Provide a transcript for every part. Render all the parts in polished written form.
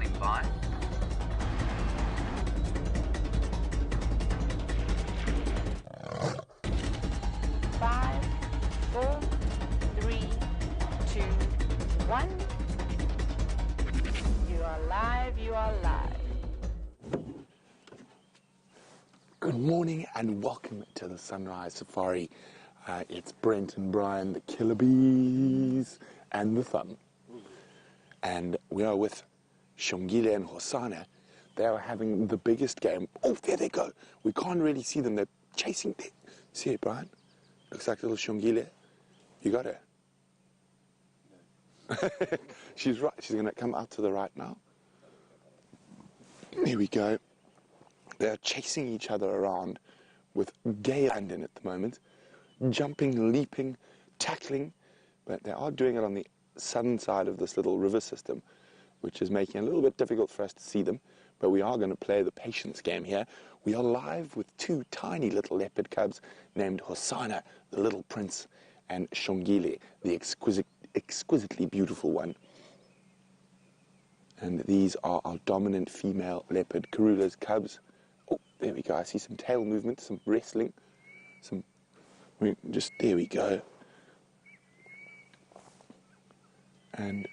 standing by. Five, four, three, two, one. You are live, you are live. Good morning and welcome to the Sunrise Safari. It's Brent and Brian, the Killer Bees, and the Thumb. And we are with Shongile and Hosana. They are having the biggest game. Oh, there they go. We can't really see them. They're chasing. See it, Brian? Looks like little Shongile. You got her? She's right. She's going to come out to the right now. Here we go. They're chasing each other around with gay abandon at the moment. Jumping, leaping, tackling. But they are doing it on the southern side of this little river system, which is making it a little bit difficult for us to see them. But we are going to play the patience game here. We are live with two tiny little leopard cubs named Hosana, the little prince, and Shongile, the exquisitely beautiful one. And these are our dominant female leopard Karula's cubs. Oh, there we go. I see some tail movement, some wrestling, there we go. And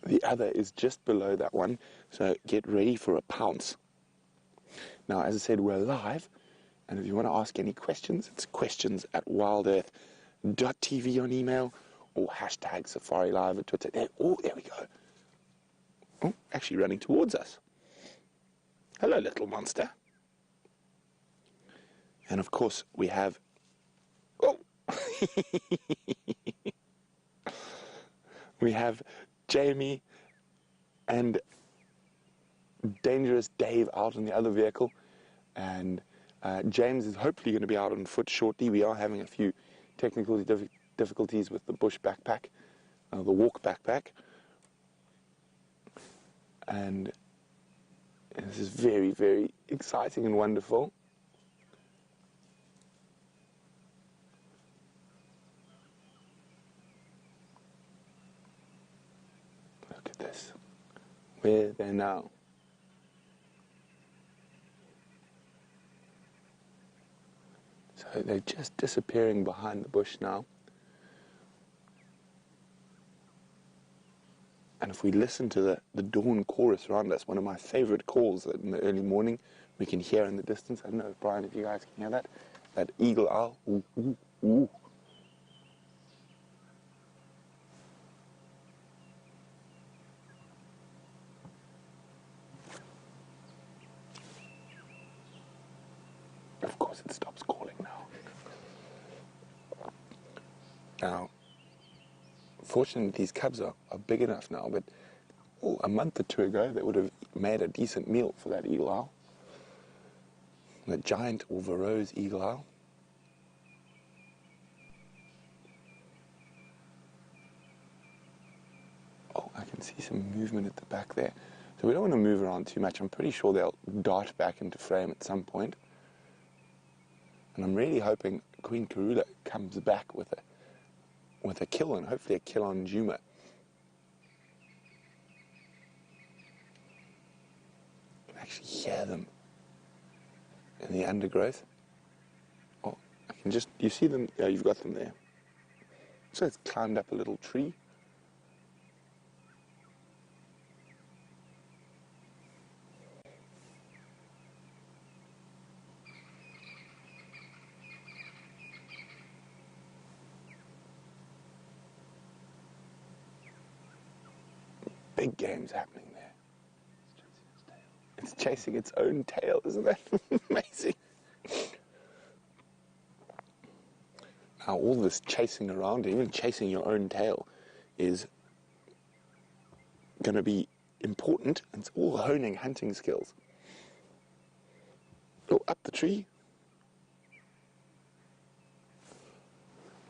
the other is just below that one, so get ready for a pounce. Now, as I said, we're live, and if you want to ask any questions, it's questions@wildearth.tv on email, or hashtag SafariLIVE at Twitter. There we go. Oh, actually running towards us. Hello, little monster. And of course, we have... Oh! We have Jamie and Dangerous Dave out in the other vehicle. And James is hopefully going to be out on foot shortly. We are having a few technical difficulties with the bush backpack, the walk backpack. And this is very, very exciting and wonderful. Look at this. Where are they now? So they're just disappearing behind the bush now. And if we listen to the dawn chorus around us, one of my favorite calls in the early morning, we can hear in the distance. I don't know, Brian, if you guys can hear that. That eagle owl. Ooh, ooh, ooh. Of course it stops calling now. Now, fortunately, these cubs are big enough now, but a month or two ago, they would have made a decent meal for that eagle owl. The giant or Varro's eagle owl. Oh, I can see some movement at the back there. So we don't want to move around too much. I'm pretty sure they'll dart back into frame at some point. And I'm really hoping Queen Karula comes back with a kill, and hopefully a kill on Juma. I can actually hear them in the undergrowth. Oh, I can just, you see them? Yeah, you've got them there. So it's climbed up a little tree. Big games happening there. It's chasing its own tail, isn't that amazing? Now, all this chasing around, even chasing your own tail, is going to be important. It's all honing hunting skills. Oh, up the tree.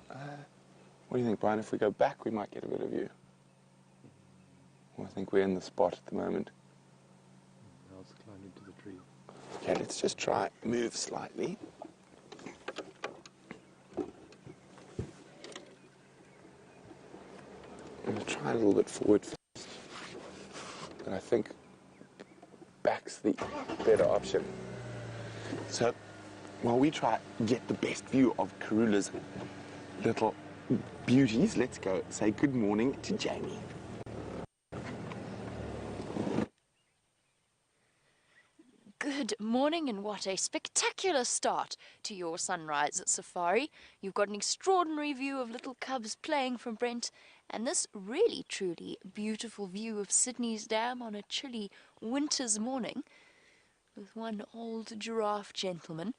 What do you think, Brian? If we go back, we might get a better view. I think we're in the spot at the moment. Now it's climbed into the tree. Okay, let's just try move slightly. I'm going to try a little bit forward first. But I think looks the better option. So while we try get the best view of Karula's little beauties, let's go say good morning to Jamie. Good morning, and what a spectacular start to your sunrise at Safari. You've got an extraordinary view of little cubs playing from Brent, and this really, truly beautiful view of Sydney's Dam on a chilly winter's morning, with one old giraffe gentleman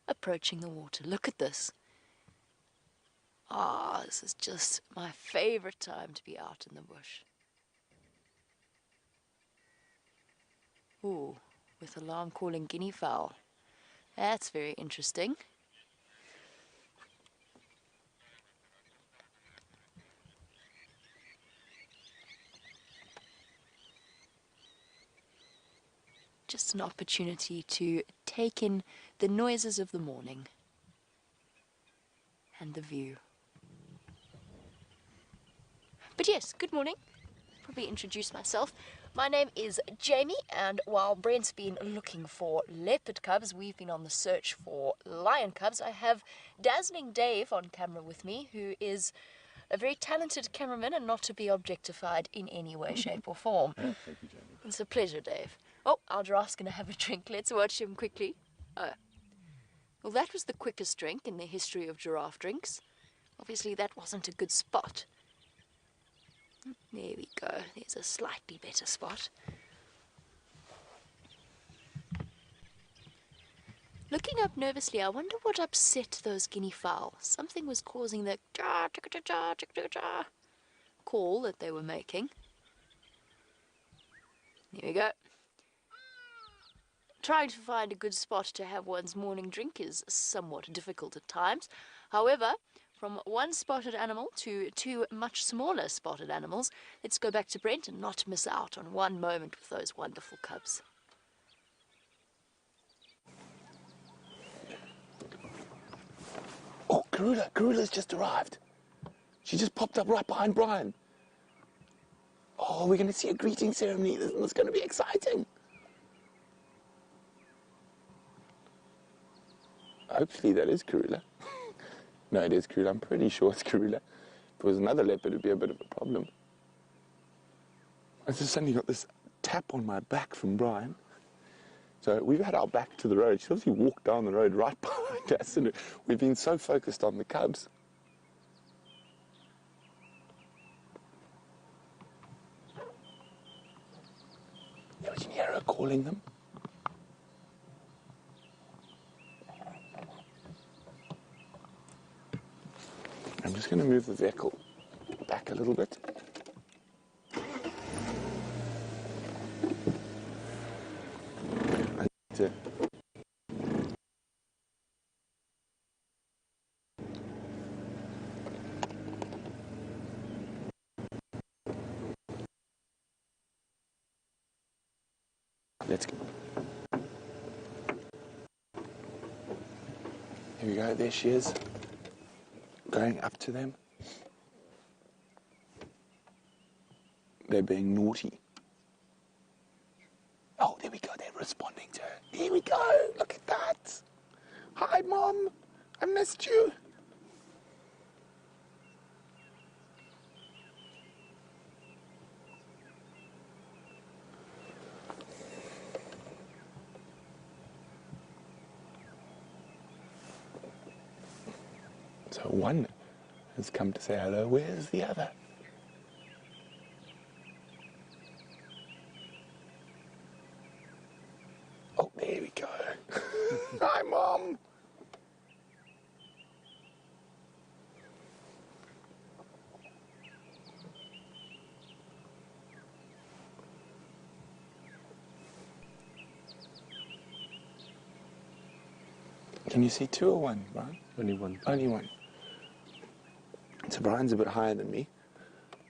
approaching the water. Look at this. Ah, this is just my favourite time to be out in the bush. Ooh, with alarm calling guinea fowl. That's very interesting. Just an opportunity to take in the noises of the morning and the view. But yes, good morning. Probably introduce myself. My name is Jamie, and while Brent's been looking for leopard cubs, we've been on the search for lion cubs. I have Dazzling Dave on camera with me, who is a very talented cameraman and not to be objectified in any way, shape or form. Thank you, Jamie. It's a pleasure, Dave. Oh, our giraffe's going to have a drink. Let's watch him quickly. Oh. Well, that was the quickest drink in the history of giraffe drinks. Obviously, that wasn't a good spot. There we go. There's a slightly better spot. Looking up nervously, I wonder what upset those guinea fowl. Something was causing the call that they were making. There we go. Trying to find a good spot to have one's morning drink is somewhat difficult at times. However, from one spotted animal to two much smaller spotted animals, let's go back to Brent and not miss out on one moment with those wonderful cubs. Oh, Karula's just arrived. She just popped up right behind Brian. Oh, we're going to see a greeting ceremony. This is going to be exciting. Hopefully that is Karula. No, it is Karula. I'm pretty sure it's Karula. If it was another leopard, it would be a bit of a problem. I just suddenly got this tap on my back from Brian. So we've had our back to the road. She obviously walked down the road right behind us, and we've been so focused on the cubs. Yeah, we can hear her calling them. I'm just going to move the vehicle back a little bit. Let's go. Here we go, there she is. Going up to them. They're being naughty. Oh, there we go, they're responding to her. Here we go, look at that. Hi, Mom, I missed you. So one has come to say hello. Where's the other? Oh, there we go. Hi, Mom. Can you see two or one, Brian? Only one. Only one. So Brian's a bit higher than me,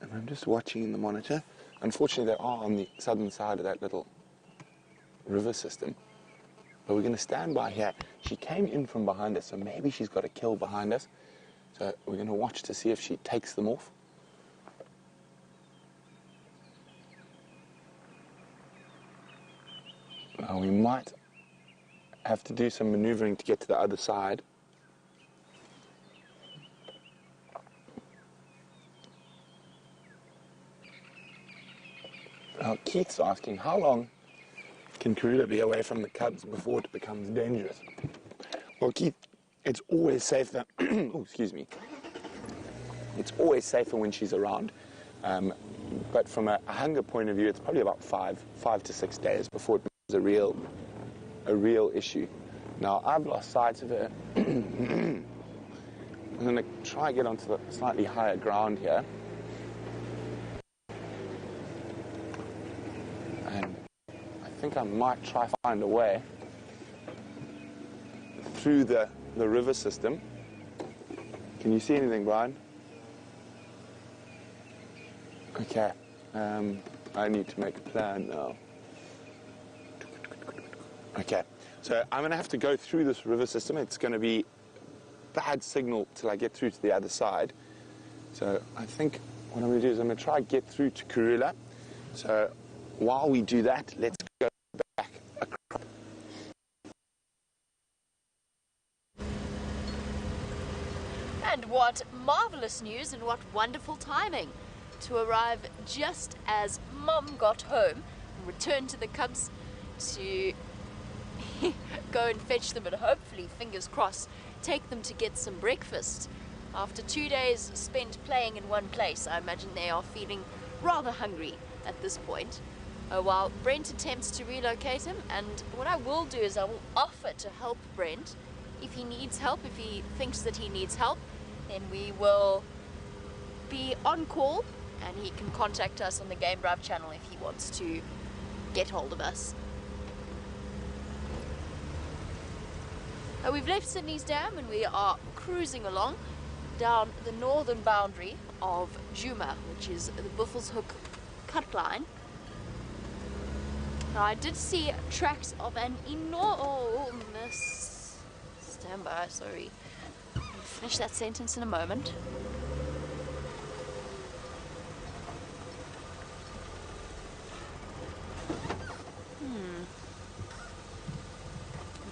and I'm just watching in the monitor. Unfortunately, they are on the southern side of that little river system. But we're going to stand by here. She came in from behind us, so maybe she's got a kill behind us. So we're going to watch to see if she takes them off. Now we might have to do some maneuvering to get to the other side. Now Keith's asking, how long can Karula be away from the cubs before it becomes dangerous? Well, Keith, it's always safer. Oh, excuse me. It's always safer when she's around. But from a hunger point of view, it's probably about five to 6 days before it becomes a real issue. Now, I've lost sight of her. I'm going to try and get onto the slightly higher ground here. And I think I might try to find a way through the river system. Can you see anything, Brian? Okay. I need to make a plan now. Okay. So I'm going to have to go through this river system. It's going to be bad signal till I get through to the other side. So I think what I'm going to do is I'm going to try and get through to Karula. So while we do that, let's go back across. And what marvelous news and what wonderful timing to arrive just as Mum got home and returned to the cubs to go and fetch them and hopefully, fingers crossed, take them to get some breakfast. After 2 days spent playing in one place, I imagine they are feeling rather hungry at this point. While Brent attempts to relocate him, and what I will do is I will offer to help Brent if he needs help, if he thinks that he needs help, then we will be on call and he can contact us on the Game Drive channel if he wants to get hold of us. We've left Sydney's Dam and we are cruising along down the northern boundary of Djuma, which is the Buffelshoek cut line. Now I did see tracks of an enormous... Stand by, sorry. I'll finish that sentence in a moment.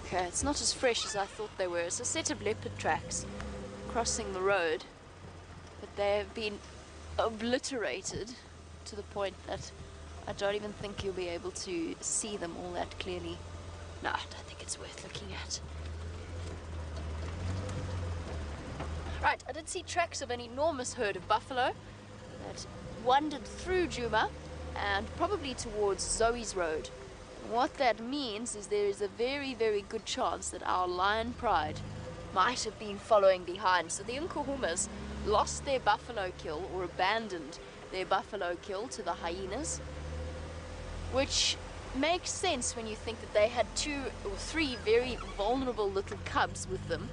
Okay, it's not as fresh as I thought they were. It's a set of leopard tracks crossing the road, but they have been obliterated to the point that I don't even think you'll be able to see them all that clearly. No, I don't think it's worth looking at. Right, I did see tracks of an enormous herd of buffalo that wandered through Djuma and probably towards Zoe's Road. What that means is there is a very, very good chance that our lion pride might have been following behind. So the Nkuhumas lost their buffalo kill or abandoned their buffalo kill to the hyenas, which makes sense when you think that they had 2 or 3 very vulnerable little cubs with them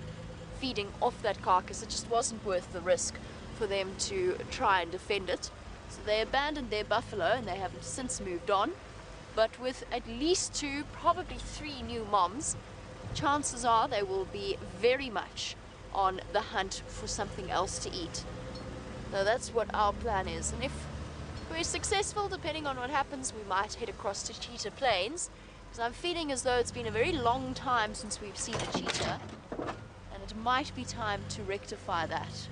feeding off that carcass. It just wasn't worth the risk for them to try and defend it. So they abandoned their buffalo and they have since moved on. But with at least 2, probably 3 new moms, chances are they will be very much on the hunt for something else to eat. So that's what our plan is. And if we're successful, depending on what happens, we might head across to Cheetah Plains, because I'm feeling as though it's been a very long time since we've seen a cheetah, and it might be time to rectify that.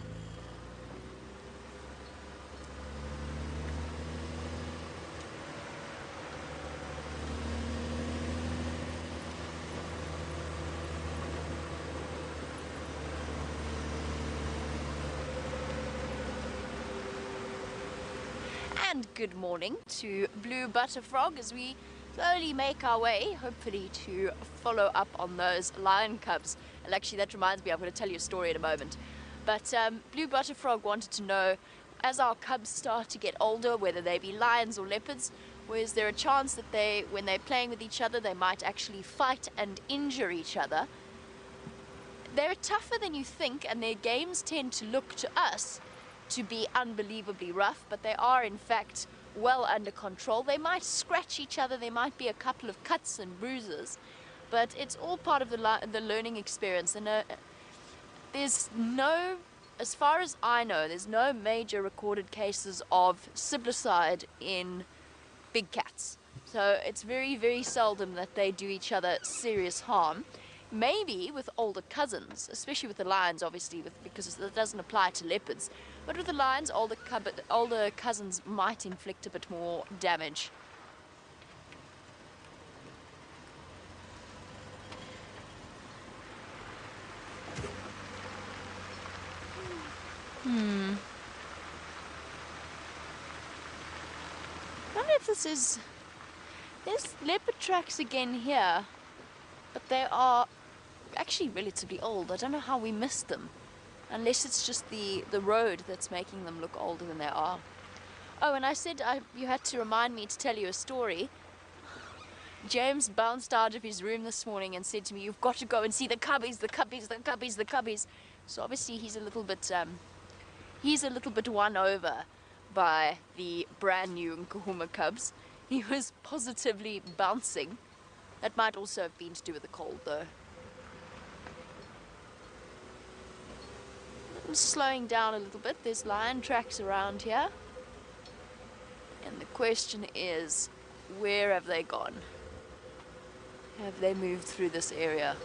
And good morning to Blue Butterfrog as we slowly make our way, hopefully to follow up on those lion cubs. And actually that reminds me, I'm going to tell you a story in a moment. But Blue Butterfrog wanted to know, as our cubs start to get older, whether they be lions or leopards, is there a chance that they, when they're playing with each other, they might actually fight and injure each other? They're tougher than you think, and their games tend to look to us to be unbelievably rough, but they are in fact well under control. They might scratch each other, there might be a couple of cuts and bruises, but it's all part of the learning experience. And there's no, as far as I know, there's no major recorded cases of siblicide in big cats. So it's very, very seldom that they do each other serious harm. Maybe with older cousins, especially with the lions, obviously, because it doesn't apply to leopards. But with the lions, older cousins might inflict a bit more damage. I wonder if this is... There's leopard tracks again here, but they are actually relatively old. I don't know how we missed them, unless it's just the road that's making them look older than they are. Oh, and I said you had to remind me to tell you a story. James bounced out of his room this morning and said to me, "You've got to go and see the cubbies, the cubbies, the cubbies, the cubbies." So obviously he's a little bit won over by the brand new Nkuhuma cubs. He was positively bouncing. That might also have been to do with the cold, though. I'm slowing down a little bit. There's lion tracks around here. And the question is, where have they gone? Have they moved through this area?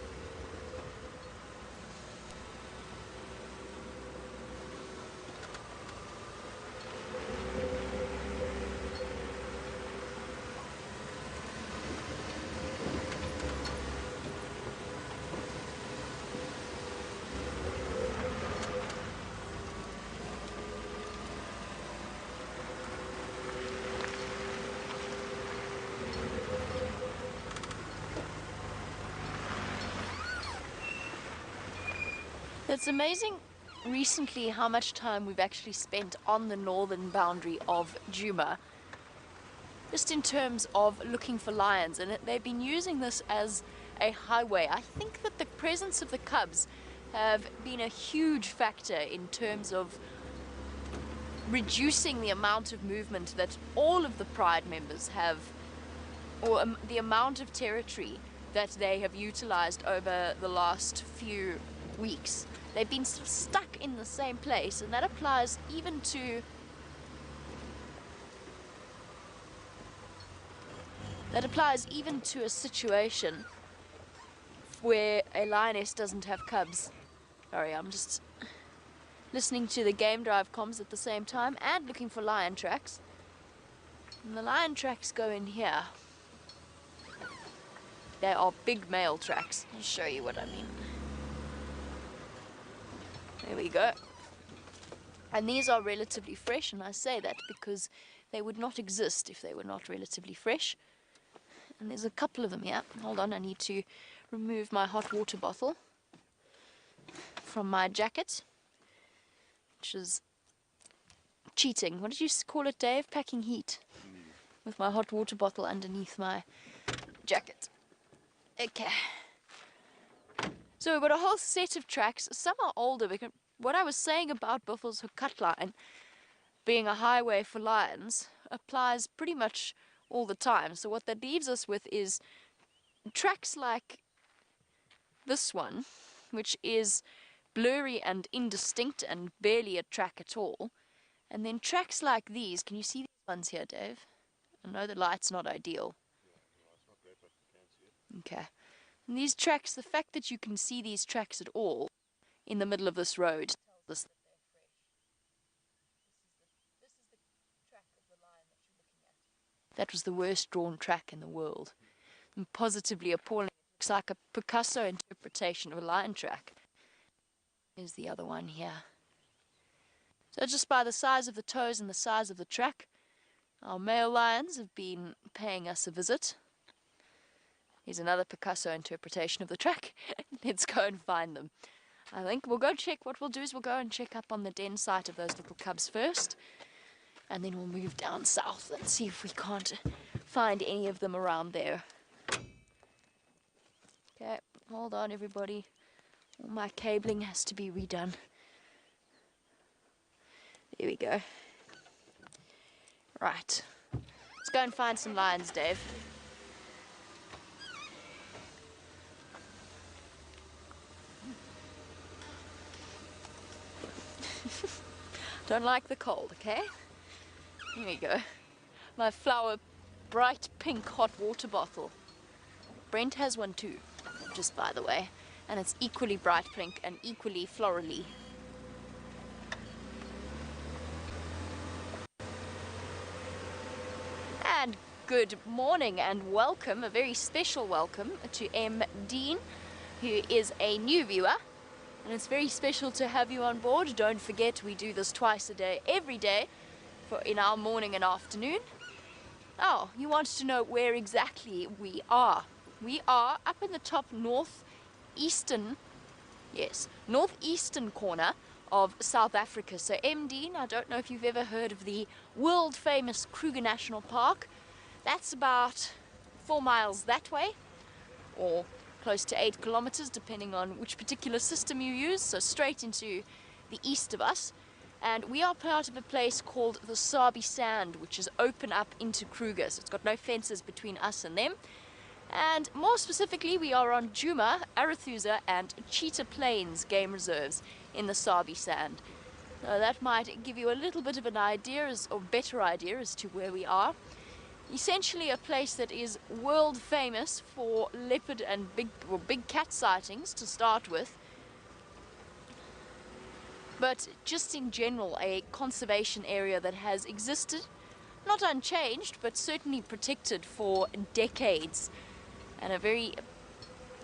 It's amazing recently how much time we've actually spent on the northern boundary of Djuma, just in terms of looking for lions, and they've been using this as a highway. I think that the presence of the cubs have been a huge factor in terms of reducing the amount of movement that all of the Pride members have, or the amount of territory that they have utilized over the last few weeks. They've been sort of stuck in the same place, and that applies even to a situation where a lioness doesn't have cubs. Sorry, I'm just listening to the game drive comms at the same time and looking for lion tracks. And the lion tracks go in here. They are big male tracks. I'll show you what I mean. There we go. And these are relatively fresh, and I say that because they would not exist if they were not relatively fresh. And there's a couple of them here. Hold on, I need to remove my hot water bottle from my jacket, which is cheating. What did you call it, Dave? Packing heat. With my hot water bottle underneath my jacket. Okay. So we've got a whole set of tracks. Some are older, because what I was saying about Buffels Cut Line being a highway for lions applies pretty much all the time. So what that leaves us with is tracks like this one, which is blurry and indistinct and barely a track at all. And then tracks like these. Can you see these ones here, Dave? I know the light's not ideal. Okay. And these tracks, the fact that you can see these tracks at all in the middle of this road tells us that they're fresh. This is the track of the lion that you're looking at. That was the worst drawn track in the world. And positively appalling. It looks like a Picasso interpretation of a lion track. Here's the other one here. So just by the size of the toes and the size of the track, our male lions have been paying us a visit. Here's another Picasso interpretation of the track. Let's go and find them. I think we'll go check. What we'll do is we'll go and check up on the den site of those little cubs first, and then we'll move down south and see if we can't find any of them around there. Okay, hold on everybody. All my cabling has to be redone. There we go. Right. Let's go and find some lions, Dave. Don't like the cold, okay? Here we go. My flower bright pink hot water bottle. Brent has one too, just by the way, and it's equally bright pink and equally florally. And good morning and welcome, a very special welcome to M. Dean, who is a new viewer, and it's very special to have you on board. Don't forget, we do this twice a day, every day, in our morning and afternoon. Oh, you want to know where exactly we are. We are up in the top northeastern corner of South Africa. So M. Dean, I don't know if you've ever heard of the world famous Kruger National Park. That's about 4 miles that way, or close to 8 kilometers, depending on which particular system you use, so straight into the east of us. And we are part of a place called the Sabi Sand, which is open up into Kruger, so it's got no fences between us and them. And more specifically, we are on Djuma, Arathusa and Cheetah Plains game reserves in the Sabi Sand. That might give you a little bit of an idea, or better idea, as to where we are. Essentially a place that is world famous for leopard and big cat sightings to start with, but just in general a conservation area that has existed, not unchanged, but certainly protected for decades, and a very,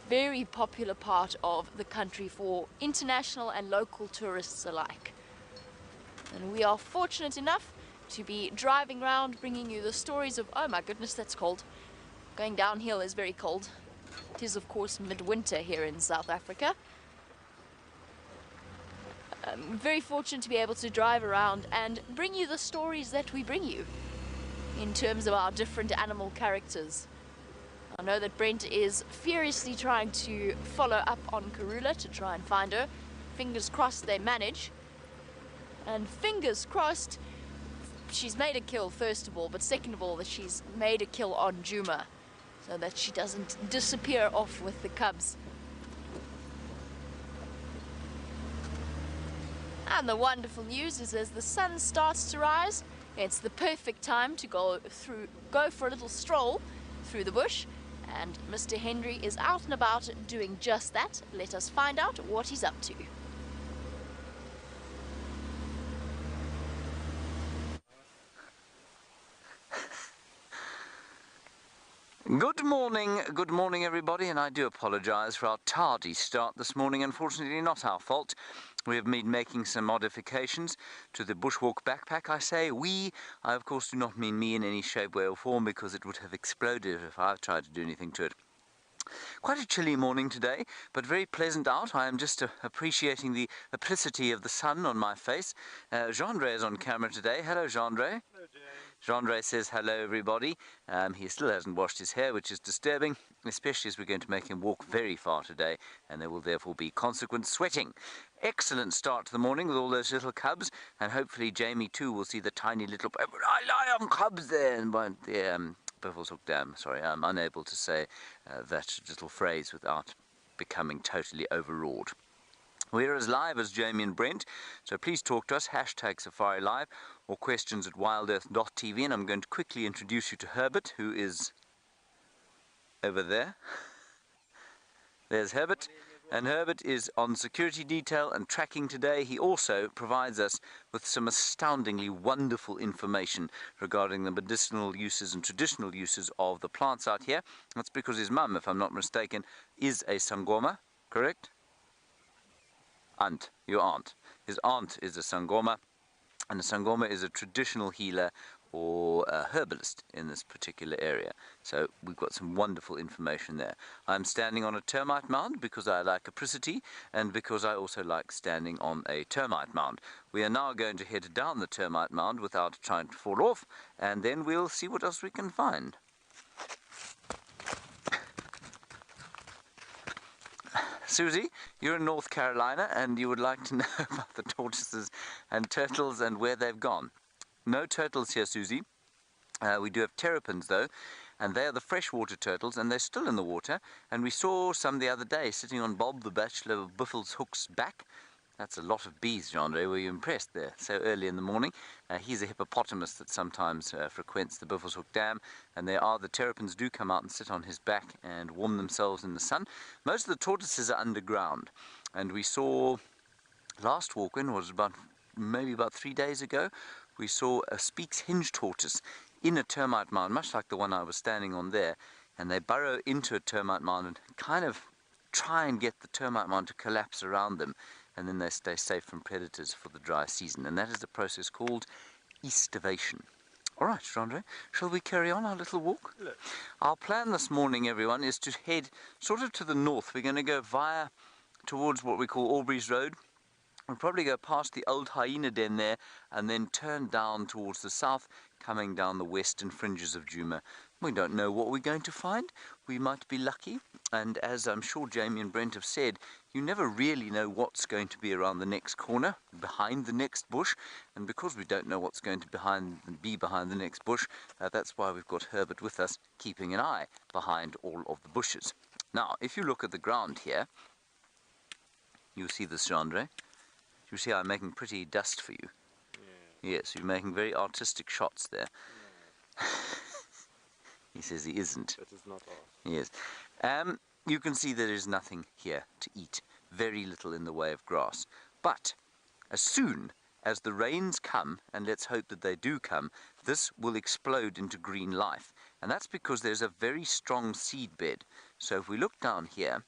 very popular part of the country for international and local tourists alike. And we are fortunate enough to be driving around bringing you the stories of, oh my goodness, that's cold. Going downhill is very cold. It is of course midwinter here in South Africa. I'm very fortunate to be able to drive around and bring you the stories that we bring you in terms of our different animal characters. I know that Brent is furiously trying to follow up on Karula to try and find her. Fingers crossed they manage. And fingers crossed she's made a kill, first of all, but second of all that she's made a kill on Djuma, so that she doesn't disappear off with the cubs. And the wonderful news is, as the sun starts to rise, it's the perfect time to go for a little stroll through the bush, and Mr. Hendry is out and about doing just that. Let us find out what he's up to. Good morning everybody, and I do apologise for our tardy start this morning. Unfortunately not our fault. We have been making some modifications to the bushwalk backpack. I say we, I of course do not mean me in any shape, way or form, because it would have exploded if I tried to do anything to it. Quite a chilly morning today, but very pleasant out. I am just appreciating the opacity of the sun on my face. Gendry is on camera today. Hello, Gendry. Hello, Jay. Gendry says hello, everybody. He still hasn't washed his hair, which is disturbing, especially as we're going to make him walk very far today, and there will therefore be consequent sweating. Excellent start to the morning with all those little cubs, and hopefully Jamie too will see the tiny little lion cubs there, and Buffelshoek Dam. Sorry, I'm unable to say that little phrase without becoming totally overawed. We're as live as Jamie and Brent, so please talk to us, #SafariLive, or questions at wildearth.tv, and I'm going to quickly introduce you to Herbert, who is over there. There's Herbert, and Herbert is on security detail and tracking today. He also provides us with some astoundingly wonderful information regarding the medicinal uses and traditional uses of the plants out here. That's because his mum, if I'm not mistaken, is a Sangoma, correct? Aunt, your aunt. His aunt is a Sangoma, and a Sangoma is a traditional healer or a herbalist in this particular area. So we've got some wonderful information there. I'm standing on a termite mound because I like apricity, and because I also like standing on a termite mound. We are now going to head down the termite mound without trying to fall off, and then we'll see what else we can find. Susie, you're in North Carolina and you would like to know about the tortoises and turtles and where they've gone. No turtles here, Susie. We do have terrapins though, and they are the freshwater turtles, and they're still in the water, and we saw some the other day sitting on Bob the Bachelor of Buffelshoek's back, That's a lot of bees, Jean-Andre. Were you impressed there so early in the morning? He's a hippopotamus that sometimes frequents the Buffelshoek Dam, and the terrapins do come out and sit on his back and warm themselves in the sun. Most of the tortoises are underground, and we saw, last walk-in was maybe about 3 days ago, we saw a Speke's hinge tortoise in a termite mound, much like the one I was standing on there, and they burrow into a termite mound and kind of try and get the termite mound to collapse around them, and then they stay safe from predators for the dry season, and that is the process called estivation. All right, Jean-Andre, shall we carry on our little walk? Look. Our plan this morning, everyone, is to head sort of to the north. We're going to go towards what we call Aubrey's Road. We'll probably go past the old hyena den there and then turn down towards the south, coming down the western fringes of Djuma. We don't know what we're going to find. We might be lucky, and as I'm sure Jamie and Brent have said, you never really know what's going to be around the next corner, behind the next bush, and because we don't know what's going to be behind the next bush, that's why we've got Herbert with us, keeping an eye behind all of the bushes. Now, if you look at the ground here, you'll see this, Jean-Andre. You see I'm making pretty dust for you. Yeah. Yes, you're making very artistic shots there. No. He says he isn't. That is not art. Yes. You can see there is nothing here to eat. Very little in the way of grass. But as soon as the rains come, and let's hope that they do come, this will explode into green life. And that's because there's a very strong seed bed. So if we look down here,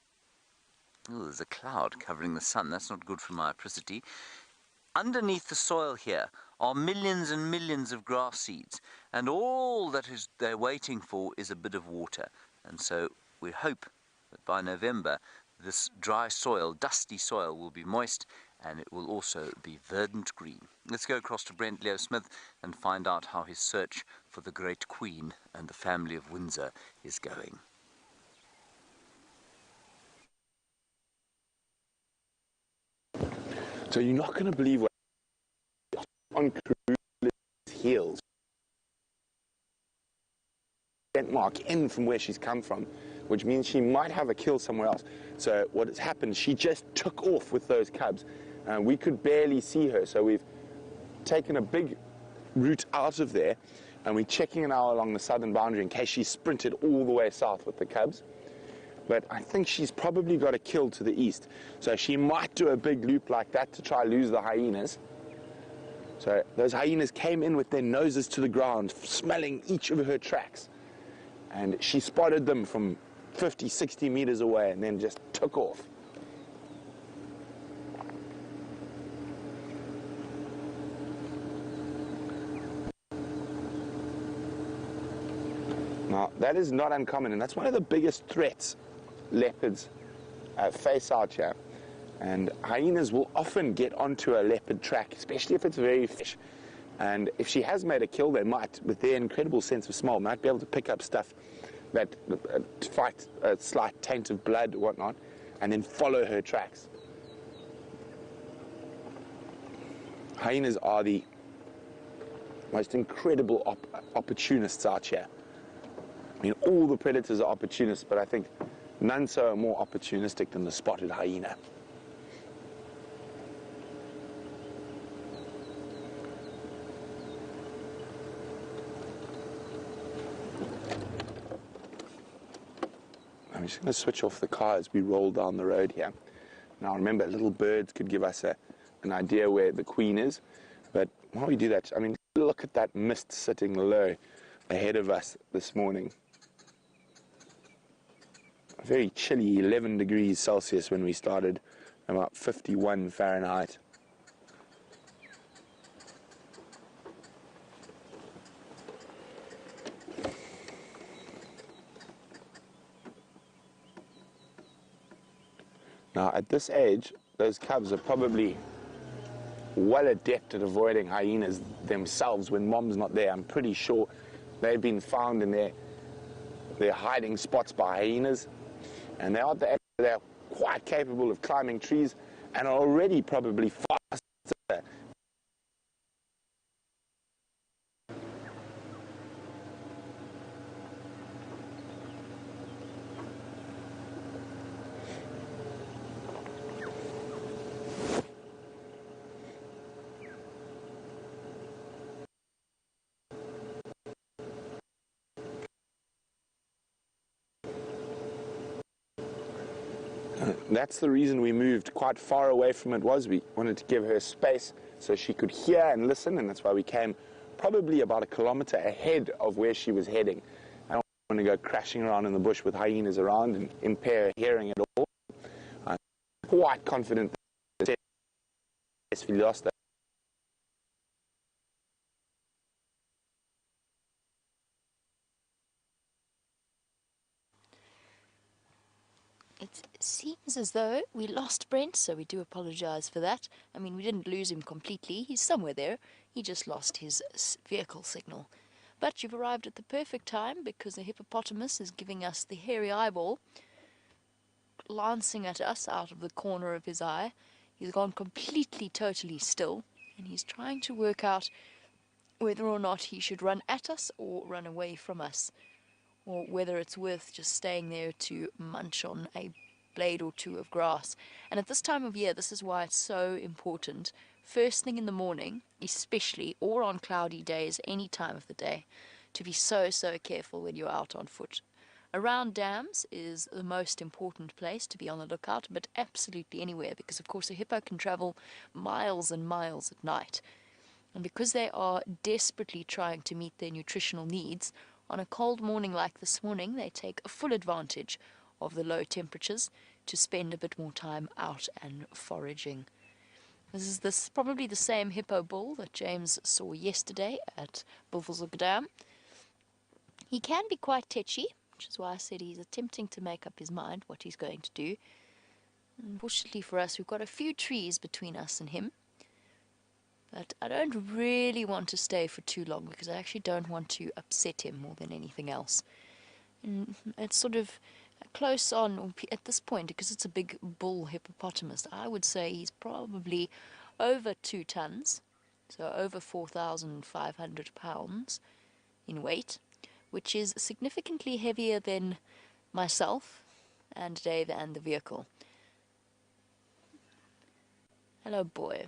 oh, there's a cloud covering the sun. That's not good for my apricity. Underneath the soil here are millions and millions of grass seeds, and all that they're waiting for is a bit of water. And so we hope that by November this dry soil, dusty soil, will be moist, and it will also be verdant green. Let's go across to Brent Leo Smith and find out how his search for the great Queen and the family of Windsor is going. So you're not going to believe what on Cruise's heels. Mark in from where she's come from, which means she might have a kill somewhere else. So what has happened, she just took off with those cubs. We could barely see her, so we've taken a big route out of there, and we're checking now along the southern boundary in case she sprinted all the way south with the cubs. But I think she's probably got a kill to the east. So she might do a big loop like that to try lose the hyenas. So those hyenas came in with their noses to the ground, smelling each of her tracks. And she spotted them from 50, 60 meters away and then just took off. Now, that is not uncommon, and that's one of the biggest threats leopards face out here. And hyenas will often get onto a leopard track, especially if it's very fresh. And if she has made a kill, they might, with their incredible sense of smell, might be able to pick up stuff that fight a slight taint of blood or whatnot, and then follow her tracks. Hyenas are the most incredible opportunists out here. I mean, all the predators are opportunists, but I think none so are more opportunistic than the spotted hyena. I'm just going to switch off the car as we roll down the road here. Now remember, little birds could give us an idea where the Queen is, but while we do that, I mean, look at that mist sitting low ahead of us this morning. Very chilly, 11 degrees Celsius when we started, about 51 Fahrenheit. Now, at this age, those cubs are probably well adept at avoiding hyenas themselves when mom's not there. I'm pretty sure they've been found in their hiding spots by hyenas, and they're quite capable of climbing trees and are already probably faster. That's the reason we moved quite far away from it. Was we wanted to give her space so she could hear and listen, and that's why we came probably about 1 kilometer ahead of where she was heading. I don't want to go crashing around in the bush with hyenas around and impair her hearing at all. I'm quite confident that we lost that. It seems as though we lost Brent, so we do apologize for that. I mean, we didn't lose him completely. He's somewhere there. He just lost his vehicle signal. But you've arrived at the perfect time, because the hippopotamus is giving us the hairy eyeball, glancing at us out of the corner of his eye. He's gone completely, totally still, and he's trying to work out whether or not he should run at us or run away from us, or whether it's worth just staying there to munch on a blade or two of grass. And at this time of year, this is why it's so important, first thing in the morning, especially, or on cloudy days, any time of the day, to be so careful when you're out on foot. Around dams is the most important place to be on the lookout, but absolutely anywhere, because of course a hippo can travel miles and miles at night. And because they are desperately trying to meet their nutritional needs, on a cold morning like this morning, they take full advantage of the low temperatures to spend a bit more time out and foraging. This is probably the same hippo bull that James saw yesterday at Buffelshoek Dam. He can be quite tetchy, which is why I said he's attempting to make up his mind what he's going to do. Unfortunately for us, we've got a few trees between us and him. But I don't really want to stay for too long, because I actually don't want to upset him more than anything else. And it's sort of close on at this point, because it's a big bull hippopotamus. I would say he's probably over 2 tons, so over 4,500 pounds in weight, which is significantly heavier than myself and Dave and the vehicle. Hello, boy.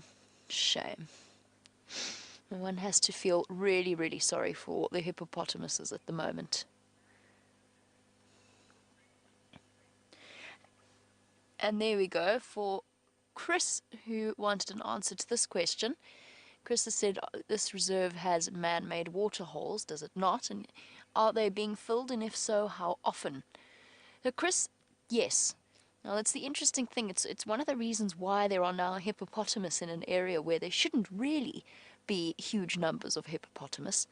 Shame. One has to feel really sorry for the hippopotamuses at the moment. And there we go for Chris, who wanted an answer to this question. Chris has said, this reserve has man-made water holes, does it not? And are they being filled, and if so, how often? So Chris, yes. Now that's the interesting thing. It's one of the reasons why there are now hippopotamus in an area where there shouldn't really be huge numbers of hippopotamus.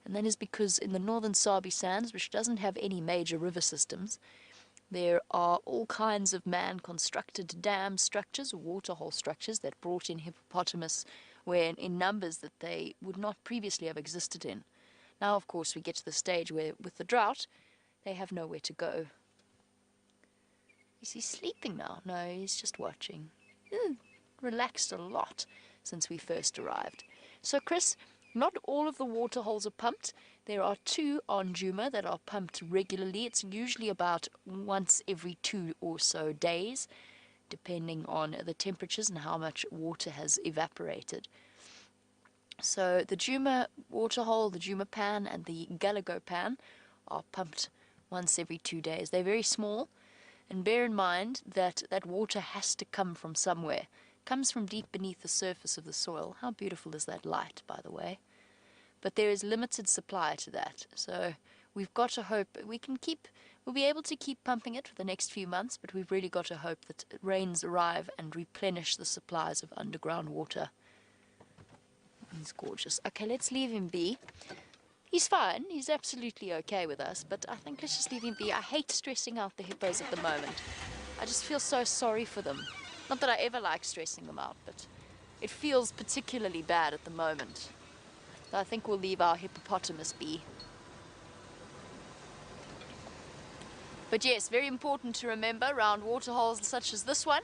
And that is because in the northern Sabi Sands, which doesn't have any major river systems, there are all kinds of man-constructed dam structures or waterhole structures that brought in hippopotamus where in numbers that they would not previously have existed in. Now, of course, we get to the stage where, with the drought, they have nowhere to go. Is he sleeping now? No, he's just watching. Relaxed a lot since we first arrived. So, Chris, not all of the water holes are pumped. There are 2 on Djuma that are pumped regularly. It's usually about once every 2 or so days, depending on the temperatures and how much water has evaporated. So the Djuma waterhole, the Djuma pan, and the Galago pan are pumped once every 2 days. They're very small, and bear in mind that that water has to come from somewhere. It comes from deep beneath the surface of the soil. How beautiful is that light, by the way? But there is limited supply to that, so we've got to hope we'll be able to keep pumping it for the next few months, but we've really got to hope that rains arrive and replenish the supplies of underground water. He's gorgeous. Okay, let's leave him be. He's fine. He's absolutely okay with us, but I think let's just leave him be. I hate stressing out the hippos at the moment. I just feel so sorry for them. Not that I ever like stressing them out, but it feels particularly bad at the moment. So I think we'll leave our hippopotamus be. But yes, very important to remember around waterholes such as this one,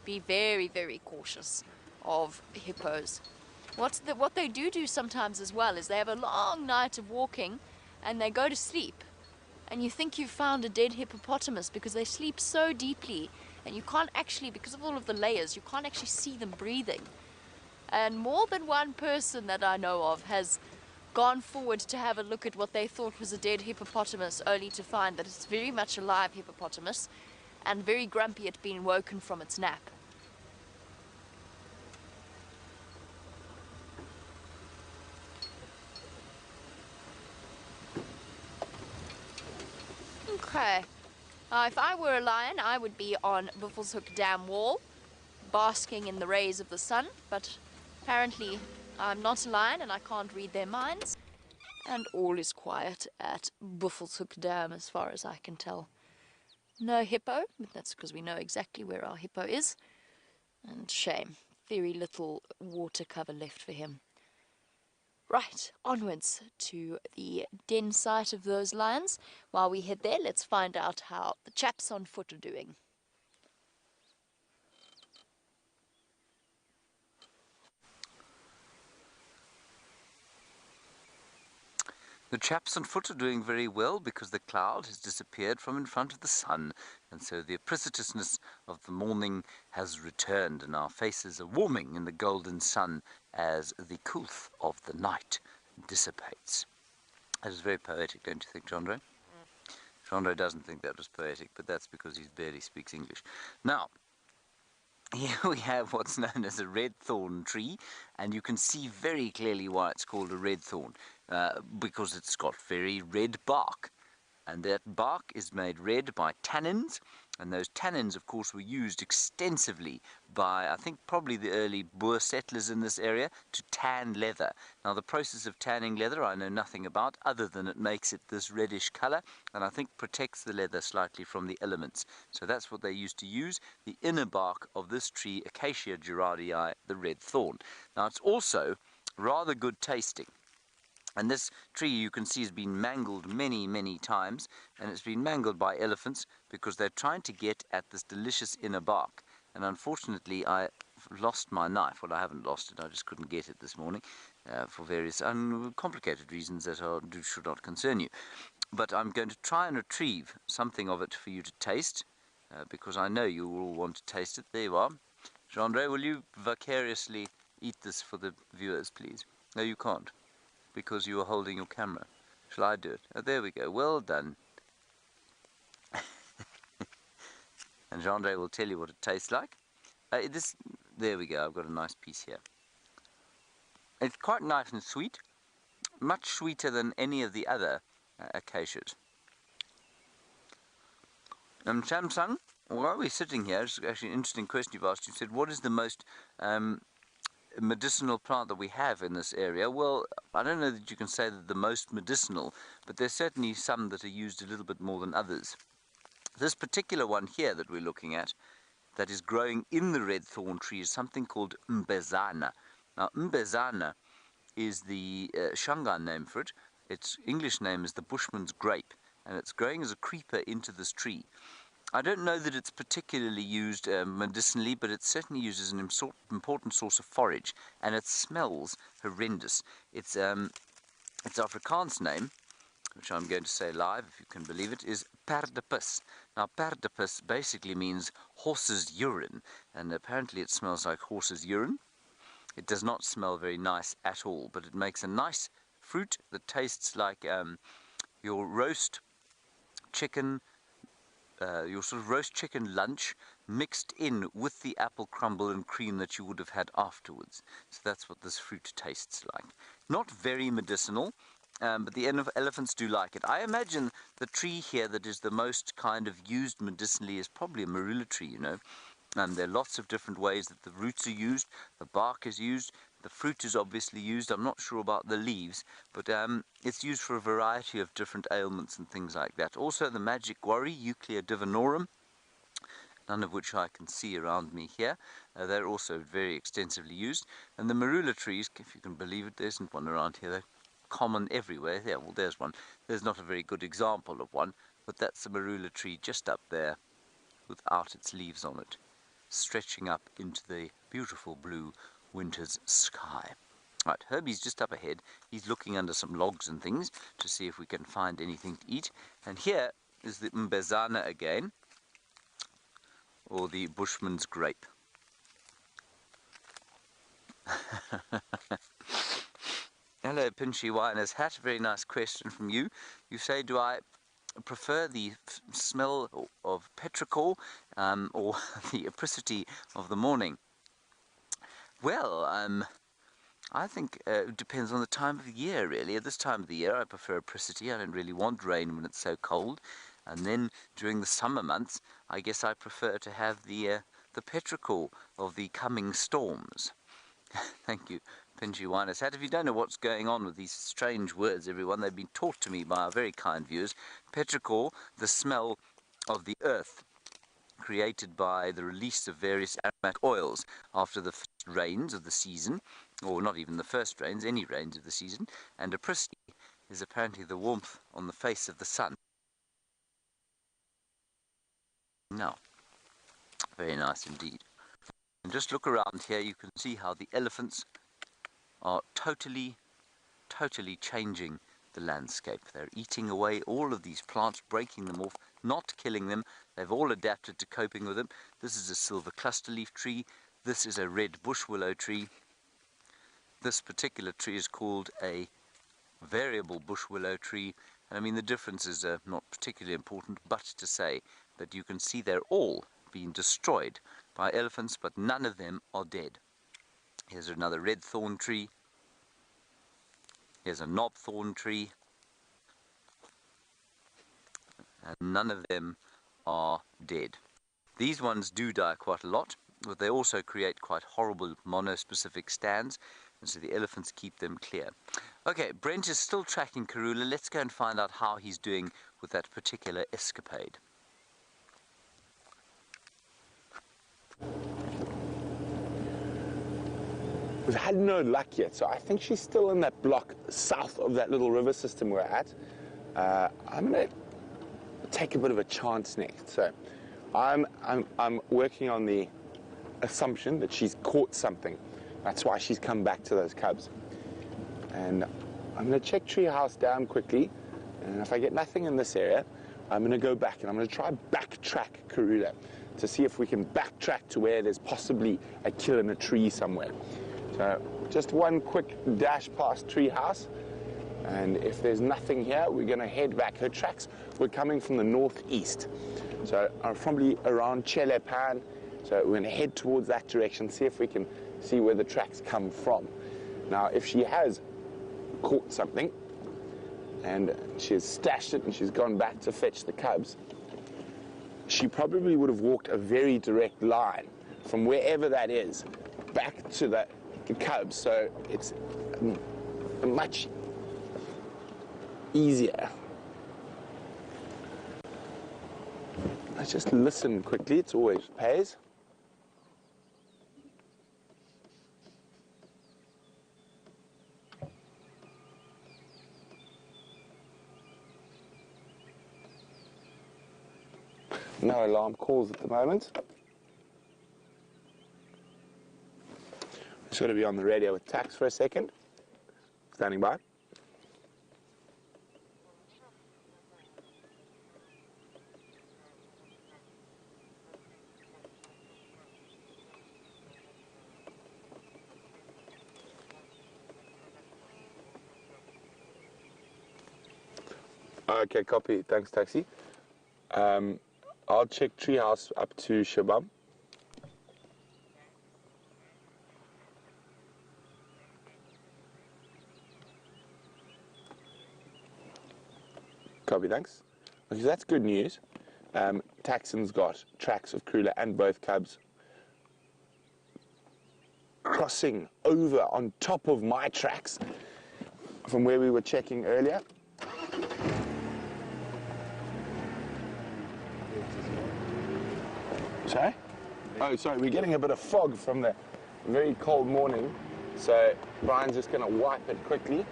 be very cautious of hippos. What they do sometimes as well is they have a long night of walking and they go to sleep. And you think you've found a dead hippopotamus because they sleep so deeply and you can't actually, because of all of the layers, you can't actually see them breathing. And more than one person that I know of has gone forward to have a look at what they thought was a dead hippopotamus, only to find that it's very much a live hippopotamus. and very grumpy at being woken from its nap. Okay, if I were a lion, I would be on Buffelshoek Dam Wall, basking in the rays of the sun, but apparently I'm not a lion and I can't read their minds, and all is quiet at Buffelshoek Dam as far as I can tell. No hippo, but that's because we know exactly where our hippo is, and shame, very little water cover left for him. Right, onwards to the den site of those lions. While we head there, let's find out how the chaps on foot are doing. The chaps on foot are doing very well because the cloud has disappeared from in front of the sun, and so the precipitousness of the morning has returned, and our faces are warming in the golden sun as the coolth of the night dissipates. That is very poetic, don't you think, Jandre? Jandre doesn't think that was poetic, but that's because he barely speaks English. Now, here we have what's known as a red thorn tree, and you can see very clearly why it's called a red thorn, because it's got very red bark. And that bark is made red by tannins, and those tannins, of course, were used extensively by, I think, probably the early Boer settlers in this area to tan leather. Now, the process of tanning leather I know nothing about, other than it makes it this reddish color, and I think protects the leather slightly from the elements. So that's what they used to use, the inner bark of this tree, Acacia gerardii, the red thorn. Now, it's also rather good tasting. And this tree, you can see, has been mangled many, many times, and it's been mangled by elephants because they're trying to get at this delicious inner bark. And unfortunately, I lost my knife. Well, I haven't lost it, I just couldn't get it this morning for various complicated reasons that should not concern you. But I'm going to try and retrieve something of it for you to taste, because I know you all want to taste it. There you are. Jandre, will you vicariously eat this for the viewers, please? No, you can't, because you are holding your camera. Shall I do it? Oh, there we go. Well done. And Jandre will tell you what it tastes like. There we go. I've got a nice piece here. It's quite nice and sweet. Much sweeter than any of the other acacias. Samsung, while we're sitting here, it's actually an interesting question you've asked. You said, what is the most medicinal plant that we have in this area? Well, I don't know that you can say that the most medicinal, but there's certainly some that are used a little bit more than others. This particular one here that we're looking at, that is growing in the red thorn tree, is something called mbezana. Now, mbezana is the Shangaan name for it. Its English name is the bushman's grape, and it's growing as a creeper into this tree. I don't know that it's particularly used medicinally, but it's certainly used as an important source of forage, and it smells horrendous. Its Afrikaans name, which I'm going to say live, if you can believe it, is perdepus. Now, perdepus basically means horse's urine, and apparently it smells like horse's urine. It does not smell very nice at all, but it makes a nice fruit that tastes like your roast chicken, your sort of roast chicken lunch mixed in with the apple crumble and cream that you would have had afterwards. So that's what this fruit tastes like. Not very medicinal, but the elephants do like it. I imagine the tree here that is the most kind of used medicinally is probably a marula tree, you know. There are lots of different ways that the roots are used, the bark is used, the fruit is obviously used. I'm not sure about the leaves, but it's used for a variety of different ailments and things like that. Also the magic worry, Euclea divinorum, none of which I can see around me here. They're also very extensively used. And the marula trees, if you can believe it, there isn't one around here. They're common everywhere. Yeah, well, there's one. There's not a very good example of one, but that's the marula tree just up there without its leaves on it, stretching up into the beautiful blue winter's sky. Right, Herbie's just up ahead. He's looking under some logs and things to see if we can find anything to eat. And here is the mbezana again, or the bushman's grape. Hello, Pinchy Winer's Hat. Very nice question from you. You say, do I prefer the smell of petrichor or the apricity of the morning? Well, I think it depends on the time of the year, really. At this time of the year, I prefer apricity. I don't really want rain when it's so cold. And then during the summer months, I guess I prefer to have the petrichor of the coming storms. Thank you, Pinjuinus Hat. If you don't know what's going on with these strange words, everyone, they've been taught to me by our very kind viewers. Petrichor, the smell of the earth, created by the release of various aromatic oils after the first rains of the season, or not even the first rains, any rains of the season. And apricity is apparently the warmth on the face of the sun. Now, very nice indeed. And just look around here, you can see how the elephants are totally changing the landscape. They're eating away all of these plants, breaking them off, not killing them. They've all adapted to coping with them. This is a silver cluster leaf tree. This is a red bush willow tree. This particular tree is called a variable bush willow tree. And I mean, the differences are not particularly important, but to say that you can see they're all being destroyed by elephants, but none of them are dead. Here's another red thorn tree. Here's a knob thorn tree. And none of them are dead. These ones do die quite a lot, but they also create quite horrible monospecific stands, and so the elephants keep them clear. Okay, Brent is still tracking Karula. Let's go and find out how he's doing with that particular escapade. We've had no luck yet, so I think she's still in that block south of that little river system we're at. I'm going to take a bit of a chance next. So I'm working on the assumption that she's caught something. That's why she's come back to those cubs. And I'm going to check Treehouse Dam quickly, and if I get nothing in this area, I'm going to go back and I'm going to try backtrack Karula to see if we can backtrack to where there's possibly a kill in a tree somewhere. So just one quick dash past Treehouse, and if there's nothing here, we're going to head back. Her tracks were coming from the northeast, so probably around Chelepan. So we're going to head towards that direction, see if we can see where the tracks come from. Now, if she has caught something and she's stashed it and she's gone back to fetch the cubs, she probably would have walked a very direct line from wherever that is back to the cubs, so it's much easier. Let's just listen quickly, it always pays. No alarm calls at the moment. Just got to be on the radio with Tax for a second. Standing by. Okay, copy. Thanks, Taxi. I'll check Treehouse up to Shabam. Copy, thanks. Okay, that's good news. Taxon's got tracks of Karula and both cubs crossing over on top of my tracks from where we were checking earlier. Sorry? Oh, sorry, we're getting a bit of fog from the very cold morning, so Brian's just going to wipe it quickly.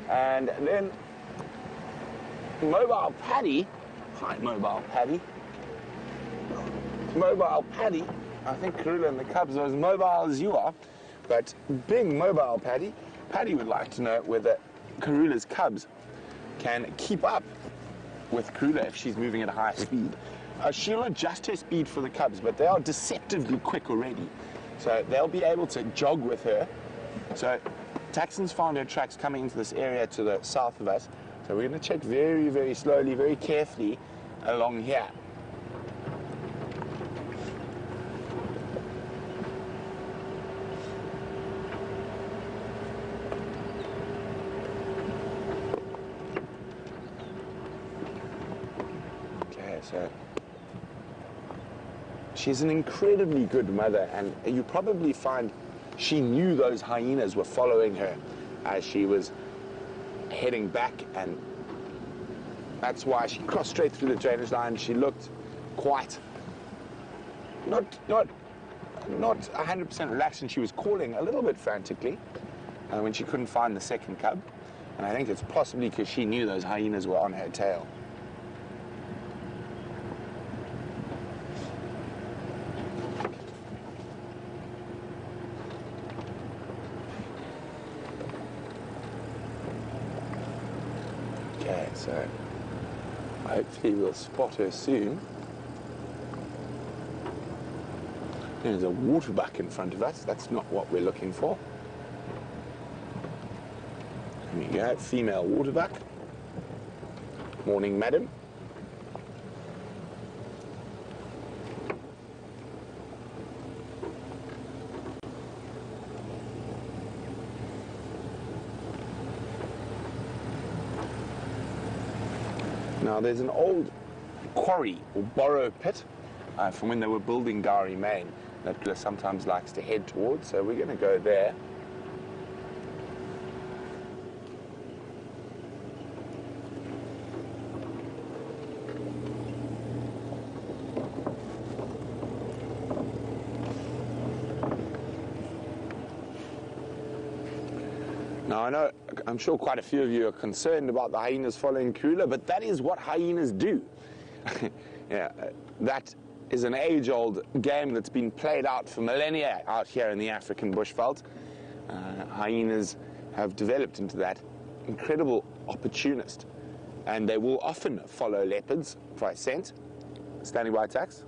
And then Mobile Paddy, hi Mobile Paddy. Mobile Paddy, I think Karula and the cubs are as mobile as you are, but being Mobile Paddy, Paddy would like to know whether Karula's cubs can keep up with Karula if she's moving at a high speed. She'll adjust her speed for the cubs, but they are deceptively quick already. So they'll be able to jog with her. So Taxon's found her tracks coming into this area to the south of us. So we're going to check very, very slowly, very carefully along here. Okay, so she's an incredibly good mother, and you probably find she knew those hyenas were following her as she was heading back, and that's why she crossed straight through the drainage line. She looked quite not 100% relaxed, and she was calling a little bit frantically when she couldn't find the second cub, and I think it's possibly because she knew those hyenas were on her tail. Okay, so hopefully we'll spot her soon. There's a waterbuck in front of us. That's not what we're looking for. There we go, female waterbuck. Morning, madam. Now, there's an old quarry or borrow pit from when they were building Gowrie Main that Gula sometimes likes to head towards, so we're going to go there. Now, I'm sure quite a few of you are concerned about the hyenas following Karula, but that is what hyenas do. Yeah, that is an age-old game that's been played out for millennia out here in the African bushveld. Hyenas have developed into that incredible opportunist, and they will often follow leopards by scent. Standing by, Tax.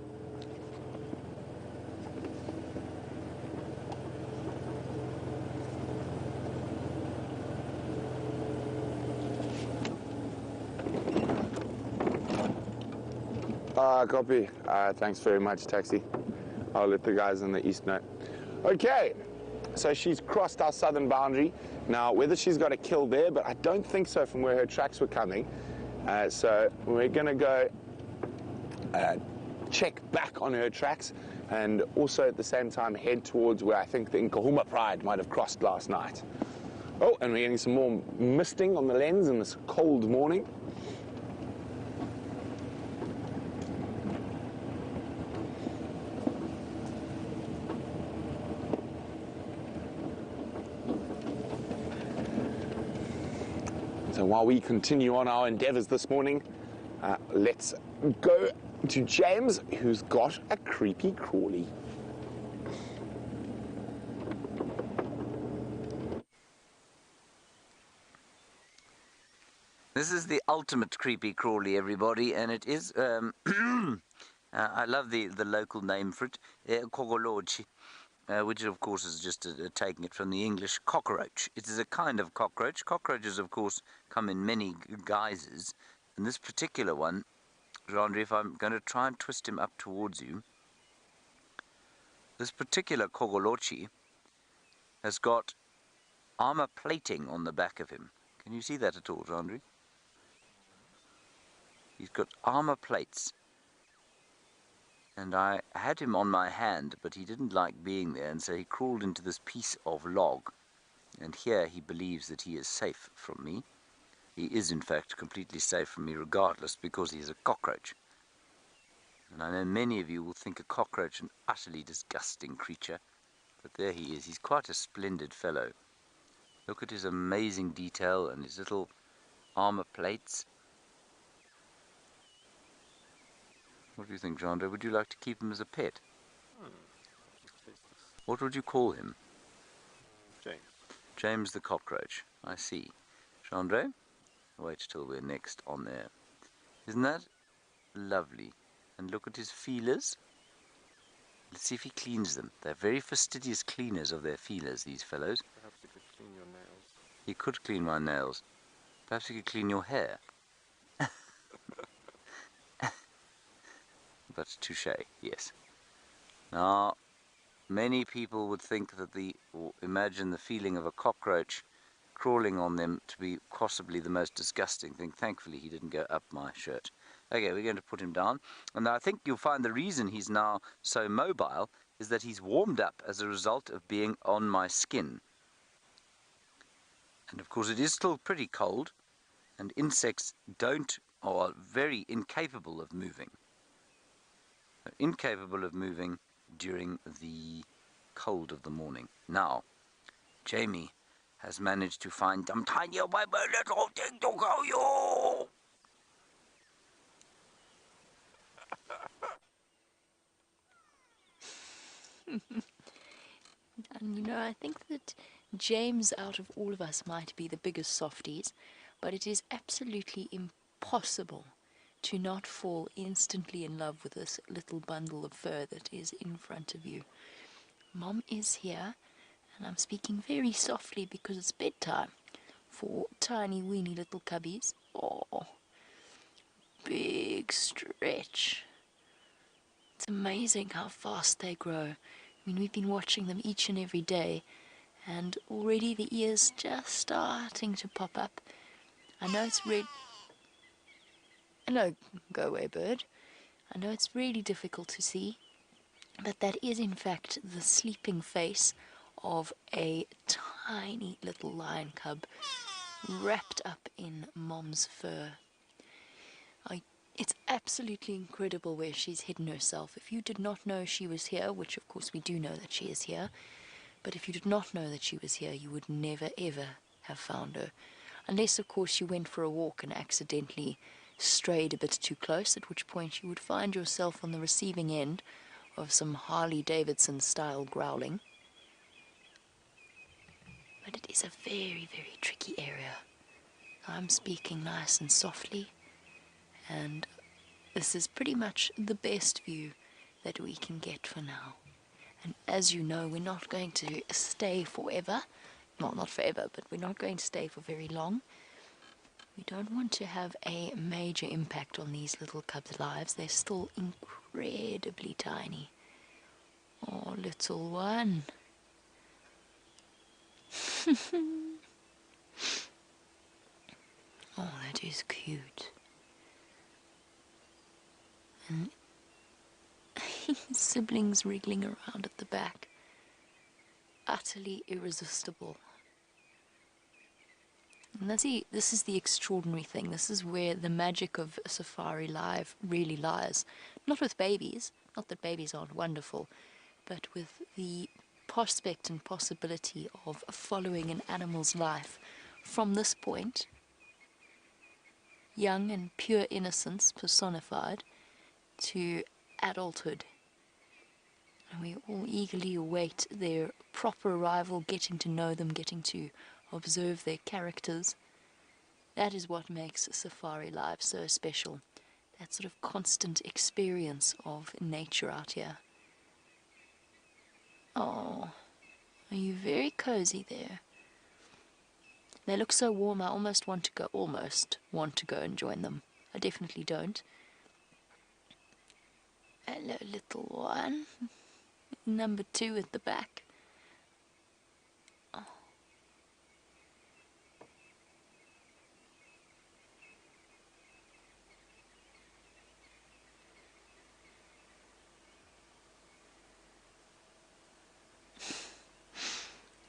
Copy. Thanks very much, Taxi. I'll let the guys in the east know. Okay, so she's crossed our southern boundary. Now, whether she's got a kill there, but I don't think so from where her tracks were coming. So we're going to go check back on her tracks, and also at the same time head towards where I think the Nkahuma Pride might have crossed last night. Oh, and we're getting some more misting on the lens in this cold morning. So while we continue on our endeavours this morning, let's go to James, who's got a creepy crawly. This is the ultimate creepy crawly, everybody, and it is, I love the local name for it, Kogolochi, which of course is just taking it from the English cockroach. It is a kind of cockroach. Cockroaches, of course, come in many guises, and this particular one, Hendry, if I'm going to try and twist him up towards you, this particular Kogolochi has got armor plating on the back of him. Can you see that at all, Hendry? He's got armor plates. And I had him on my hand, but he didn't like being there, and so he crawled into this piece of log. And here he believes that he is safe from me. He is, in fact, completely safe from me regardless, because he is a cockroach. And I know many of you will think a cockroach an utterly disgusting creature, but there he is. He's quite a splendid fellow. Look at his amazing detail and his little armor plates. What do you think, Hendry? Would you like to keep him as a pet? What would you call him? James. James the cockroach. I see. Hendry? Wait till we're next on there. Isn't that lovely? And look at his feelers. Let's see if he cleans them. They're very fastidious cleaners of their feelers, these fellows. Perhaps you could clean your nails. He could clean my nails. Perhaps you could clean your hair. But touche, yes. Now, many people would think that or imagine the feeling of a cockroach crawling on them to be possibly the most disgusting thing. Thankfully, he didn't go up my shirt. Okay, we're going to put him down. And I think you'll find the reason he's now so mobile is that he's warmed up as a result of being on my skin. And of course, it is still pretty cold, and insects are very incapable of moving. They're incapable of moving during the cold of the morning. Now, Jamie has managed to find some tiny little thing to go you. And you know, I think that James, out of all of us, might be the biggest softies, but it is absolutely impossible to not fall instantly in love with this little bundle of fur that is in front of you. Mom is here, and I'm speaking very softly because it's bedtime for tiny weeny little cubbies. Oh, big stretch. It's amazing how fast they grow. I mean, we've been watching them each and every day, and already the ears just starting to pop up. I know it's Hello, go away bird. I know it's really difficult to see, but that is in fact the sleeping face of a tiny little lion cub wrapped up in Mom's fur. It's absolutely incredible where she's hidden herself. If you did not know she was here, which of course we do know that she is here, but if you did not know that she was here, you would never ever have found her. Unless of course you went for a walk and accidentally strayed a bit too close, at which point you would find yourself on the receiving end of some Harley-Davidson style growling. But it is a very, very tricky area. I'm speaking nice and softly, and this is pretty much the best view that we can get for now. And as you know, we're not going to stay forever. Well, not forever, but we're not going to stay for very long. We don't want to have a major impact on these little cubs' lives. They're still incredibly tiny. Oh, little one. Oh, that is cute. And his siblings wriggling around at the back. Utterly irresistible. And this is the extraordinary thing. This is where the magic of SafariLIVE really lies. Not with babies, not that babies aren't wonderful, but with the prospect and possibility of following an animal's life from this point, young and pure innocence personified, to adulthood. And we all eagerly await their proper arrival, getting to know them, getting to observe their characters. That is what makes SafariLIVE so special. That sort of constant experience of nature out here. Oh, are you very cozy there? They look so warm, I almost want to go and join them. I definitely don't. Hello, little one. Number 2 at the back. Oh.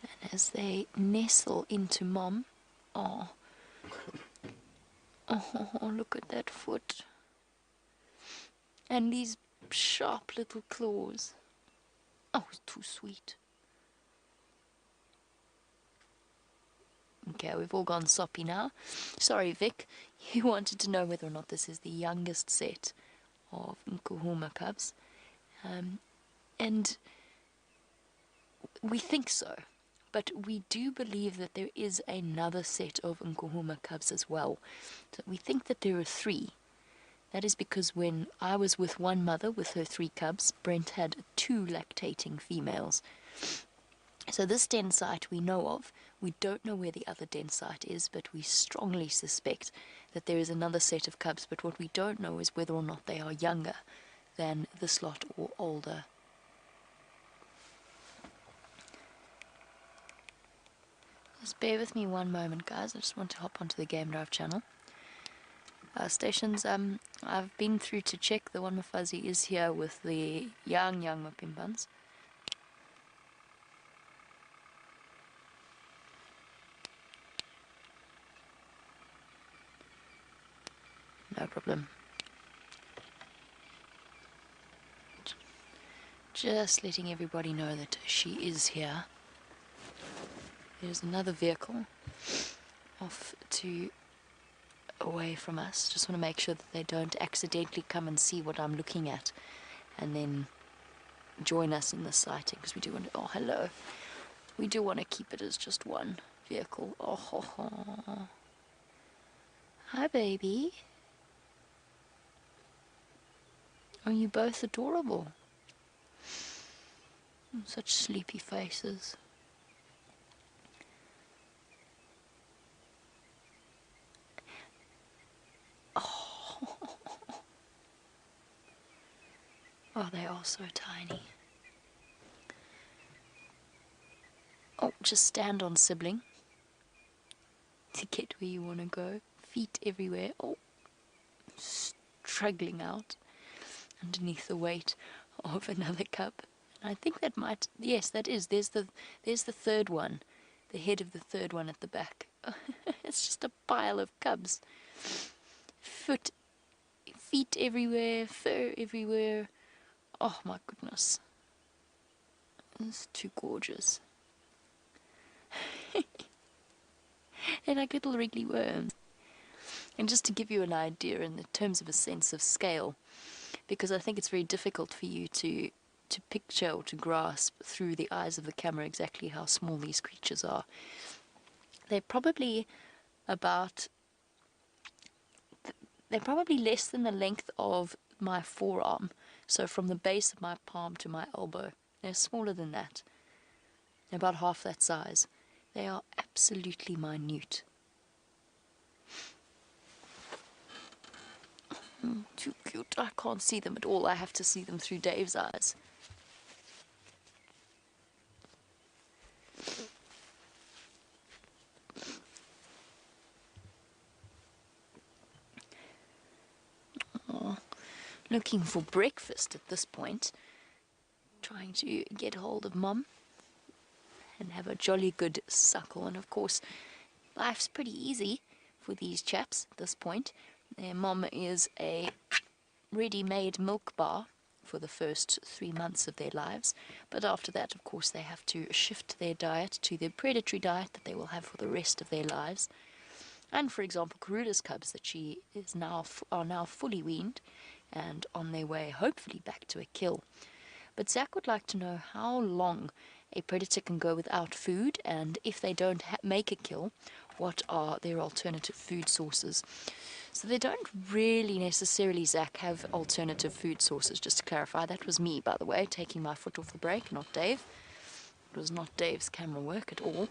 And as they nestle into Mom, oh, look at that foot. And these sharp little claws. Oh, it's too sweet. Okay, we've all gone soppy now. Sorry, Vic. You wanted to know whether or not this is the youngest set of Nkuhuma cubs. And we think so. But we do believe that there is another set of Nkuhuma cubs as well. So we think that there are 3. That is because when I was with one mother with her 3 cubs, Brent had 2 lactating females. So this den site we know of. We don't know where the other den site is, but we strongly suspect that there is another set of cubs. But what we don't know is whether or not they are younger than this lot or older. Just bear with me one moment, guys. I just want to hop onto the Game Drive channel. Stations, I've been through to check. The one with Fuzzy is here with the young Mapimpans. No problem. Just letting everybody know that she is here. There's another vehicle off to away from us. Just want to make sure that they don't accidentally come and see what I'm looking at and then join us in the sighting, because we do want to... Oh, hello. We do want to keep it as just one vehicle. Oh, ho, ho. Hi, baby. Are you both adorable? Such sleepy faces. Oh, they are so tiny. Oh, just stand on, sibling, to get where you want to go. Feet everywhere. Oh, struggling out underneath the weight of another cub. And I think that might... Yes, that is. There's the third one. The head of the third one at the back. It's just a pile of cubs. Feet everywhere, fur everywhere. Oh my goodness. It's too gorgeous. They're like little wriggly worms. And just to give you an idea in the terms of a sense of scale, because I think it's very difficult for you to picture or to grasp through the eyes of the camera exactly how small these creatures are. They're probably less than the length of my forearm. So from the base of my palm to my elbow. They're smaller than that. They're about half that size. They are absolutely minute. Too cute. I can't see them at all. I have to see them through Dave's eyes. Oh, looking for breakfast at this point. Trying to get hold of Mum and have a jolly good suckle. And of course, life's pretty easy for these chaps at this point. Their mum is a ready-made milk bar for the first 3 months of their lives, but after that, of course, they have to shift their diet to the predatory diet that they will have for the rest of their lives. And for example, Karula's cubs that she is are now fully weaned and on their way hopefully back to a kill. But Zach would like to know how long a predator can go without food, and if they don't make a kill, what are their alternative food sources. So they don't really necessarily, Zach, have alternative food sources. Just to clarify, that was me, by the way, taking my foot off the brake, not Dave. It was not Dave's camera work at all.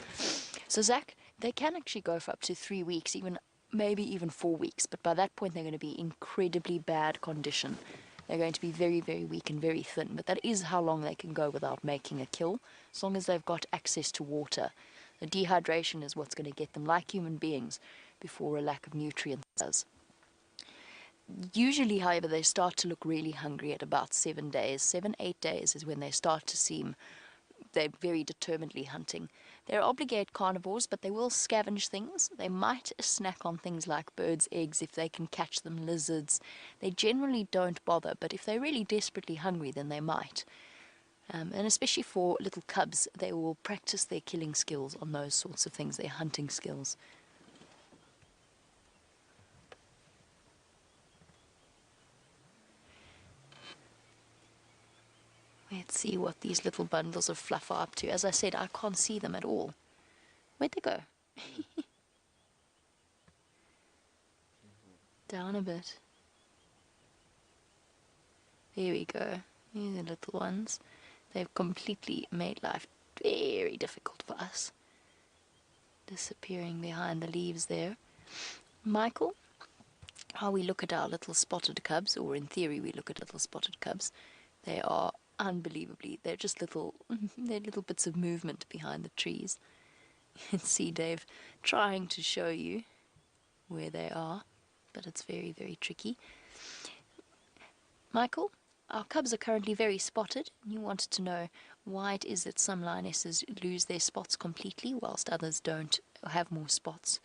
So Zach, they can actually go for up to 3 weeks, maybe even 4 weeks, but by that point they're going to be incredibly bad condition. They're going to be very, very weak and very thin, but that is how long they can go without making a kill, as long as they've got access to water. The dehydration is what's going to get them, like human beings, before a lack of nutrients does. Usually, however, they start to look really hungry at about 7 days. 7-8 days is when they start to seem they're very determinedly hunting. They're obligate carnivores, but they will scavenge things. They might snack on things like birds' eggs if they can catch them, lizards. They generally don't bother, but if they're really desperately hungry, then they might. And especially for little cubs, they will practice their killing skills on those sorts of things, their hunting skills. Let's see what these little bundles of fluff are up to. As I said, I can't see them at all. Where'd they go? Down a bit. There we go. These are little ones. They've completely made life very difficult for us. Disappearing behind the leaves there. Michael, how we look at our little spotted cubs, or in theory we look at little spotted cubs, they are unbelievably, they're just little, they're little bits of movement behind the trees. You can see Dave trying to show you where they are, but it's very, very tricky. Michael, our cubs are currently very spotted. You wanted to know why it is that some lionesses lose their spots completely whilst others don't have more spots.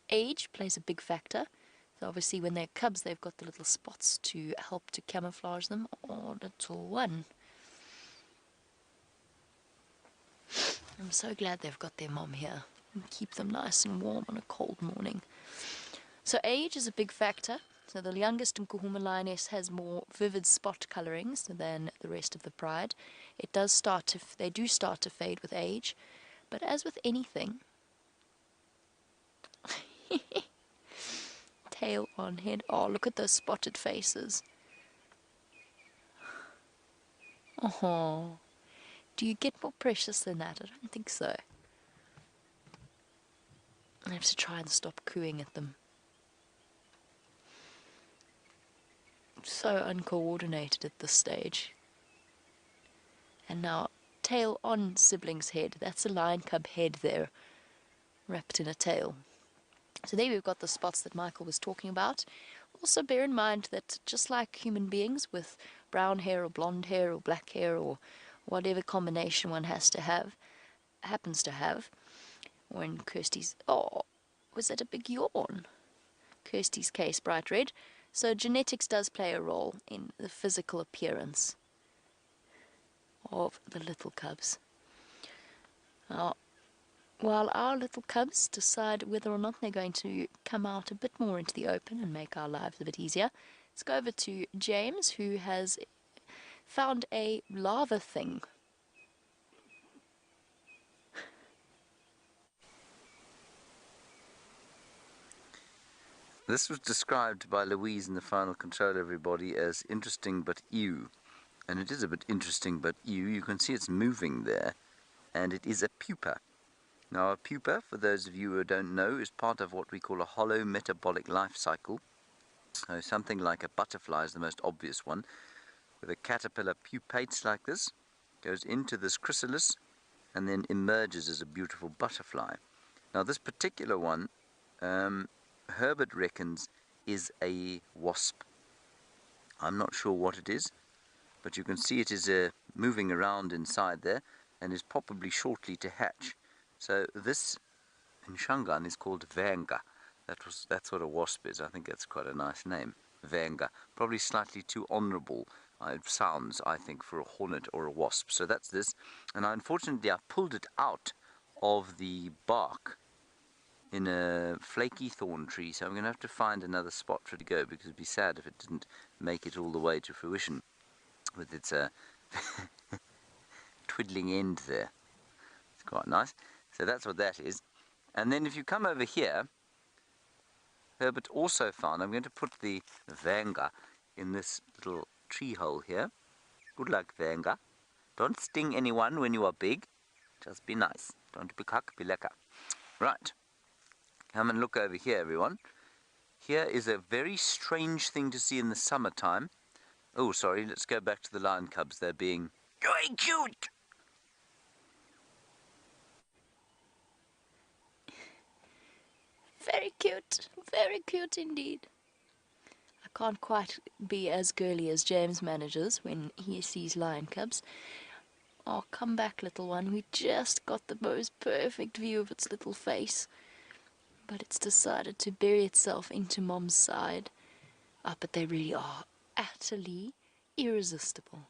Age plays a big factor. So obviously when they're cubs they've got the little spots to help to camouflage them. Oh, little one. I'm so glad they've got their mom here and keep them nice and warm on a cold morning. So age is a big factor. So the youngest Nkuhuma lioness has more vivid spot colorings than the rest of the pride. It does start to, they do start to fade with age, but as with anything, tail on head. Oh, look at those spotted faces. Oh, do you get more precious than that? I don't think so. I have to try and stop cooing at them. So uncoordinated at this stage. And now, tail on sibling's head. That's a lion cub head there, wrapped in a tail. So there we've got the spots that Michael was talking about. Also bear in mind that just like human beings with brown hair or blonde hair or black hair or whatever combination one has to have, happens to have, or in Kirsty's, oh, was that a big yawn? Kirsty's case, bright red. So genetics does play a role in the physical appearance of the little cubs. Now, while our little cubs decide whether or not they're going to come out a bit more into the open and make our lives a bit easier, let's go over to James, who has found a lava thing. This was described by Louise in the final control, everybody, as interesting but ew. And it is a bit interesting but ew. You can see it's moving there. And it is a pupa. Now, a pupa, for those of you who don't know, is part of what we call a hollow metabolic life cycle. So something like a butterfly is the most obvious one, where the caterpillar pupates like this, goes into this chrysalis, and then emerges as a beautiful butterfly. Now, this particular one, Herbert reckons, is a wasp. I'm not sure what it is, but you can see it is moving around inside there and is probably shortly to hatch. So this in Shangaan is called Vanga. That's what a wasp is. I think that's quite a nice name, Vanga. Probably slightly too honourable it sounds, I think, for a hornet or a wasp. So that's this. And unfortunately, I pulled it out of the bark in a flaky thorn tree, so I'm going to have to find another spot for it to go, because it'd be sad if it didn't make it all the way to fruition with its twiddling end there. It's quite nice. So that's what that is. And then if you come over here, Herbert also found, I'm going to put the Vanga in this little tree hole here. Good luck, Vanga. Don't sting anyone when you are big. Just be nice. Don't be cock, be lekker. Right. Come and look over here, everyone. Here is a very strange thing to see in the summertime. Oh, sorry, let's go back to the lion cubs. They're being very cute. Very cute indeed. I can't quite be as girly as James manages when he sees lion cubs. Oh, come back, little one. We just got the most perfect view of its little face. But it's decided to bury itself into Mom's side. Ah, but they really are utterly irresistible.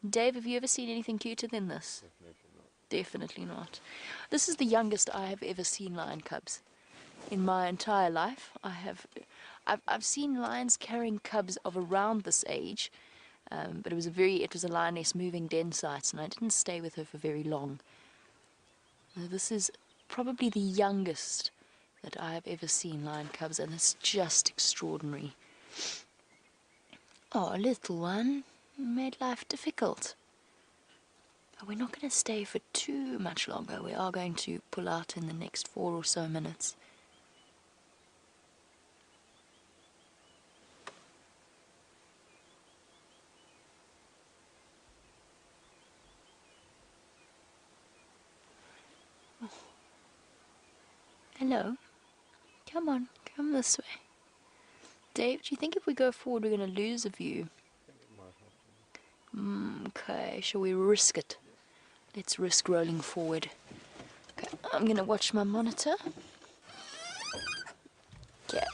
Dave, have you ever seen anything cuter than this? Definitely not. This is the youngest I have ever seen lion cubs. In my entire life, I've seen lions carrying cubs of around this age, but it was a lioness moving den sites, and I didn't stay with her for very long. This is probably the youngest that I have ever seen lion cubs, and it's just extraordinary. Oh, little one, you made life difficult. We're not going to stay for too much longer. We are going to pull out in the next 4 or so minutes. Oh. Hello. Come on, come this way. Dave, do you think if we go forward we're going to lose a view? Okay, shall we risk it? Let's risk rolling forward. Okay, I'm going to watch my monitor. Okay.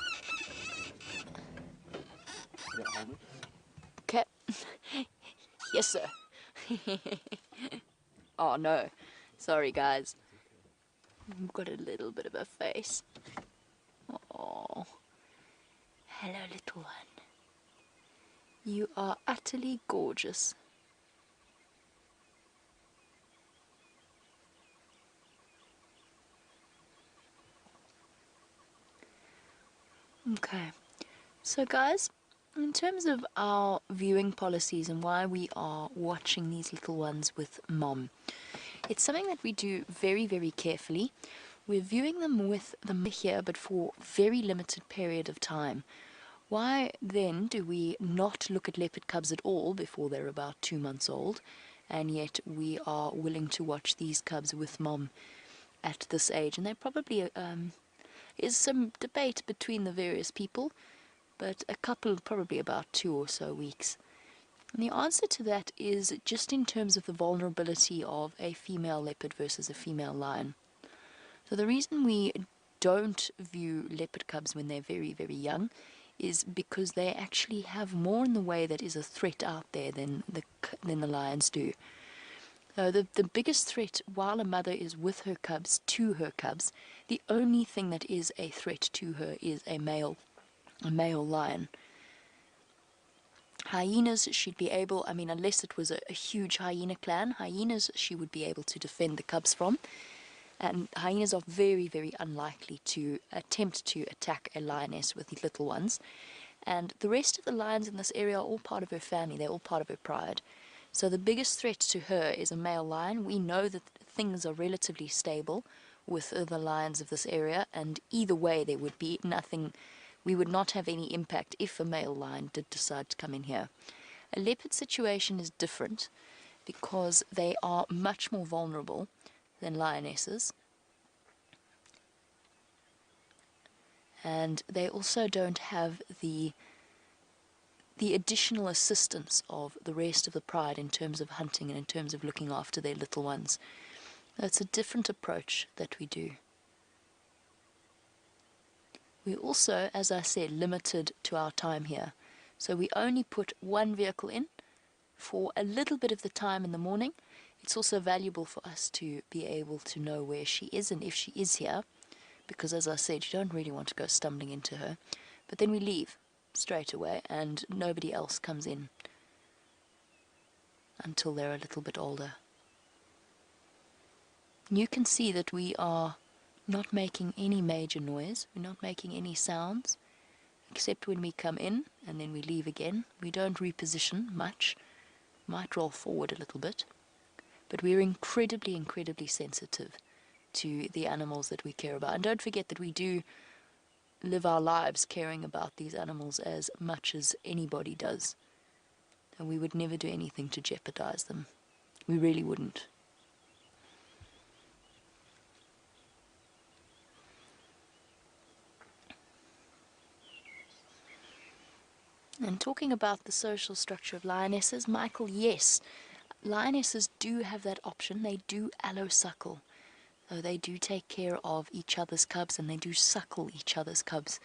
Okay. Yes, sir. Oh, no. Sorry, guys. I've got a little bit of a face. Oh. Hello, little one. You are utterly gorgeous. Okay. So, guys, in terms of our viewing policies and why we are watching these little ones with Mom, it's something that we do very, very carefully. We're viewing them with them here, but for a very limited period of time. Why then do we not look at leopard cubs at all before they're about 2 months old, and yet we are willing to watch these cubs with Mom at this age? And there probably is some debate between the various people, but a couple probably about 2 or so weeks. And the answer to that is just in terms of the vulnerability of a female leopard versus a female lion. So the reason we don't view leopard cubs when they're very, very young is because they actually have more in the way that is a threat out there than the lions do. The biggest threat while a mother is with her cubs, to her cubs, the only thing that is a threat to her is a male lion. Hyenas, she'd be able, I mean, unless it was a huge hyena clan, hyenas she would be able to defend the cubs from. And hyenas are very, very unlikely to attempt to attack a lioness with the little ones. And the rest of the lions in this area are all part of her family. They're all part of her pride. So the biggest threat to her is a male lion. We know that things are relatively stable with the lions of this area, and either way there would be nothing. We would not have any impact if a male lion did decide to come in here. A leopard situation is different because they are much more vulnerable than lionesses, and they also don't have the additional assistance of the rest of the pride in terms of hunting and in terms of looking after their little ones. It's a different approach that we do. We also, as I said, limited to our time here, so we only put one vehicle in for a little bit of the time in the morning. It's also valuable for us to be able to know where she is and if she is here, because as I said, you don't really want to go stumbling into her. But then we leave straight away and nobody else comes in until they're a little bit older. You can see that we are not making any major noise. We're not making any sounds, except when we come in and then we leave again. We don't reposition much. Might roll forward a little bit. But we're incredibly, incredibly sensitive to the animals that we care about. And don't forget that we do live our lives caring about these animals as much as anybody does. And we would never do anything to jeopardize them. We really wouldn't. And talking about the social structure of lionesses, Michael, yes, lionesses do have that option. They do allosuckle. So they do take care of each other's cubs and they do suckle each other's cubs.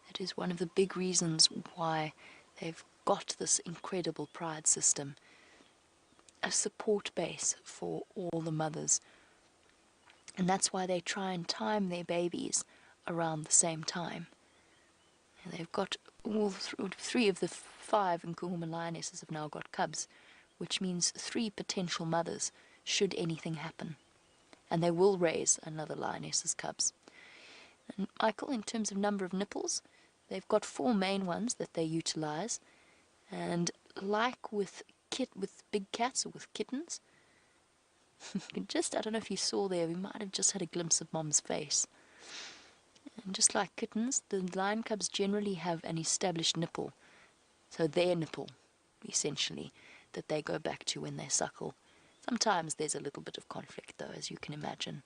That is one of the big reasons why they've got this incredible pride system. A support base for all the mothers. And that's why they try and time their babies around the same time. And they've got all 3 of the 5 Nkuhuma lionesses have now got cubs, which means 3 potential mothers should anything happen. And they will raise another lioness's cubs. And Michael, in terms of number of nipples, they've got 4 main ones that they utilize. And like with big cats or with kittens, You can just, I don't know if you saw there, we might have just had a glimpse of Mom's face. And just like kittens, the lion cubs generally have an established nipple. So their nipple, essentially, that they go back to when they suckle. Sometimes there's a little bit of conflict, though, as you can imagine.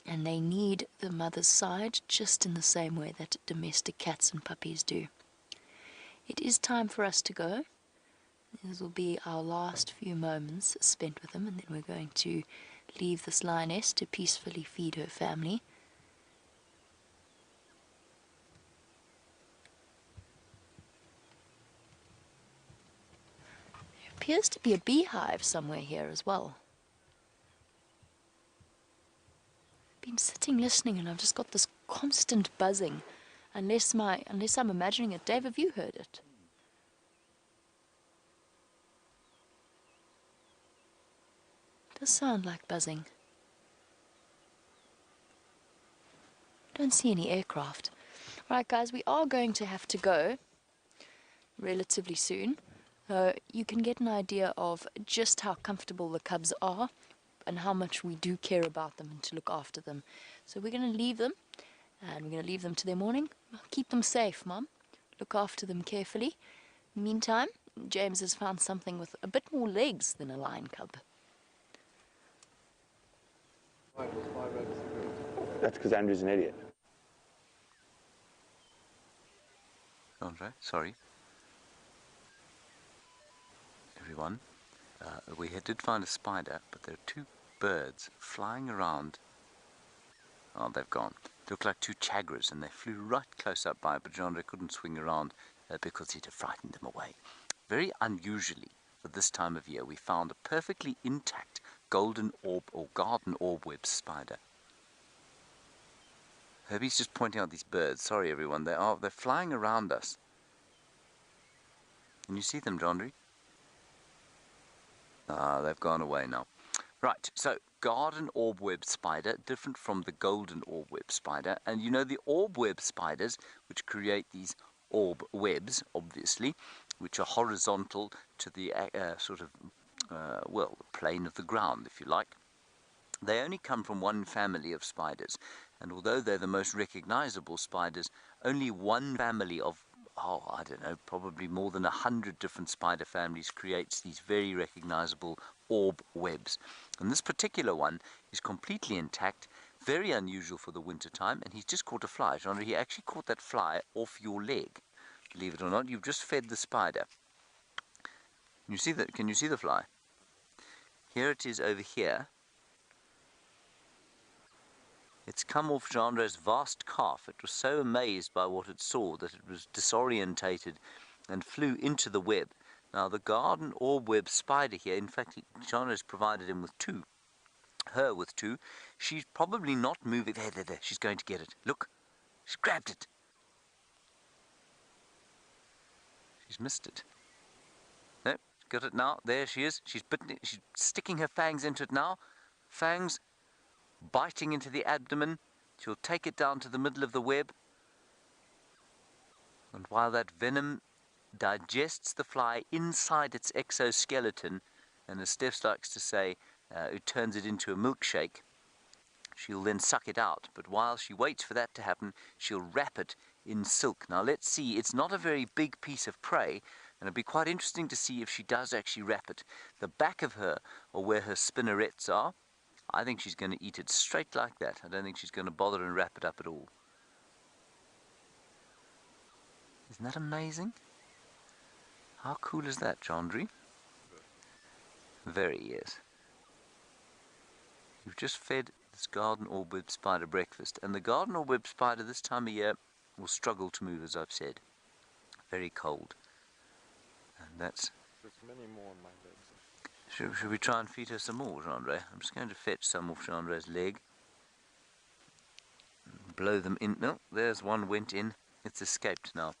And they need the mother's side just in the same way that domestic cats and puppies do. It is time for us to go. This will be our last few moments spent with them, and then we're going to leave this lioness to peacefully feed her family. There appears to be a beehive somewhere here as well. I've been sitting listening and I've just got this constant buzzing, unless I'm imagining it. Dave, have you heard it? It does sound like buzzing. I don't see any aircraft. Alright guys, we are going to have to go relatively soon. You can get an idea of just how comfortable the cubs are and how much we do care about them and to look after them. So we're going to leave them, and we're going to leave them to their morning. Keep them safe, Mum. Look after them carefully. In the meantime, James has found something with a bit more legs than a lion cub. That's because Andrew's an idiot. Andre, sorry. Everyone, we did find a spider, but there are two birds flying around. Oh, they've gone. They look like two chagras, and they flew right close up by, but Andre couldn't swing around because he'd have frightened them away. Very unusually, for this time of year, we found a perfectly intact golden orb or garden orb web spider. Herbie's just pointing out these birds. Sorry, everyone. They're flying around us. Can you see them, John? Ah, they've gone away now. Right, so garden orb web spider, different from the golden orb web spider. And you know the orb web spiders, which create these orb webs, obviously, which are horizontal to the well, the plane of the ground, if you like. They only come from one family of spiders, and although they're the most recognizable spiders, only one family of, I don't know, probably more than 100 different spider families creates these very recognizable orb webs. And this particular one is completely intact, very unusual for the winter time, and he's just caught a fly. Jean, he actually caught that fly off your leg. Believe it or not, you've just fed the spider. You see that? Can you see the fly? Here it is over here. It's come off Genre's vast calf. It was so amazed by what it saw that it was disorientated and flew into the web. Now the garden orb web spider here, in fact Genre's provided him with two. Her with two. She's probably not moving. There. She's going to get it. Look. She's grabbed it. She's missed it. No, got it now. There she is. She's bitten it. She's sticking her fangs into it now. Fangs biting into the abdomen. She'll take it down to the middle of the web. And while that venom digests the fly inside its exoskeleton, and as Steph likes to say, it turns it into a milkshake, she'll then suck it out. But while she waits for that to happen, she'll wrap it in silk. Now let's see, it's not a very big piece of prey, and it'll be quite interesting to see if she does actually wrap it. The back of her, or where her spinnerets are, I think she's going to eat it straight like that. I don't think she's going to bother and wrap it up at all. Isn't that amazing? How cool is that, Chandri? Very, yes. You've just fed this garden orb web spider breakfast, and the garden orb web spider this time of year will struggle to move, as I've said. Very cold. And that's... There's many more on my legs. Should we try and feed her some more, Chandra? I'm just going to fetch some off Chandra's leg. Blow them in. No, there's one went in. It's escaped now.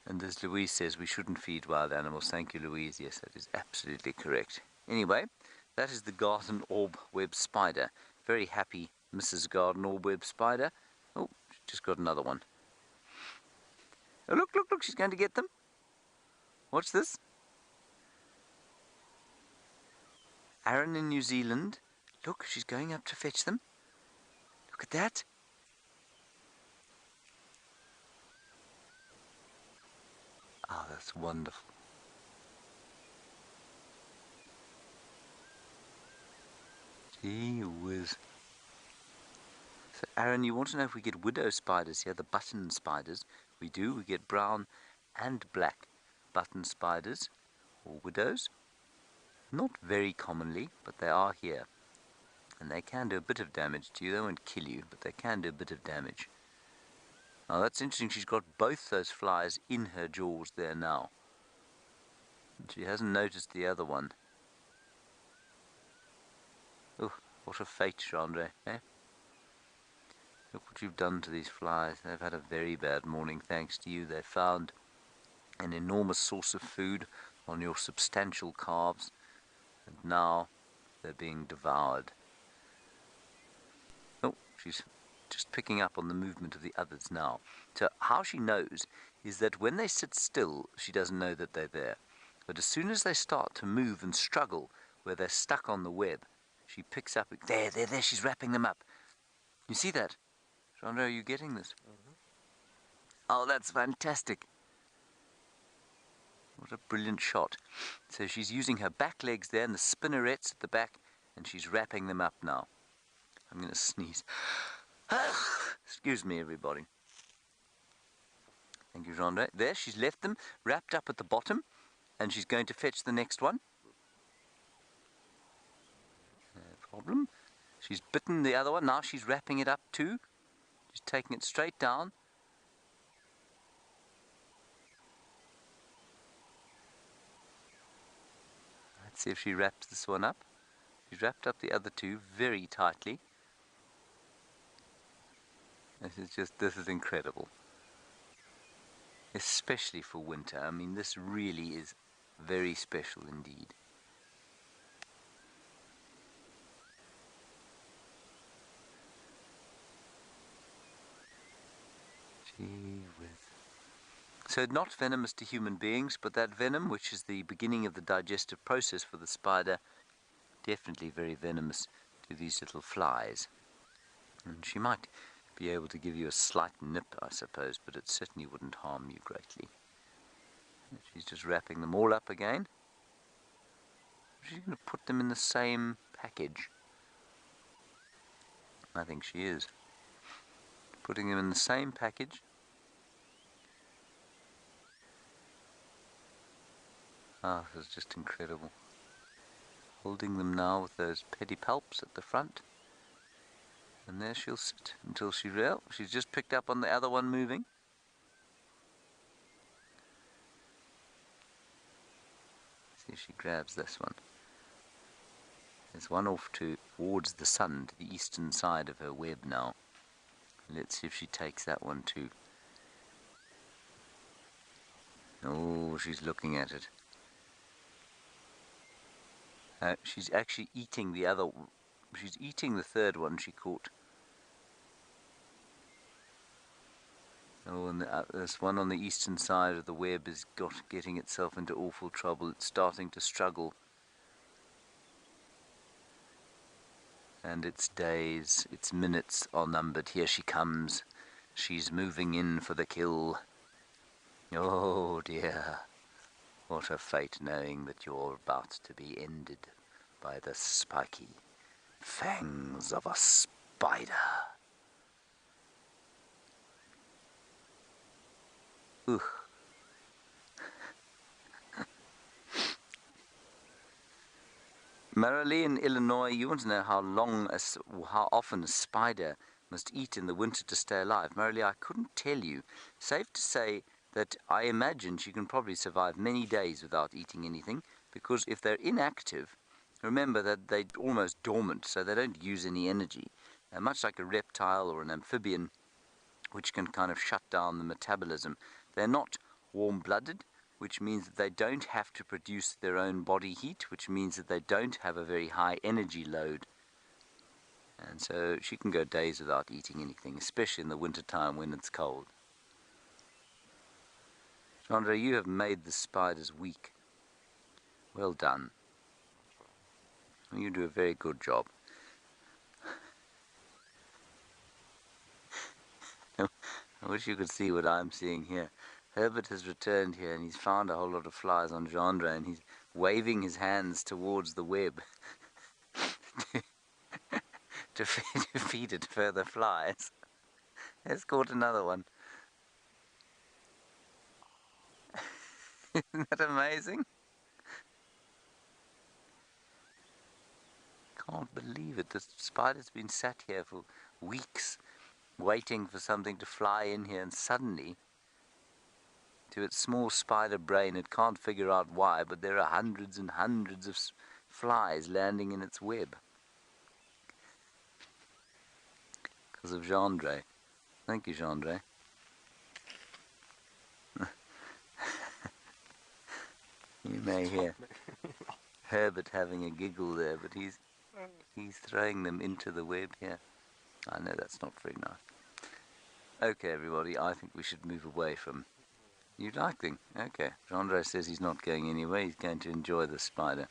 And as Louise says, we shouldn't feed wild animals. Thank you, Louise. Yes, that is absolutely correct. Anyway, that is the garden orb web spider. Very happy Mrs. Garden orb web spider. Oh, she just got another one. Oh, look, she's going to get them. Watch this. Aaron in New Zealand. Look, she's going up to fetch them. Look at that. Oh, that's wonderful. Gee whiz. So, Aaron, you want to know if we get widow spiders here, the button spiders? We do. We get brown and black button spiders, or widows. Not very commonly, but they are here. And they can do a bit of damage to you. They won't kill you, but they can do a bit of damage. Now, that's interesting. She's got both those flies in her jaws there now. She hasn't noticed the other one. Oh, what a fate, Chandra, eh? Look what you've done to these flies. They've had a very bad morning thanks to you. They found an enormous source of food on your substantial calves, and now they're being devoured. Oh, she's just picking up on the movement of the others now. So how she knows is that when they sit still, she doesn't know that they're there. But as soon as they start to move and struggle where they're stuck on the web, she picks up. There, she's wrapping them up. You see that? Chandra, are you getting this? Oh, that's fantastic. What a brilliant shot. So she's using her back legs there and the spinnerets at the back, and she's wrapping them up now. I'm going to sneeze. Excuse me, everybody. Thank you, Chandra. There, she's left them wrapped up at the bottom, and she's going to fetch the next one. No problem. She's bitten the other one. Now she's wrapping it up too. She's taking it straight down. Let's see if she wraps this one up. She's wrapped up the other two very tightly. This is incredible. Especially for winter. I mean, this really is very special indeed. Gee whiz. So not venomous to human beings, but that venom, which is the beginning of the digestive process for the spider, definitely very venomous to these little flies. And she might be able to give you a slight nip, I suppose, but it certainly wouldn't harm you greatly. She's just wrapping them all up again. She's going to put them in the same package. I think she is. Putting them in the same package. Ah, this is just incredible. Holding them now with those pedipalps at the front. And there she'll sit until she's just picked up on the other one moving. See if she grabs this one. There's one off towards the sun, to the eastern side of her web now. Let's see if she takes that one too. Oh, she's looking at it. She's actually eating the other. She's eating the third one she caught. Oh, and this one on the eastern side of the web is getting itself into awful trouble. It's starting to struggle. And its days, its minutes are numbered. Here she comes. She's moving in for the kill. Oh dear. What a fate knowing that you're about to be ended by the spiky fangs of a spider. Ooh. Marilee in Illinois, you want to know how often a spider must eat in the winter to stay alive. Marilee, I couldn't tell you. Safe to say that I imagine she can probably survive many days without eating anything, because if they're inactive, remember that they're almost dormant, so they don't use any energy. Much like a reptile or an amphibian, which can kind of shut down the metabolism. They're not warm-blooded, which means that they don't have to produce their own body heat, which means that they don't have a very high energy load. And so she can go days without eating anything, especially in the winter time when it's cold. Chandra, you have made the spiders weak. Well done. You do a very good job. I wish you could see what I'm seeing here. Herbert has returned here and he's found a whole lot of flies on Gendry and he's waving his hands towards the web to feed it further flies. Let's caught another one. Isn't that amazing? Can't believe it. The spider's been sat here for weeks waiting for something to fly in here, and suddenly, to its small spider brain, it can't figure out why, but there are hundreds and hundreds of flies landing in its web. Because of Gendry. Thank you, Gendry. You may hear Herbert having a giggle there, but he's throwing them into the web here. I know that's not very nice. Okay, everybody, I think we should move away from... You like them? Okay. Gendry says he's not going anywhere. He's going to enjoy the spider.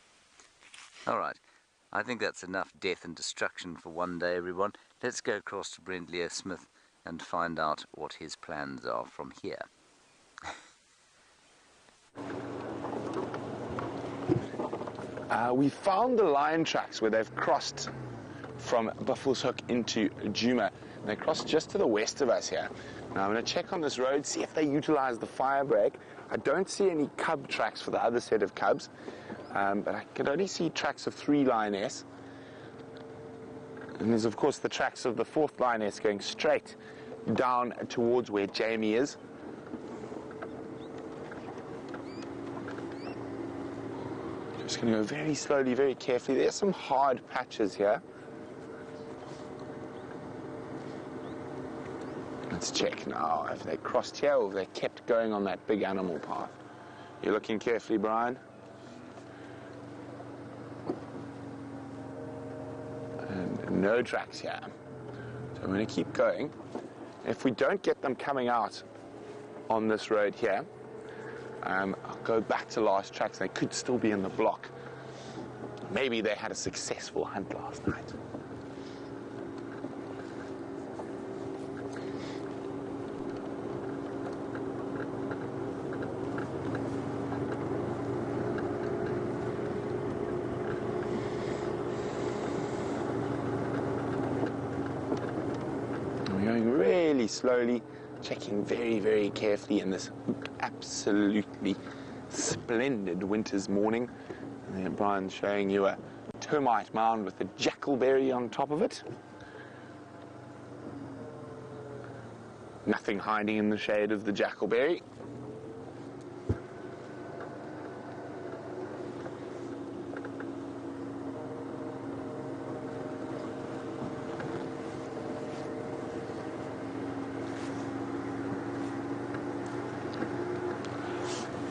All right. I think that's enough death and destruction for one day, everyone. Let's go across to Brent Smith and find out what his plans are from here. We found the lion tracks where they've crossed from Buffelshoek into Djuma. They crossed just to the west of us here. Now I'm going to check on this road, see if they utilize the fire break. I don't see any cub tracks for the other set of cubs, but I could only see tracks of 3 lioness. And there's of course the tracks of the 4th lioness going straight down towards where Jamie is. Just going to go very slowly, very carefully. There's some hard patches here. Let's check now if they crossed here or if they kept going on that big animal path. You're looking carefully, Brian. And no tracks here. So I'm going to keep going. If we don't get them coming out on this road here, I'll go back to last tracks. They could still be in the block. Maybe they had a successful hunt last night. We're going really slowly, checking very, very carefully in this absolutely splendid winter's morning. And then Brian's showing you a termite mound with a jackalberry on top of it. Nothing hiding in the shade of the jackalberry.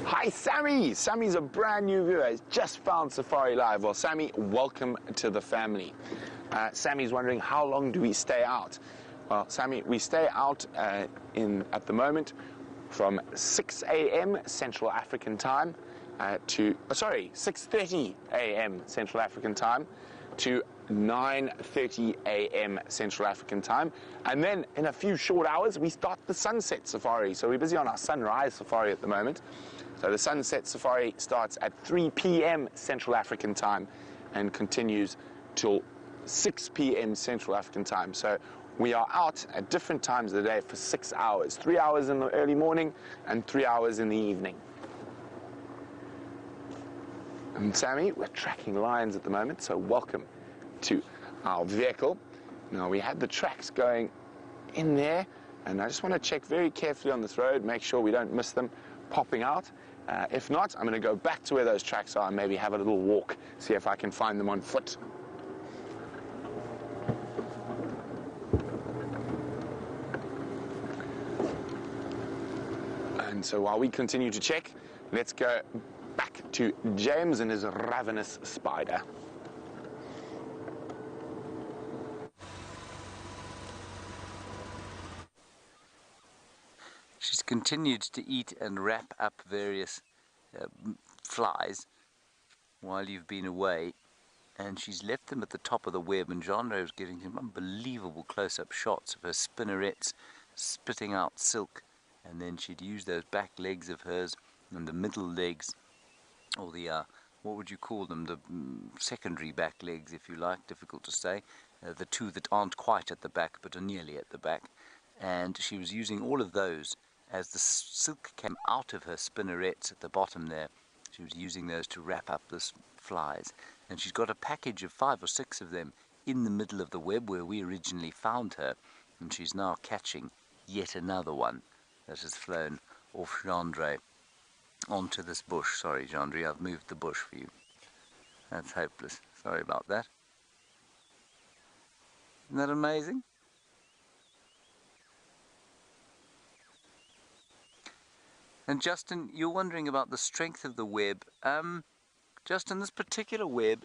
Hi, Sammy! Sammy's a brand new viewer. He's just found Safari Live. Well, Sammy, welcome to the family. Sammy's wondering, how long do we stay out? Well, Sammy, we stay out at the moment from 6 a.m. Central African time to 6:30 a.m. Central African time to 9:30 a.m. Central African time. And then in a few short hours, we start the sunset safari. So we're busy on our sunrise safari at the moment. So the sunset safari starts at 3 p.m. Central African time and continues till 6 p.m. Central African time. So we are out at different times of the day for 6 hours. 3 hours in the early morning and 3 hours in the evening. And Sammy, we're tracking lions at the moment, so welcome to our vehicle. Now we had the tracks going in there, and I just want to check very carefully on this road, make sure we don't miss them popping out. If not, I'm going to go back to where those tracks are and maybe have a little walk, see if I can find them on foot. And so while we continue to check, let's go back to James and his ravenous spider. She's continued to eat and wrap up various flies while you've been away, and she's left them at the top of the web, and Jean-Rey was getting some unbelievable close-up shots of her spinnerets spitting out silk, and then she'd use those back legs of hers and the middle legs, or the what would you call them, the secondary back legs, if you like, difficult to say, the two that aren't quite at the back but are nearly at the back, and she was using all of those as the silk came out of her spinnerets at the bottom there. She was using those to wrap up the flies, and she's got a package of 5 or 6 of them in the middle of the web where we originally found her, and she's now catching yet another one that has flown off Hendry onto this bush. Sorry, Hendry, I've moved the bush for you. That's hopeless. Sorry about that. Isn't that amazing? And Justin, you're wondering about the strength of the web. Justin, this particular web,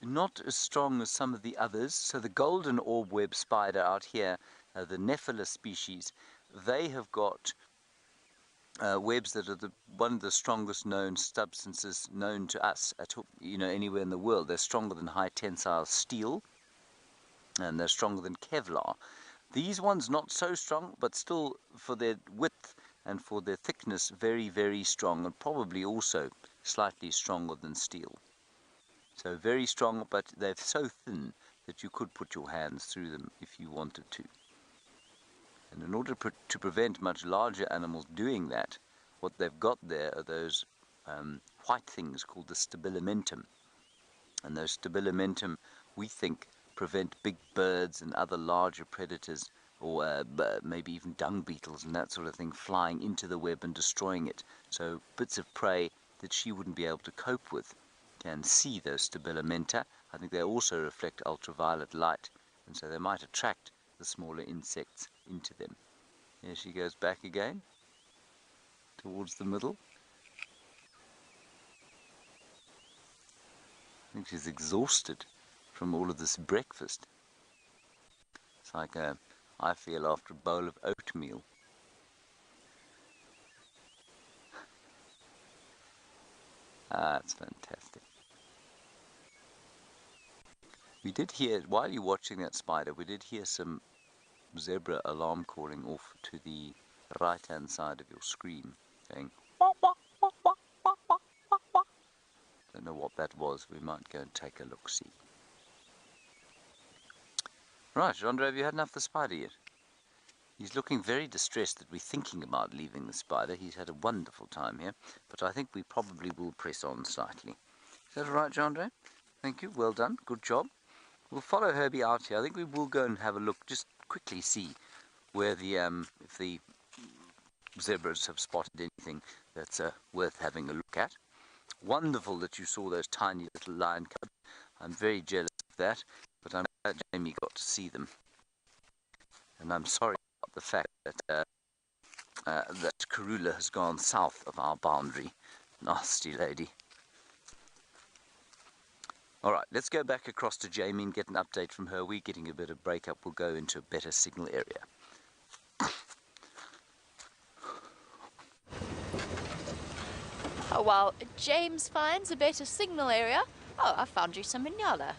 not as strong as some of the others. So the golden orb web spider out here, the Nephila species, they have got webs that are one of the strongest known substances known to us anywhere in the world. They're stronger than high tensile steel, and they're stronger than Kevlar. These ones not so strong, but still for their width and for their thickness very, very strong, and probably also slightly stronger than steel. So very strong, but they're so thin that you could put your hands through them if you wanted to. And in order to prevent much larger animals doing that, what they've got there are those white things called the stabilimentum. And those stabilimentum, we think, prevent big birds and other larger predators, or maybe even dung beetles and that sort of thing, flying into the web and destroying it. So bits of prey that she wouldn't be able to cope with can see those stabilimenta. I think they also reflect ultraviolet light, and so they might attract the smaller insects into them. Here she goes back again towards the middle. I think she's exhausted from all of this breakfast. It's like I feel after a bowl of oatmeal. It's fantastic. We did hear, while you're watching that spider, we did hear some zebra alarm calling off to the right-hand side of your screen, going, wah, wah, wah, wah, wah, wah, wah, wah. Don't know what that was. We might go and take a look-see. Right, Hendry, have you had enough of the spider yet? He's looking very distressed that we're thinking about leaving the spider. He's had a wonderful time here, but I think we probably will press on slightly. Is that all right, Hendry? Thank you. Well done. Good job. We'll follow Herbie out here. I think we will go and have a look, just quickly see where the if the zebras have spotted anything that's worth having a look at. Wonderful that you saw those tiny little lion cubs. I'm very jealous of that, but I'm glad Jamie got to see them. And I'm sorry about the fact that that Karula has gone south of our boundary. Nasty lady. All right, let's go back across to Jamie and get an update from her. We're getting a bit of breakup. We'll go into a better signal area. Oh, while James finds a better signal area, oh, I found you some Inyala.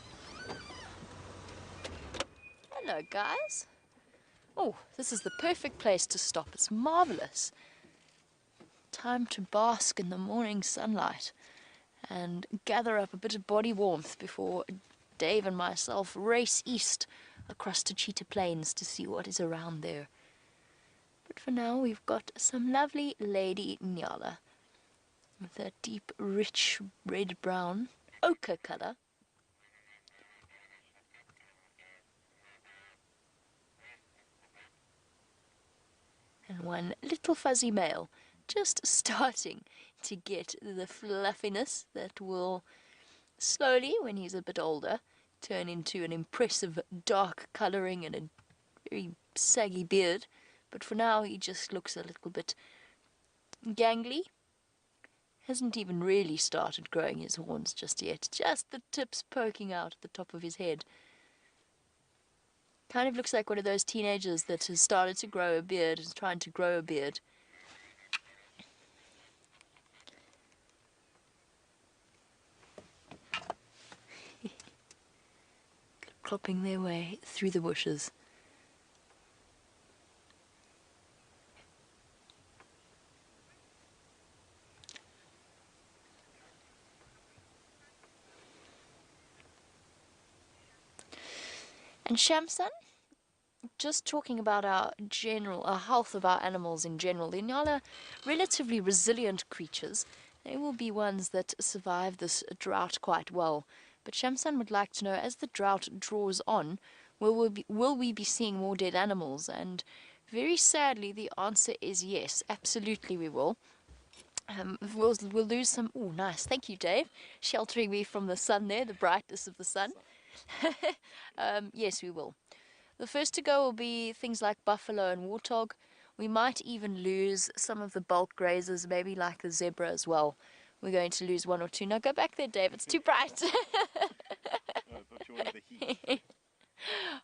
Hello, guys. Oh, this is the perfect place to stop. It's marvelous. Time to bask in the morning sunlight and gather up a bit of body warmth before Dave and myself race east across to Cheetah Plains to see what is around there. But for now, we've got some lovely lady Nyala with a deep, rich red-brown ochre colour. And one little fuzzy male just starting to get the fluffiness that will slowly, when he's a bit older, turn into an impressive dark colouring and a very saggy beard. But for now, he just looks a little bit gangly. Hasn't even really started growing his horns just yet. Just the tips poking out at the top of his head. Kind of looks like one of those teenagers that has started to grow a beard, is trying to grow a beard. clopping their way through the bushes. And Shamsun, just talking about our health of our animals in general, they're now relatively resilient creatures. They will be ones that survive this drought quite well. But Shamsun would like to know, as the drought draws on, will we be seeing more dead animals? And very sadly, the answer is yes, absolutely we will. We'll lose some. Oh, nice. Thank you, Dave. Sheltering me from the sun there, the brightness of the sun. Yes, we will. The first to go will be things like buffalo and warthog. We might even lose some of the bulk grazers, maybe like the zebra as well. We're going to lose one or two. Now go back there, Dave. It's too bright. I thought you wanted the heat.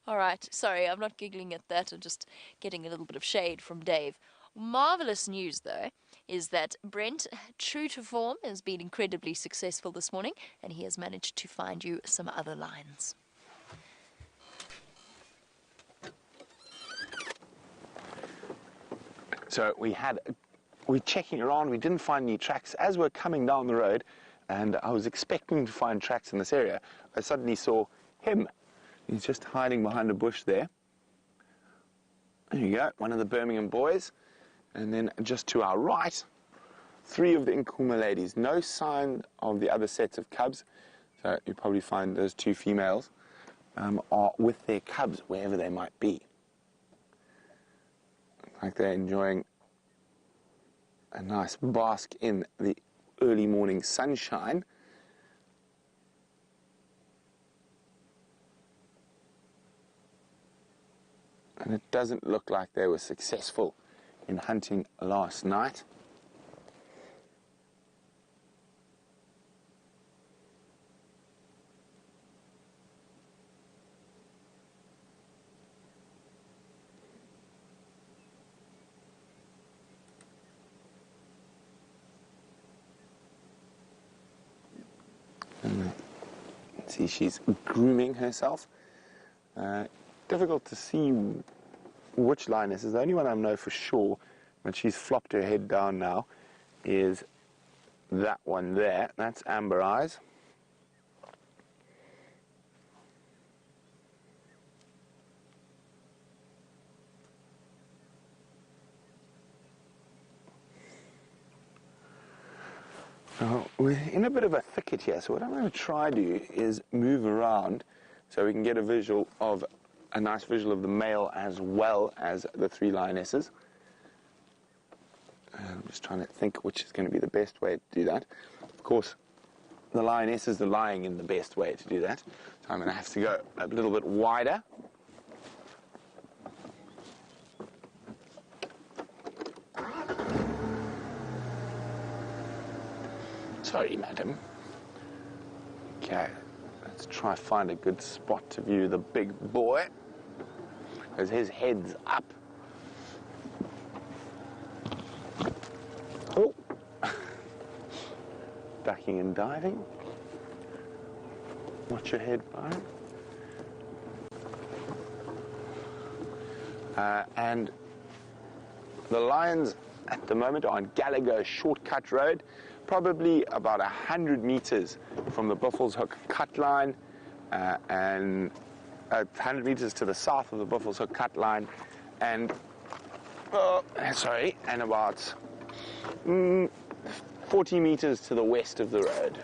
All right. Sorry, I'm not giggling at that. I'm just getting a little bit of shade from Dave. Marvelous news, though, is that Brent, true to form, has been incredibly successful this morning, and he has managed to find you some other lines. So we're checking around, we didn't find any tracks. As we're coming down the road, and I was expecting to find tracks in this area, I suddenly saw him. He's just hiding behind a bush there. There you go, one of the Birmingham boys. And then just to our right, 3 of the Nkuma ladies. No sign of the other sets of cubs. So you probably find those 2 females are with their cubs, wherever they might be. Like they're enjoying a nice bask in the early morning sunshine. And it doesn't look like they were successful in hunting last night. See, she's grooming herself. Difficult to see which lioness is. The only one I know for sure, but she's flopped her head down now, is that one there. That's Amber Eyes. Now, we're in a bit of a thicket here, so what I'm going to try to do is move around so we can get a nice visual of the male as well as the 3 lionesses. I'm just trying to think which is going to be the best way to do that. Of course, the lionesses are lying in the best way to do that, so I'm going to have to go a little bit wider. Sorry, madam. Okay, let's try find a good spot to view the big boy, because his head's up. Oh, ducking and diving. Watch your head, Brian. And the lions at the moment are on Gallagher Shortcut Road, probably about 100 meters from the Buffelshoek cut line, and 100 meters to the south of the Buffelshoek cut line, and and about 40 meters to the west of the road.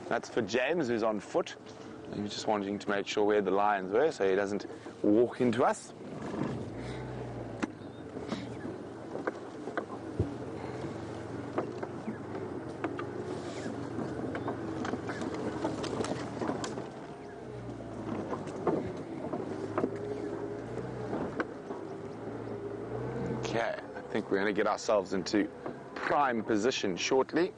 That's for James, who's on foot. He was just wanting to make sure where the lions were so he doesn't walk into us. Okay, I think we're going to get ourselves into prime position shortly.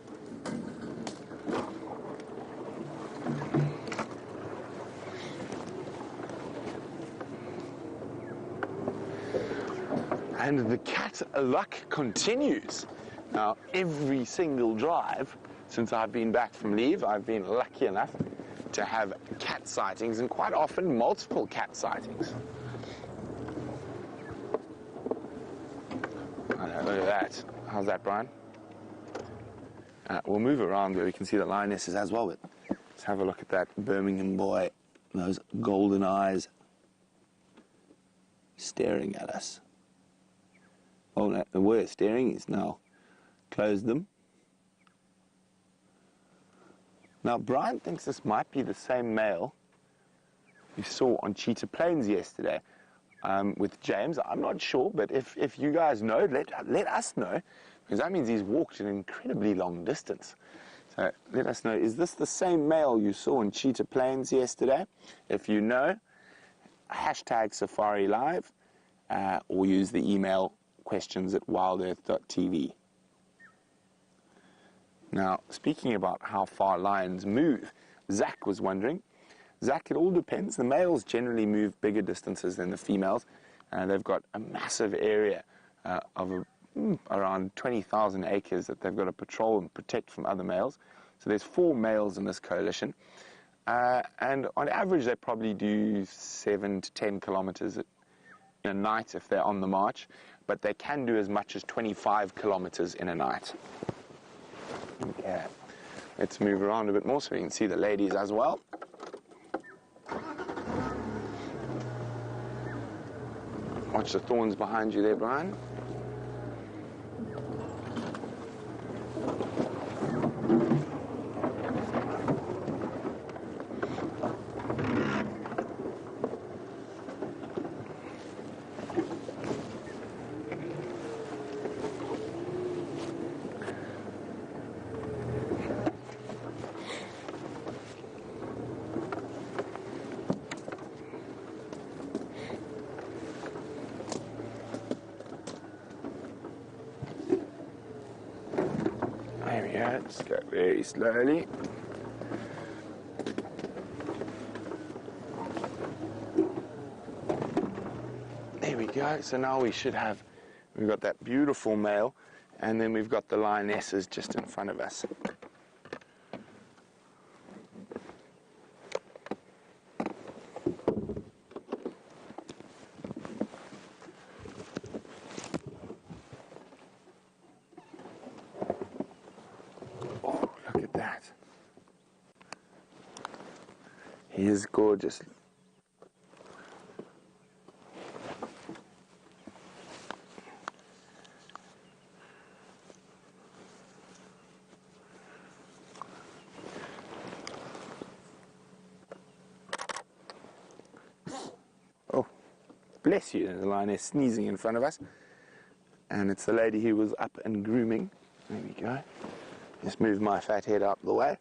And the cat luck continues. Now, every single drive since I've been back from leave, I've been lucky enough to have cat sightings, and quite often multiple cat sightings. Look at that. How's that, Brian? We'll move around where we can see the lionesses as well, but let's have a look at that Birmingham boy. Those golden eyes staring at us. Oh, no, they were staring. He's now closed them. Now, Brian thinks this might be the same male you saw on Cheetah Plains yesterday with James. I'm not sure, but if you guys know, let us know, because that means he's walked an incredibly long distance. So let us know, is this the same male you saw on Cheetah Plains yesterday? If you know, hashtag SafariLIVE or use the email questions@wildearth.tv. Now, speaking about how far lions move, Zach was wondering. Zach, it all depends. The males generally move bigger distances than the females. They've got a massive area of around 20,000 acres that they've got to patrol and protect from other males. So there's 4 males in this coalition. And on average, they probably do 7 to 10 kilometers in a night if they're on the march. But they can do as much as 25 kilometers in a night. Okay, let's move around a bit more so we can see the ladies as well. Watch the thorns behind you there, Brian. There we go, just go very slowly. There we go, so now we've got that beautiful male, and then we've got the lionesses just in front of us. He is gorgeous. Oh, bless you. There's a lioness sneezing in front of us. And it's the lady who was up and grooming. There we go. Just move my fat head out of the way.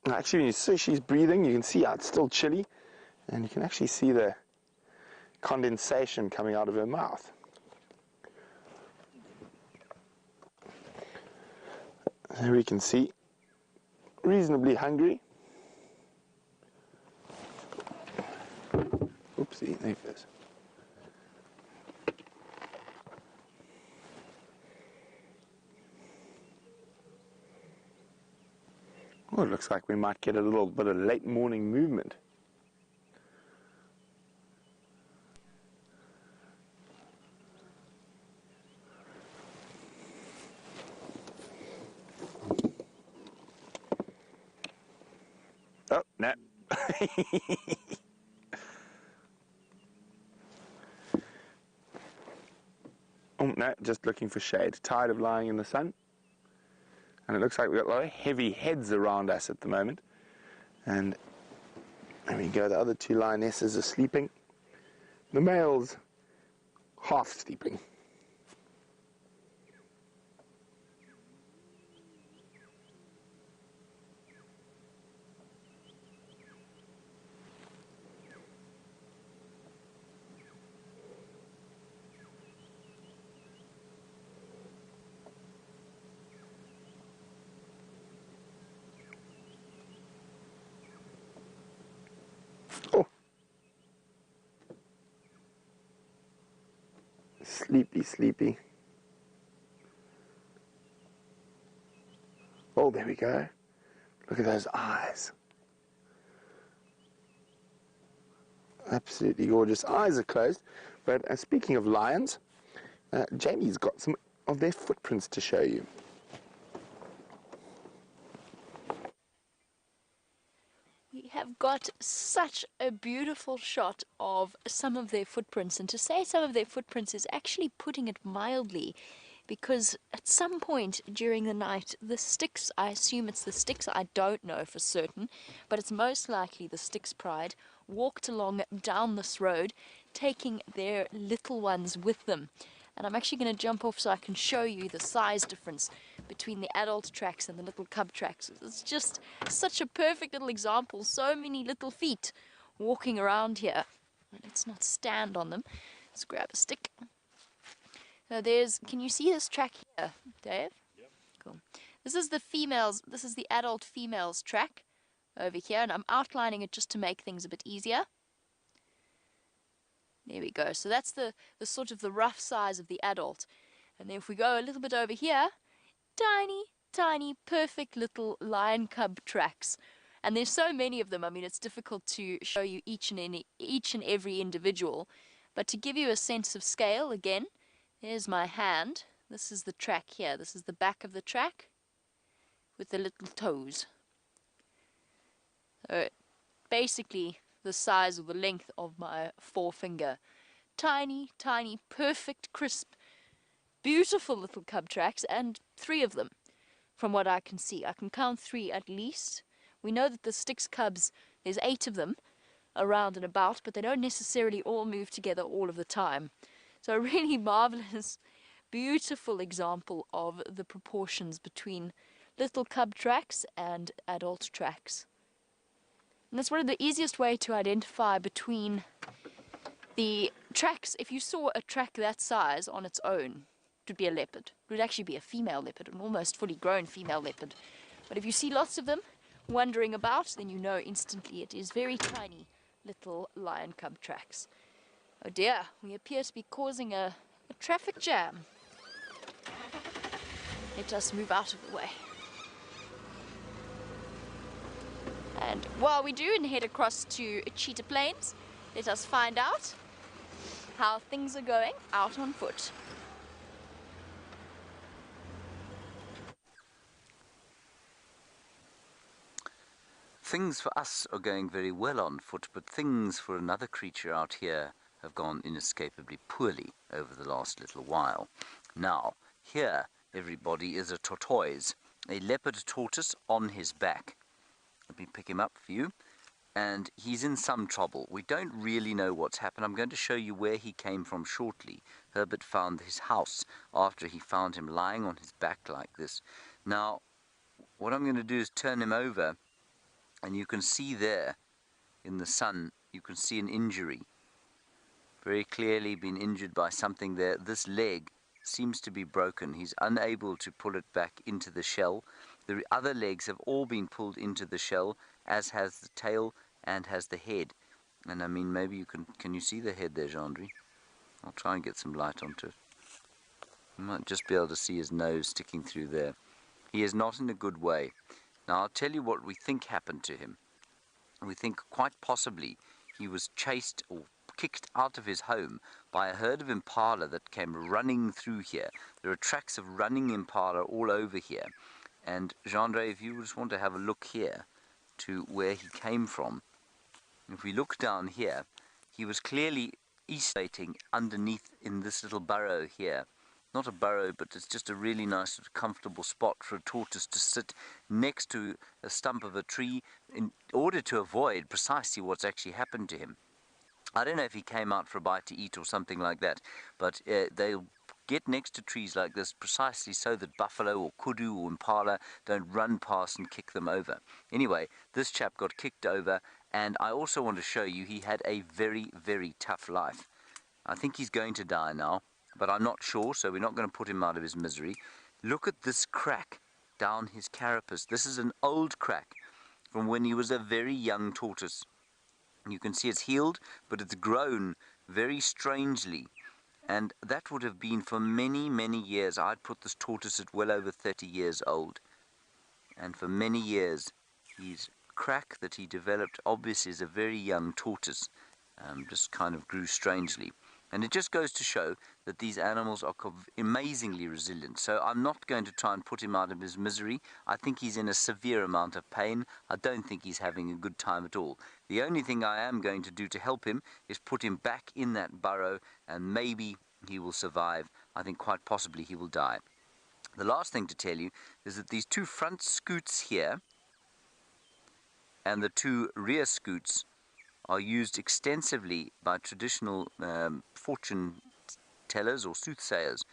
Actually, when you see she's breathing, you can see how it's still chilly, and you can actually see the condensation coming out of her mouth. There we can see, reasonably hungry. Oopsie, there it goes. Oh, it looks like we might get a little bit of late morning movement. Oh, no. Oh, no, just looking for shade. Tired of lying in the sun. And it looks like we've got a lot of heavy heads around us at the moment. And there we go, the other 2 lionesses are sleeping. The male's half sleeping. Oh. Sleepy, sleepy. Oh, there we go. Look at those eyes. Absolutely gorgeous. Eyes are closed. But speaking of lions, Jamie's got some of their footprints to show you. We have got such a beautiful shot of some of their footprints, and to say some of their footprints is actually putting it mildly, because at some point during the night the Styx, I assume it's the Styx, I don't know for certain, but it's most likely the Styx pride, walked along down this road taking their little ones with them. And I'm actually going to jump off so I can show you the size difference between the adult tracks and the little cub tracks. It's just such a perfect little example. So many little feet walking around here. Let's not stand on them. Let's grab a stick. So can you see this track here, Dave? Yep. Cool. This is the adult females track over here, and I'm outlining it just to make things a bit easier. There we go. So that's the sort of the rough size of the adult. And then if we go a little bit over here, tiny, tiny, perfect little lion cub tracks. And there's so many of them. I mean, it's difficult to show you each and every individual. But to give you a sense of scale, again, there's my hand. This is the track here. This is the back of the track with the little toes. So basically the size or the length of my forefinger. Tiny, tiny, perfect, crisp, beautiful little cub tracks, and 3 of them from what I can see. I can count 3 at least. We know that the Styx cubs, there's 8 of them around and about, but they don't necessarily all move together all of the time. So a really marvelous, beautiful example of the proportions between little cub tracks and adult tracks. And that's one of the easiest way to identify between the tracks. If you saw a track that size on its own, it would be a leopard. It would actually be a female leopard, an almost fully grown female leopard. But if you see lots of them wandering about, then you know instantly it is very tiny little lion cub tracks. Oh dear, we appear to be causing a traffic jam. Let us move out of the way. And while we do and head across to Cheetah Plains, let us find out how things are going out on foot. Things for us are going very well on foot, but things for another creature out here have gone inescapably poorly over the last little while. Now, here, everybody, is a tortoise, a leopard tortoise on his back. Let me pick him up for you. And he's in some trouble. We don't really know what's happened. I'm going to show you where he came from shortly. Herbert found his house after he found him lying on his back like this. Now, what I'm going to do is turn him over, and you can see there in the sun, you can see an injury. Very clearly been injured by something there. This leg seems to be broken. He's unable to pull it back into the shell. The other legs have all been pulled into the shell, as has the tail and has the head. And I mean, maybe you can you see the head there, Hendry? I'll try and get some light onto it. You might just be able to see his nose sticking through there. He is not in a good way. Now, I'll tell you what we think happened to him. We think quite possibly he was chased or kicked out of his home by a herd of impala that came running through here. There are tracks of running impala all over here. And Hendry, if you just want to have a look here to where he came from, if we look down here, he was clearly east-facing underneath in this little burrow here. Not a burrow, but it's just a really nice, comfortable spot for a tortoise to sit next to a stump of a tree in order to avoid precisely what's actually happened to him. I don't know if he came out for a bite to eat or something like that, but they'll get next to trees like this precisely so that buffalo or kudu or impala don't run past and kick them over. Anyway, this chap got kicked over, and I also want to show you he had a very, very tough life. I think he's going to die now, but I'm not sure, so we're not going to put him out of his misery. Look at this crack down his carapace. This is an old crack from when he was a very young tortoise. You can see it's healed, but it's grown very strangely. And that would have been for many, many years. I'd put this tortoise at well over 30 years old. And for many years, his crack that he developed obviously is a very young tortoise. just kind of grew strangely. And it just goes to show that these animals are amazingly resilient. So I'm not going to try and put him out of his misery. I think he's in a severe amount of pain. I don't think he's having a good time at all. The only thing I am going to do to help him is put him back in that burrow, and maybe he will survive. I think quite possibly he will die. The last thing to tell you is that these two front scoots here and the two rear scoots are used extensively by traditional fortune tellers or soothsayers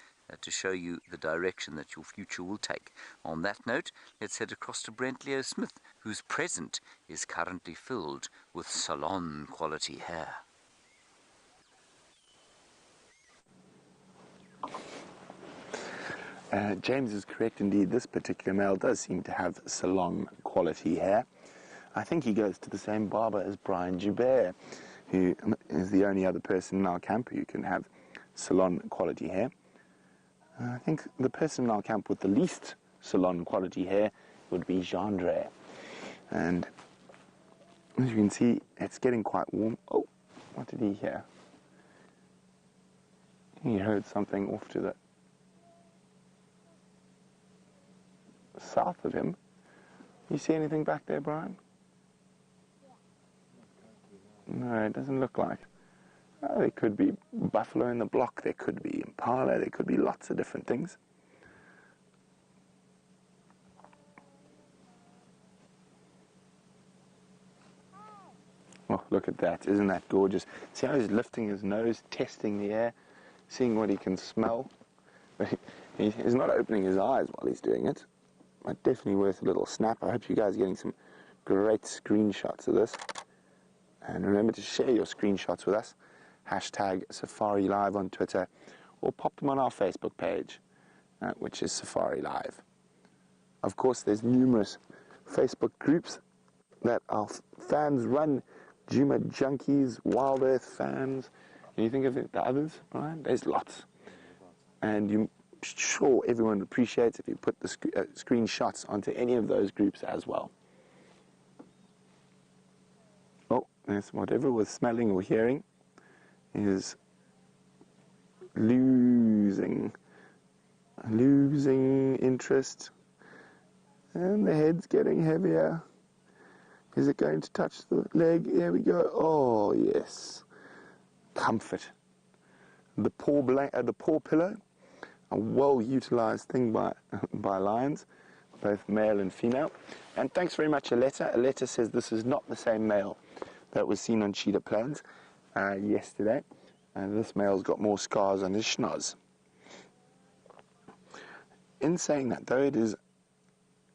to show you the direction that your future will take. On that note, let's head across to Brent Leo Smith, whose present is currently filled with salon quality hair. James is correct indeed. This particular male does seem to have salon quality hair. I think he goes to the same barber as Brian Joubert, who is the only other person in our camp who can have salon quality hair. I think the person in our camp with the least salon quality hair would be Hendry. And as you can see, it's getting quite warm. Oh, what did he hear? He heard something off to the south of him. You see anything back there, Brian? No, it doesn't look like. There could be buffalo in the block, there could be impala, there could be lots of different things. Oh, look at that. Isn't that gorgeous? See how he's lifting his nose, testing the air, seeing what he can smell. He's not opening his eyes while he's doing it. But definitely worth a little snap. I hope you guys are getting some great screenshots of this. And remember to share your screenshots with us. Hashtag SafariLIVE on Twitter, or pop them on our Facebook page, which is SafariLIVE. Of course, there's numerous Facebook groups that our fans run. Juma Junkies, Wild Earth fans. Can you think of the others, Brian? There's lots. And I'm sure everyone appreciates if you put the screenshots onto any of those groups as well. Oh, yes, whatever was smelling or hearing is losing interest. And the head's getting heavier. Is it going to touch the leg? There we go. Oh, yes. Comfort. The paw pillow, a well-utilized thing by lions, both male and female. And thanks very much, Aletta. Aletta says this is not the same male that was seen on cheetah plains yesterday. And this male's got more scars on his schnoz. In saying that, though, it is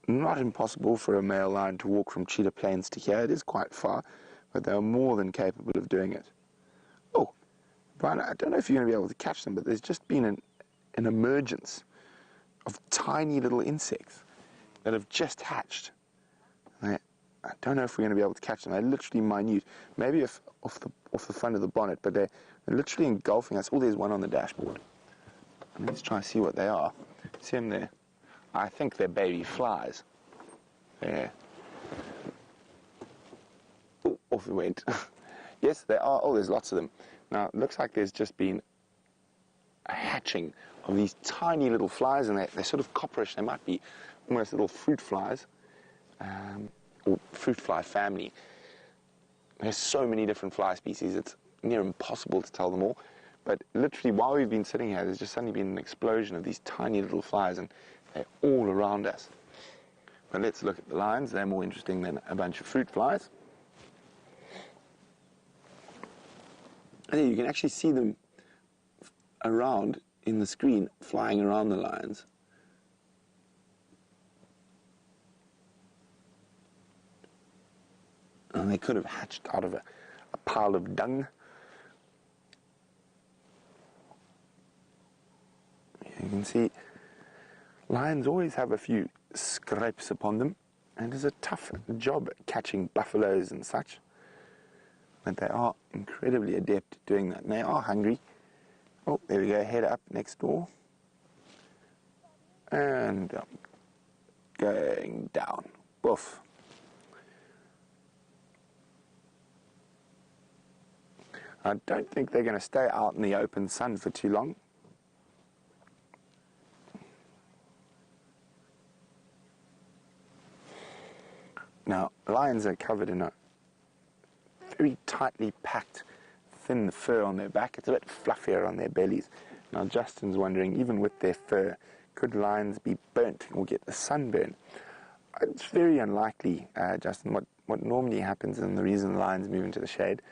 not impossible for a male lion to walk from cheetah plains to here. It is quite far, but they are more than capable of doing it. Oh, Brian, I don't know if you're going to be able to catch them, but there's just been an emergence of tiny little insects that have just hatched. I don't know if we're going to be able to catch them. They're literally minute, maybe off the front of the bonnet, but they're literally engulfing us. Oh, there's one on the dashboard. Let's try and see what they are. See them there? I think they're baby flies. There. Oh, off it went. Yes, they are. Oh, there's lots of them. Now, it looks like there's just been a hatching of these tiny little flies, and they're sort of copperish. They might be almost little fruit flies, or fruit fly family. There's so many different fly species, it's near impossible to tell them all. But literally, while we've been sitting here, there's just suddenly been an explosion of these tiny little flies, and they're all around us. But let's look at the lions. They're more interesting than a bunch of fruit flies. And you can actually see them around in the screen, flying around the lions. And they could have hatched out of a pile of dung. You can see lions always have a few scrapes upon them, and it's a tough job catching buffaloes and such. But they are incredibly adept at doing that, and they are hungry. Oh, there we go, head up next door. And going down. Woof. I don't think they're going to stay out in the open sun for too long. Now, lions are covered in a very tightly packed, thin fur on their back. It's a bit fluffier on their bellies. Now, Justin's wondering, even with their fur, could lions be burnt or get the sunburn? It's very unlikely, Justin. What normally happens, and the reason lions move into the shade,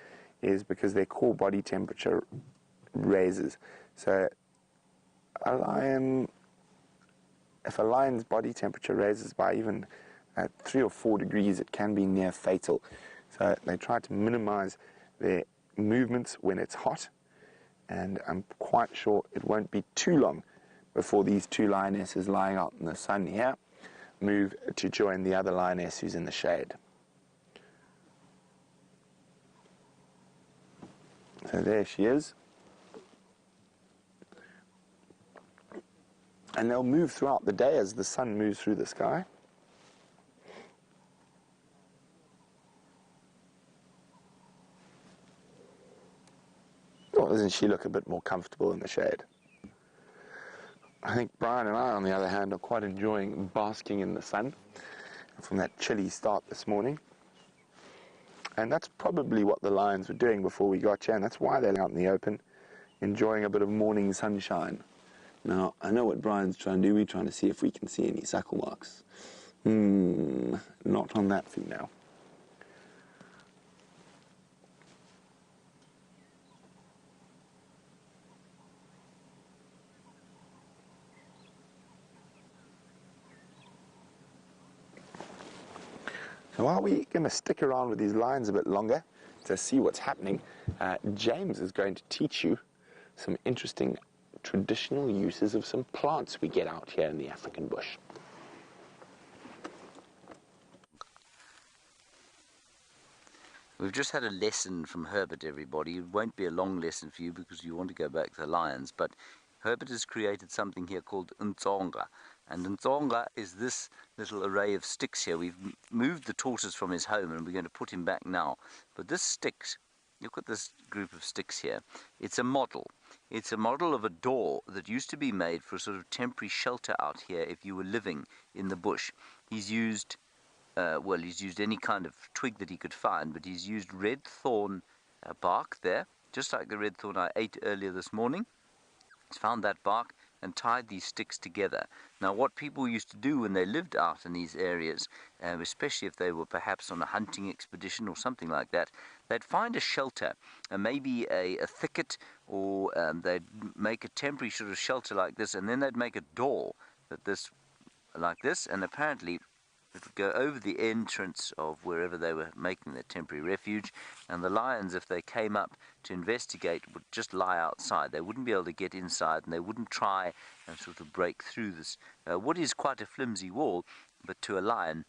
is because their core body temperature raises. So if a lion's body temperature raises by even 3 or 4 degrees, it can be near fatal. So they try to minimize their movements when it's hot, and I'm quite sure it won't be too long before these two lionesses lying out in the sun here move to join the other lioness who's in the shade. So there she is. And they'll move throughout the day as the sun moves through the sky. Oh, doesn't she look a bit more comfortable in the shade? I think Brian and I, on the other hand, are quite enjoying basking in the sun from that chilly start this morning. And that's probably what the lions were doing before we got here, and that's why they're out in the open, enjoying a bit of morning sunshine. Now, I know what Brian's trying to do. We're trying to see if we can see any suckle marks. Not on that female. So while we're going to stick around with these lions a bit longer to see what's happening, James is going to teach you some interesting traditional uses of some plants we get out here in the African bush. We've just had a lesson from Herbert, everybody. It won't be a long lesson for you because you want to go back to the lions, but Herbert has created something here called Untsonga. And Untsonga is this little array of sticks here. We've moved the tortoise from his home and we're going to put him back now. But this sticks, look at this group of sticks here. It's a model. It's a model of a door that used to be made for a sort of temporary shelter out here if you were living in the bush. He's used, he's used any kind of twig that he could find, but he's used red thorn bark there, just like the red thorn I ate earlier this morning. He's found that bark and tied these sticks together. Now, what people used to do when they lived out in these areas, especially if they were perhaps on a hunting expedition or something like that, they'd find a shelter, maybe a thicket, or they'd make a temporary sort of shelter like this, and then they'd make a door like this, and apparently it would go over the entrance of wherever they were making their temporary refuge, and the lions, if they came up to investigate, would just lie outside. They wouldn't be able to get inside, and they wouldn't try and sort of break through this. What is quite a flimsy wall, but to a lion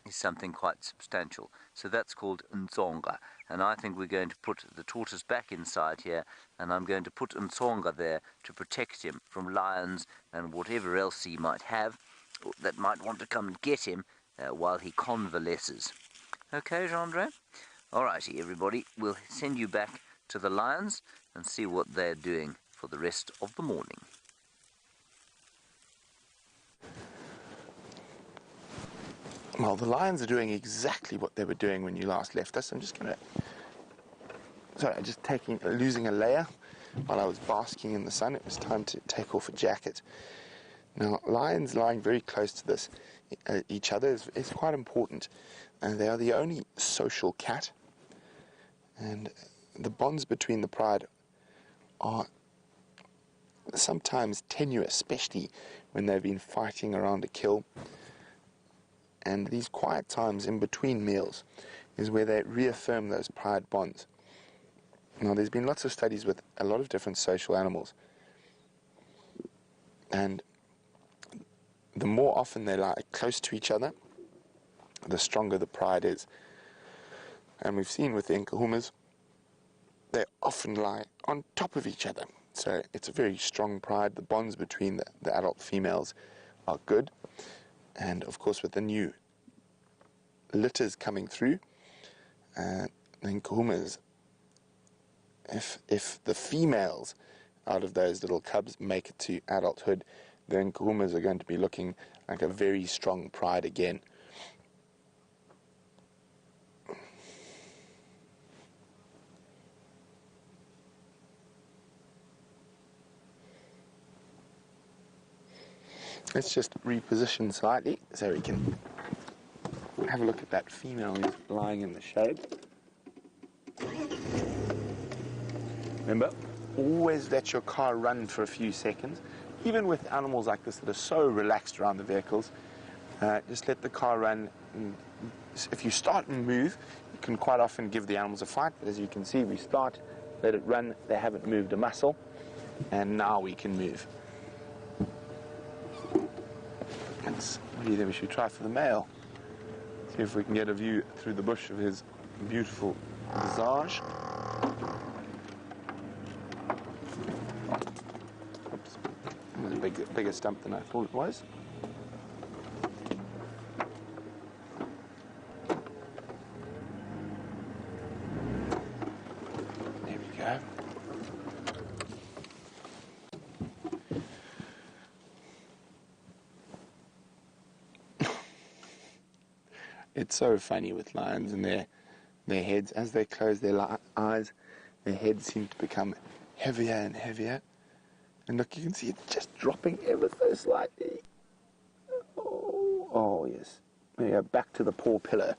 is something quite substantial. So that's called Untsonga, and I think we're going to put the tortoise back inside here, and I'm going to put Untsonga there to protect him from lions and whatever else he might have that might want to come and get him while he convalesces. Okay, Gendre? Alrighty, everybody, we'll send you back to the lions and see what they're doing for the rest of the morning. Well, the lions are doing exactly what they were doing when you last left us. I'm just going to... Sorry, losing a layer while I was basking in the sun. It was time to take off a jacket. Now, lions lying very close to each other is quite important. They are the only social cat, and the bonds between the pride are sometimes tenuous, especially when they've been fighting around a kill. And these quiet times in between meals is where they reaffirm those pride bonds. Now, there's been lots of studies with a lot of different social animals, and the more often they lie close to each other, the stronger the pride is. And we've seen with the Nkuhumas, they often lie on top of each other. So it's a very strong pride. The bonds between the adult females are good. And of course, with the new litters coming through, the Nkuhumas if the females out of those little cubs make it to adulthood, then kahumas are going to be looking like a very strong pride again. Let's just reposition slightly so we can have a look at that female who's lying in the shade. Remember, always let your car run for a few seconds. Even with animals like this that are so relaxed around the vehicles, just let the car run. And if you start and move, you can quite often give the animals a fight. But as you can see, we start, let it run, they haven't moved a muscle, and now we can move. What do you think we should try for the male? See if we can get a view through the bush of his beautiful visage. Oops, it was a bigger stump than I thought it was. There we go. It's so funny with lions and their heads. As they close their eyes, their heads seem to become heavier and heavier. And look, you can see it's just dropping ever so slightly. Oh yes. There you go, back to the paw pillow.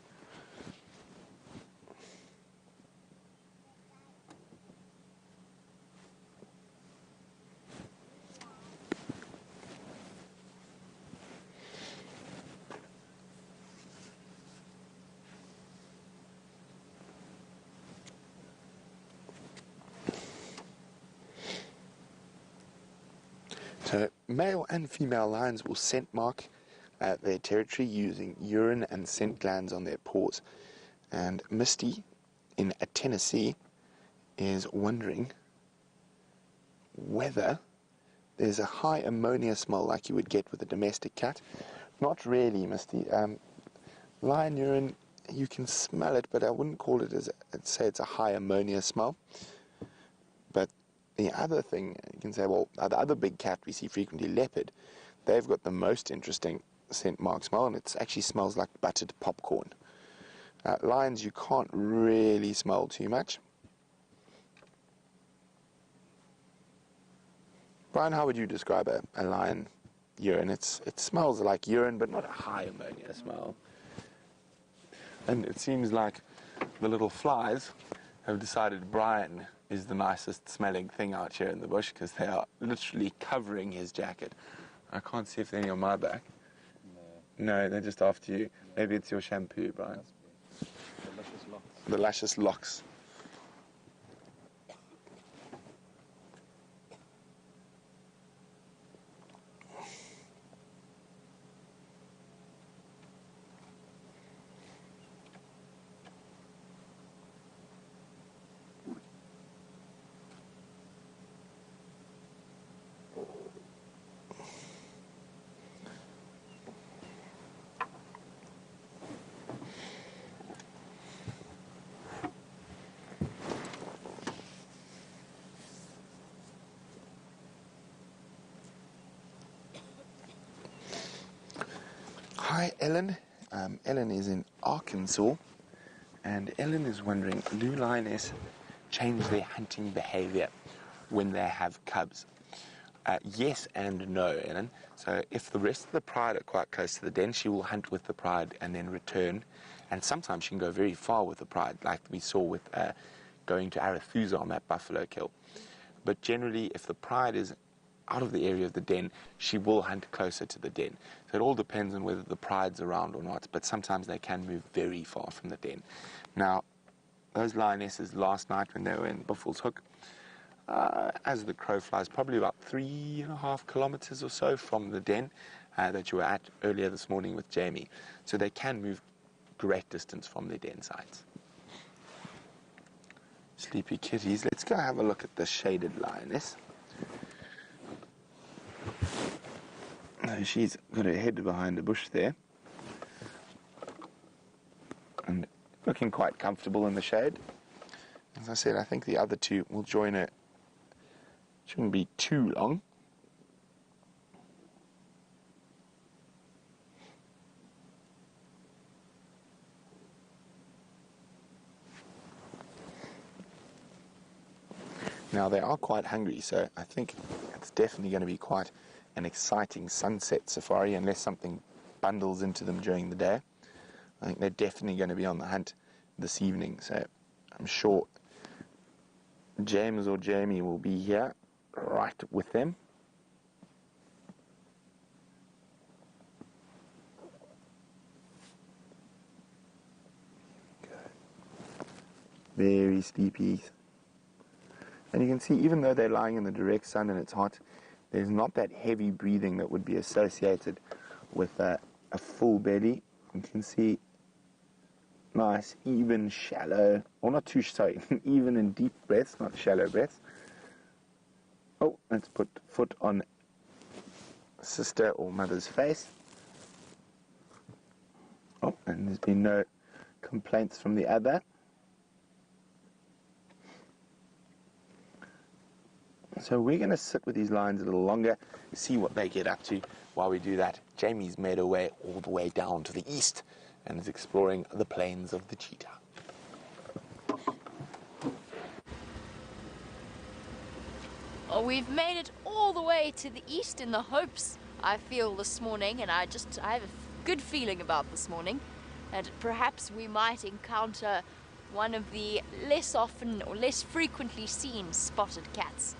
So male and female lions will scent mark their territory using urine and scent glands on their paws. And Misty in Tennessee is wondering whether there's a high ammonia smell like you would get with a domestic cat. Not really, Misty. Lion urine, you can smell it, but I wouldn't call it I'd say it's a high ammonia smell. But the other thing, you can say, well, the other big cat we see frequently, leopard, they've got the most interesting scent mark smell, and it actually smells like buttered popcorn. Lions, you can't really smell too much. Brian, how would you describe a lion urine? It smells like urine, but not a high ammonia smell. And it seems like the little flies have decided Brian is the nicest smelling thing out here in the bush because they are literally covering his jacket. I can't see if they're any on my back. No, they're just after you. Maybe it's your shampoo, Brian. The luscious locks. The luscious locks. Hi, Ellen. Ellen is in Arkansas, and Ellen is wondering, do lioness change their hunting behavior when they have cubs? Yes and no, Ellen. So if the rest of the pride are quite close to the den, she will hunt with the pride and then return. And sometimes she can go very far with the pride, like we saw with going to Arethusa on that buffalo kill. But generally, if the pride is out of the area of the den, she will hunt closer to the den. So it all depends on whether the pride's around or not, but sometimes they can move very far from the den. Now, those lionesses last night when they were in Buffalo's Hook, as the crow flies, probably about 3.5 kilometers or so from the den that you were at earlier this morning with Jamie. So they can move great distance from their den sites. Sleepy kitties. Let's go have a look at the shaded lioness. No, she's got her head behind a bush there and looking quite comfortable in the shade. As I said, I think the other two will join it. Shouldn't be too long. Now they are quite hungry, so I think it's definitely going to be quite an exciting sunset safari unless something bundles into them during the day. I think they're definitely going to be on the hunt this evening, so I'm sure James or Jamie will be here right with them. Very sleepy. And you can see, even though they're lying in the direct sun and it's hot, there's not that heavy breathing that would be associated with a full belly. You can see nice, even, shallow, or not too, sorry, even and deep breaths, not shallow breaths. Oh, let's put foot on sister or mother's face. Oh, and there's been no complaints from the other. So we're going to sit with these lions a little longer, see what they get up to. While we do that, Jamie's made her way all the way down to the east and is exploring the plains of the cheetah. Oh, we've made it all the way to the east in the hopes, I feel, this morning, and I have a good feeling about this morning, and perhaps we might encounter one of the less often or less frequently seen spotted cats.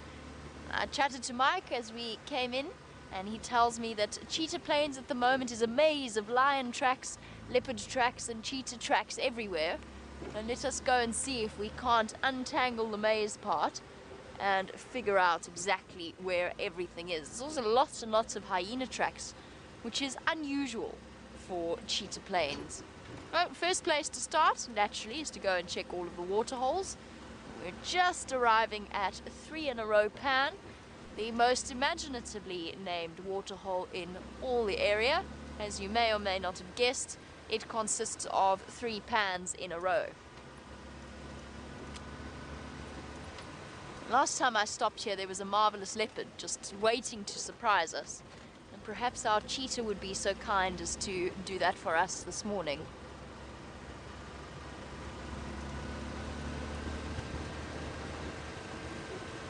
I chatted to Mike as we came in, and he tells me that Cheetah Plains at the moment is a maze of lion tracks, leopard tracks and cheetah tracks everywhere. And let us go and see if we can't untangle the maze part and figure out exactly where everything is. There's also lots and lots of hyena tracks, which is unusual for Cheetah Plains. Well, first place to start, naturally, is to go and check all of the water holes. We're just arriving at 3 in a row pan, the most imaginatively named waterhole in all the area. As you may or may not have guessed, it consists of 3 pans in a row. Last time I stopped here, there was a marvelous leopard just waiting to surprise us. And perhaps our cheetah would be so kind as to do that for us this morning.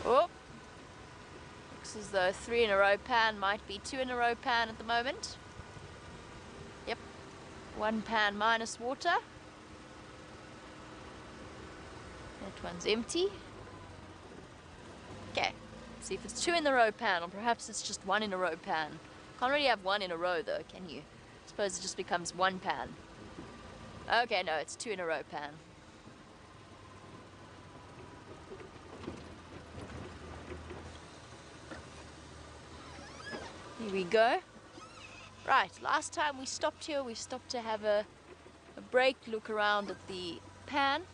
Oh, looks as though 3 in a row pan might be 2 in a row pan at the moment. Yep, 1 pan minus water. That one's empty. Okay, see if it's 2 in a row pan, or perhaps it's just 1 in a row pan. Can't really have 1 in a row though, can you? I suppose it just becomes 1 pan. Okay, no, it's 2 in a row pan. Here we go. Right, last time we stopped here, we stopped to have a break, look around at the pan,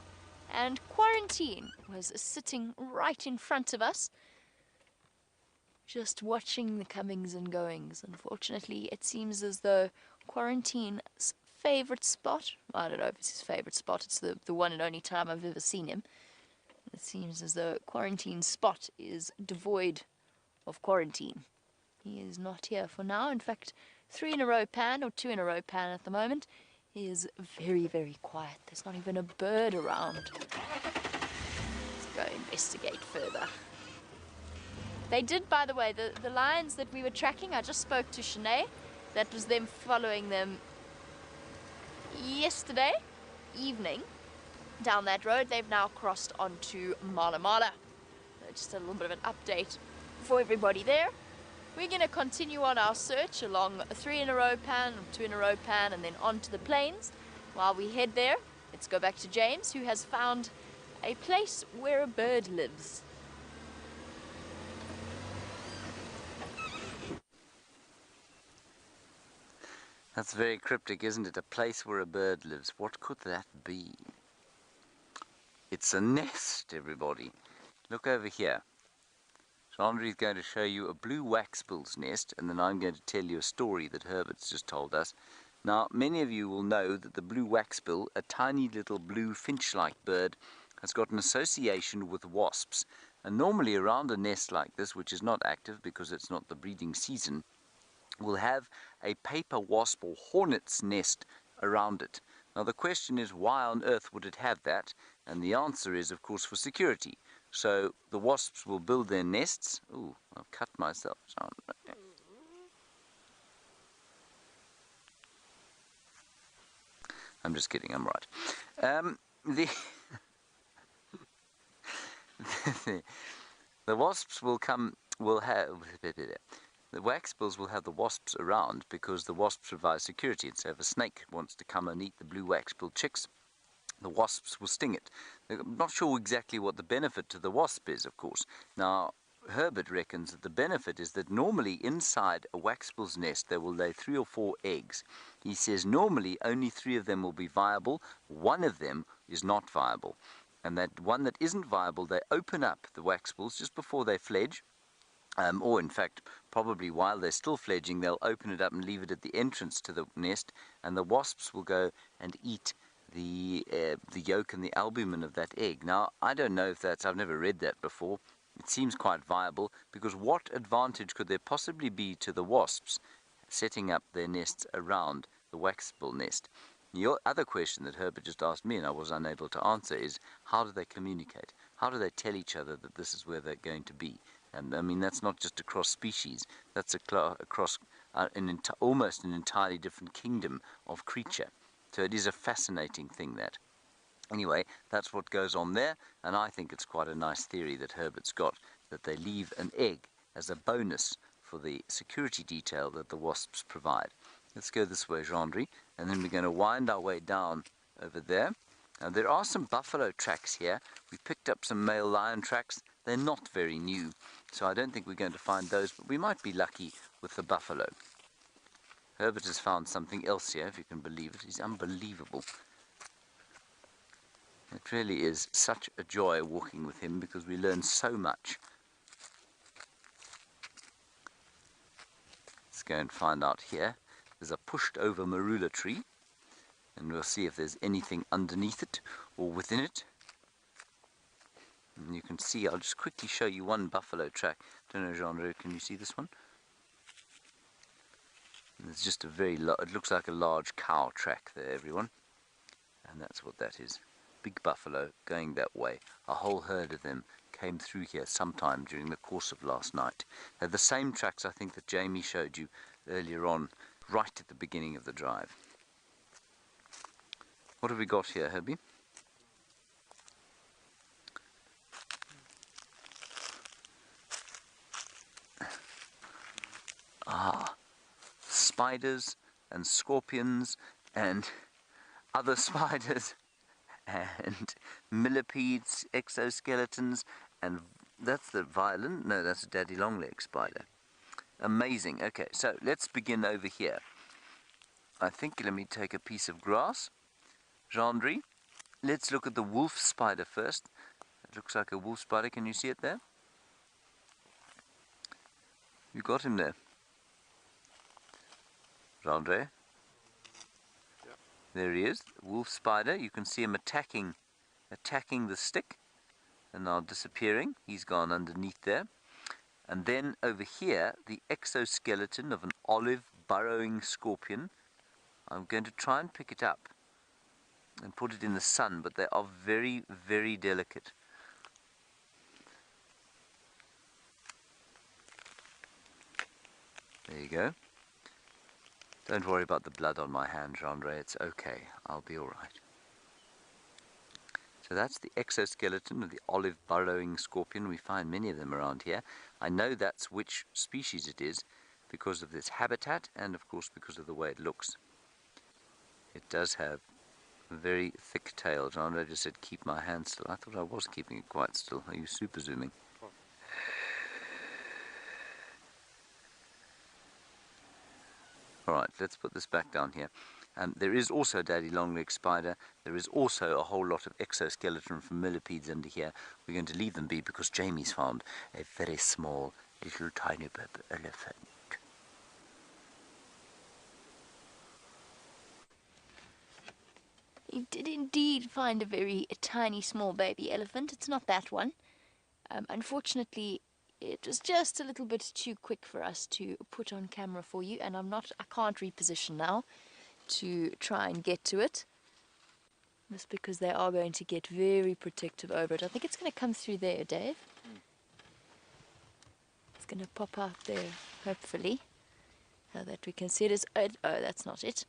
and Quarantine was sitting right in front of us, just watching the comings and goings. Unfortunately, it seems as though Quarantine's favourite spot, I don't know if it's his favourite spot, it's the one and only time I've ever seen him. It seems as though Quarantine's spot is devoid of Quarantine. He is not here for now. In fact, 3 in a row pan, or 2 in a row pan at the moment, is very, very quiet. There's not even a bird around. Let's go investigate further. They did, by the way, the lions that we were tracking, I just spoke to Shanae. That was them following them yesterday evening down that road. They've now crossed onto Mala Mala. Just a little bit of an update for everybody there. We're going to continue on our search along a 3 in a row pan, 2 in a row pan, and then on to the plains. While we head there, let's go back to James, who has found a place where a bird lives. That's very cryptic, isn't it? A place where a bird lives. What could that be? It's a nest, everybody. Look over here. Hendry is going to show you a blue waxbill's nest, and then I'm going to tell you a story that Herbert's just told us. Now, many of you will know that the blue waxbill, a tiny little blue finch-like bird, has got an association with wasps. And normally around a nest like this, which is not active because it's not the breeding season, will have a paper wasp or hornet's nest around it. Now the question is, why on earth would it have that? And the answer is, of course, for security. So the wasps will build their nests. Ooh, I've cut myself. I'm just kidding, I'm right. The wasps will have the waxbills will have the wasps around because the wasps provide security. And so if a snake wants to come and eat the blue waxbill chicks, the wasps will sting it. I'm not sure exactly what the benefit to the wasp is, of course. Now, Herbert reckons that the benefit is that normally inside a waxbill's nest they will lay 3 or 4 eggs. He says normally only 3 of them will be viable, 1 of them is not viable. And that one that isn't viable, they open up the waxbills just before they fledge, or in fact, probably while they're still fledging, they'll open it up and leave it at the entrance to the nest, and the wasps will go and eat the yolk and the albumin of that egg. Now, I don't know if that's, I've never read that before. It seems quite viable, because what advantage could there possibly be to the wasps setting up their nests around the waxbill nest? Your other question that Herbert just asked me and I was unable to answer is, how do they communicate? How do they tell each other that this is where they're going to be? And I mean, that's not just across species, that's across almost an entirely different kingdom of creature. So it is a fascinating thing, that. Anyway, that's what goes on there, and I think it's quite a nice theory that Herbert's got, that they leave an egg as a bonus for the security detail that the wasps provide. Let's go this way, Hendry, and then we're going to wind our way down over there. Now, there are some buffalo tracks here. We picked up some male lion tracks. They're not very new, so I don't think we're going to find those, but we might be lucky with the buffalo. Herbert has found something else here, if you can believe it. He's unbelievable. It really is such a joy walking with him because we learn so much. Let's go and find out here. There's a pushed over marula tree, and we'll see if there's anything underneath it or within it. And you can see, I'll just quickly show you one buffalo track. I don't know, Jean-Ré, can you see this one? And it's just a it looks like a large cow track there, everyone. And that's what that is. Big buffalo going that way. A whole herd of them came through here sometime during the course of last night. They're the same tracks, I think, that Jamie showed you earlier on, right at the beginning of the drive. What have we got here, Herbie? Spiders and scorpions and other spiders and millipedes, exoskeletons, and that's the violin. No, that's a daddy long-leg spider. Amazing. Okay, so let's begin over here. I think, let me take a piece of grass. Hendry, let's look at the wolf spider first. It looks like a wolf spider. Can you see it there? You got him there. Hendry? Yeah. There he is, wolf spider. You can see him attacking the stick and now disappearing. He's gone underneath there. And then over here, the exoskeleton of an olive burrowing scorpion. I'm going to try and pick it up and put it in the sun, but they are very, very delicate. There you go. Don't worry about the blood on my hand, Hendry. It's okay. I'll be all right. So that's the exoskeleton of the olive burrowing scorpion. We find many of them around here. I know that's which species it is because of this habitat and, of course, because of the way it looks. It does have a very thick tail. Hendry just said, keep my hand still. I thought I was keeping it quite still. Are you super zooming? Alright, let's put this back down here. There is also a daddy long-leg spider. There is also a whole lot of exoskeleton from millipedes under here. We're going to leave them be because Jamie's found a very small, little tiny baby elephant. We did indeed find a very tiny small baby elephant. It's not that one. Unfortunately, it was just a little bit too quick for us to put on camera for you, and I can't reposition now to try and get to it. Just because they are going to get very protective over it. I think it's going to come through there, Dave. It's going to pop out there, hopefully, so that we can see it as... Oh, that's not it.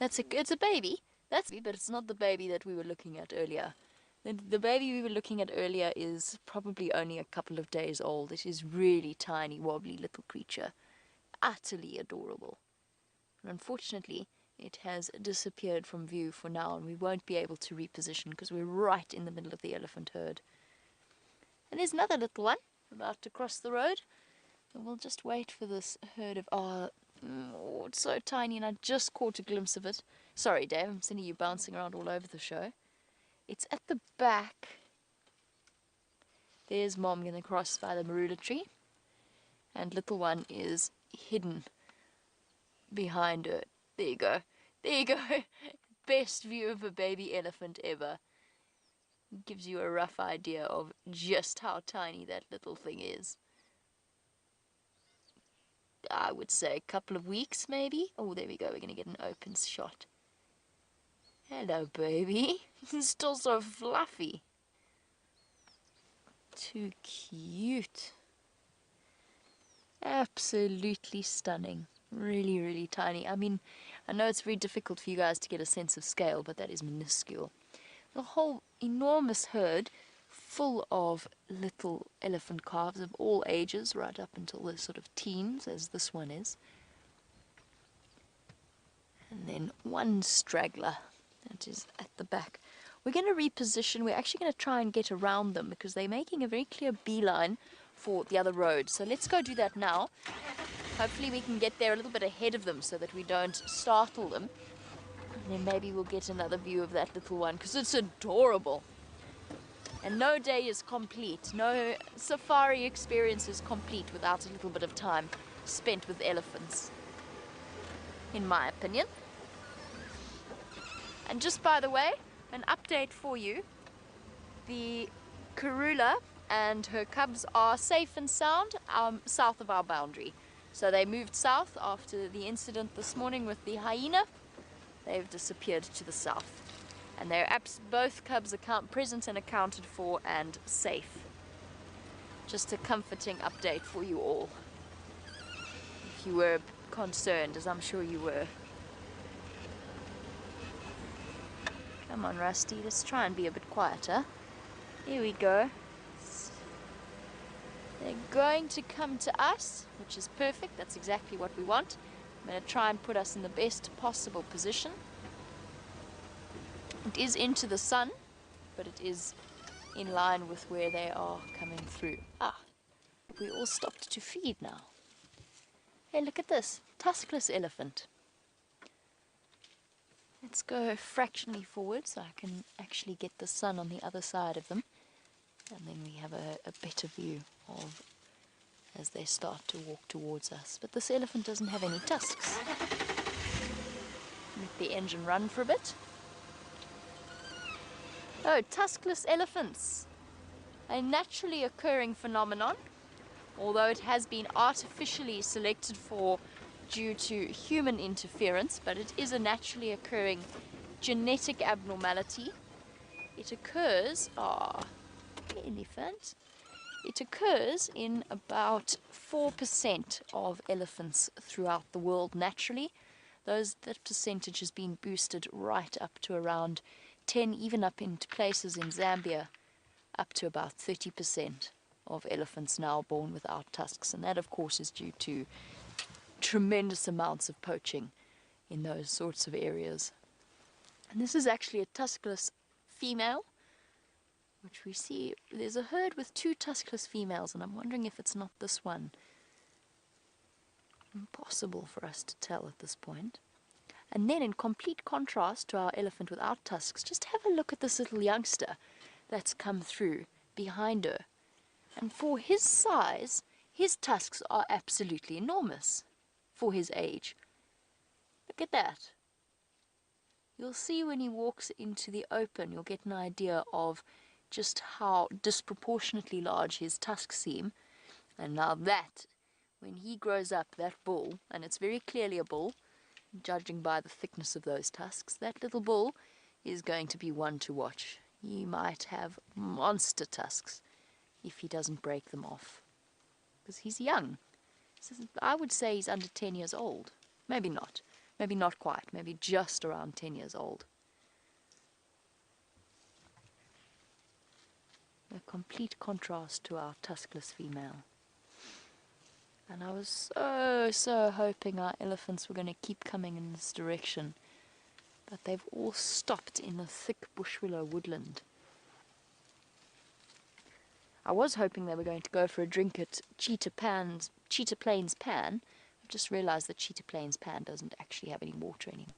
It's a baby. But it's not the baby that we were looking at earlier. The baby we were looking at earlier is probably only a couple of days old. It is really tiny, wobbly little creature. Utterly adorable. And unfortunately, it has disappeared from view for now, and we won't be able to reposition because we're right in the middle of the elephant herd. And there's another little one about to cross the road. And we'll just wait for this herd of... Oh, it's so tiny, and I just caught a glimpse of it. Sorry, Dave, I'm seeing you bouncing around all over the show. It's at the back. There's Mom going to cross by the marula tree. And little one is hidden behind her. There you go. There you go. Best view of a baby elephant ever. Gives you a rough idea of just how tiny that little thing is. I would say a couple of weeks, maybe. Oh, there we go. We're going to get an open shot. Hello, baby. Still so fluffy. Too cute. Absolutely stunning. Really, really tiny. I mean, I know it's very difficult for you guys to get a sense of scale, but that is minuscule. The whole enormous herd full of little elephant calves of all ages, right up until the sort of teens, as this one is. And then one straggler that is at the back. We're going to reposition. We're actually going to try and get around them because they're making a very clear beeline for the other road. So let's go do that now. Hopefully we can get there a little bit ahead of them so that we don't startle them. And then maybe we'll get another view of that little one because it's adorable. And no day is complete. No safari experience is complete without a little bit of time spent with elephants, in my opinion. And just by the way, an update for you. The Karula and her cubs are safe and sound south of our boundary. So they moved south after the incident this morning with the hyena. They've disappeared to the south. And they're both cubs are present and accounted for and safe. Just a comforting update for you all. If you were concerned, as I'm sure you were. Come on, Rusty, let's try and be a bit quieter. Here we go. They're going to come to us, which is perfect. That's exactly what we want. I'm going to try and put us in the best possible position. It is into the sun, but it is in line with where they are coming through. Ah, we all stopped to feed now. Hey, look at this. Tuskless elephant. Let's go fractionally forward so I can actually get the sun on the other side of them. And then we have a better view of as they start to walk towards us. But this elephant doesn't have any tusks. Let the engine run for a bit. Oh, tuskless elephants. A naturally occurring phenomenon, although it has been artificially selected for due to human interference, but it is a naturally occurring genetic abnormality. It occurs, elephant. It occurs in about 4% of elephants throughout the world naturally. That percentage has been boosted right up to around 10, even up into places in Zambia, up to about 30% of elephants now born without tusks. And that, of course, is due to tremendous amounts of poaching in those sorts of areas. And this is actually a tuskless female, which we see. There's a herd with 2 tuskless females, and I'm wondering if it's not this one. Impossible for us to tell at this point. And then, in complete contrast to our elephant without tusks, just have a look at this little youngster that's come through behind her. And for his size, his tusks are absolutely enormous for his age. Look at that. you'll see when he walks into the open, you'll get an idea of just how disproportionately large his tusks seem. And now that, when he grows up, that bull, and it's very clearly a bull, judging by the thickness of those tusks, that little bull is going to be one to watch. He might have monster tusks if he doesn't break them off. Because he's young. I would say he's under 10 years old. Maybe not. Maybe not quite. Maybe just around 10 years old. A complete contrast to our tuskless female. And I was so hoping our elephants were going to keep coming in this direction. But they've all stopped in the thick bush willow woodland. I was hoping they were going to go for a drink at Cheetah Plains Pan. I've just realized that Cheetah Plains Pan doesn't actually have any water anymore.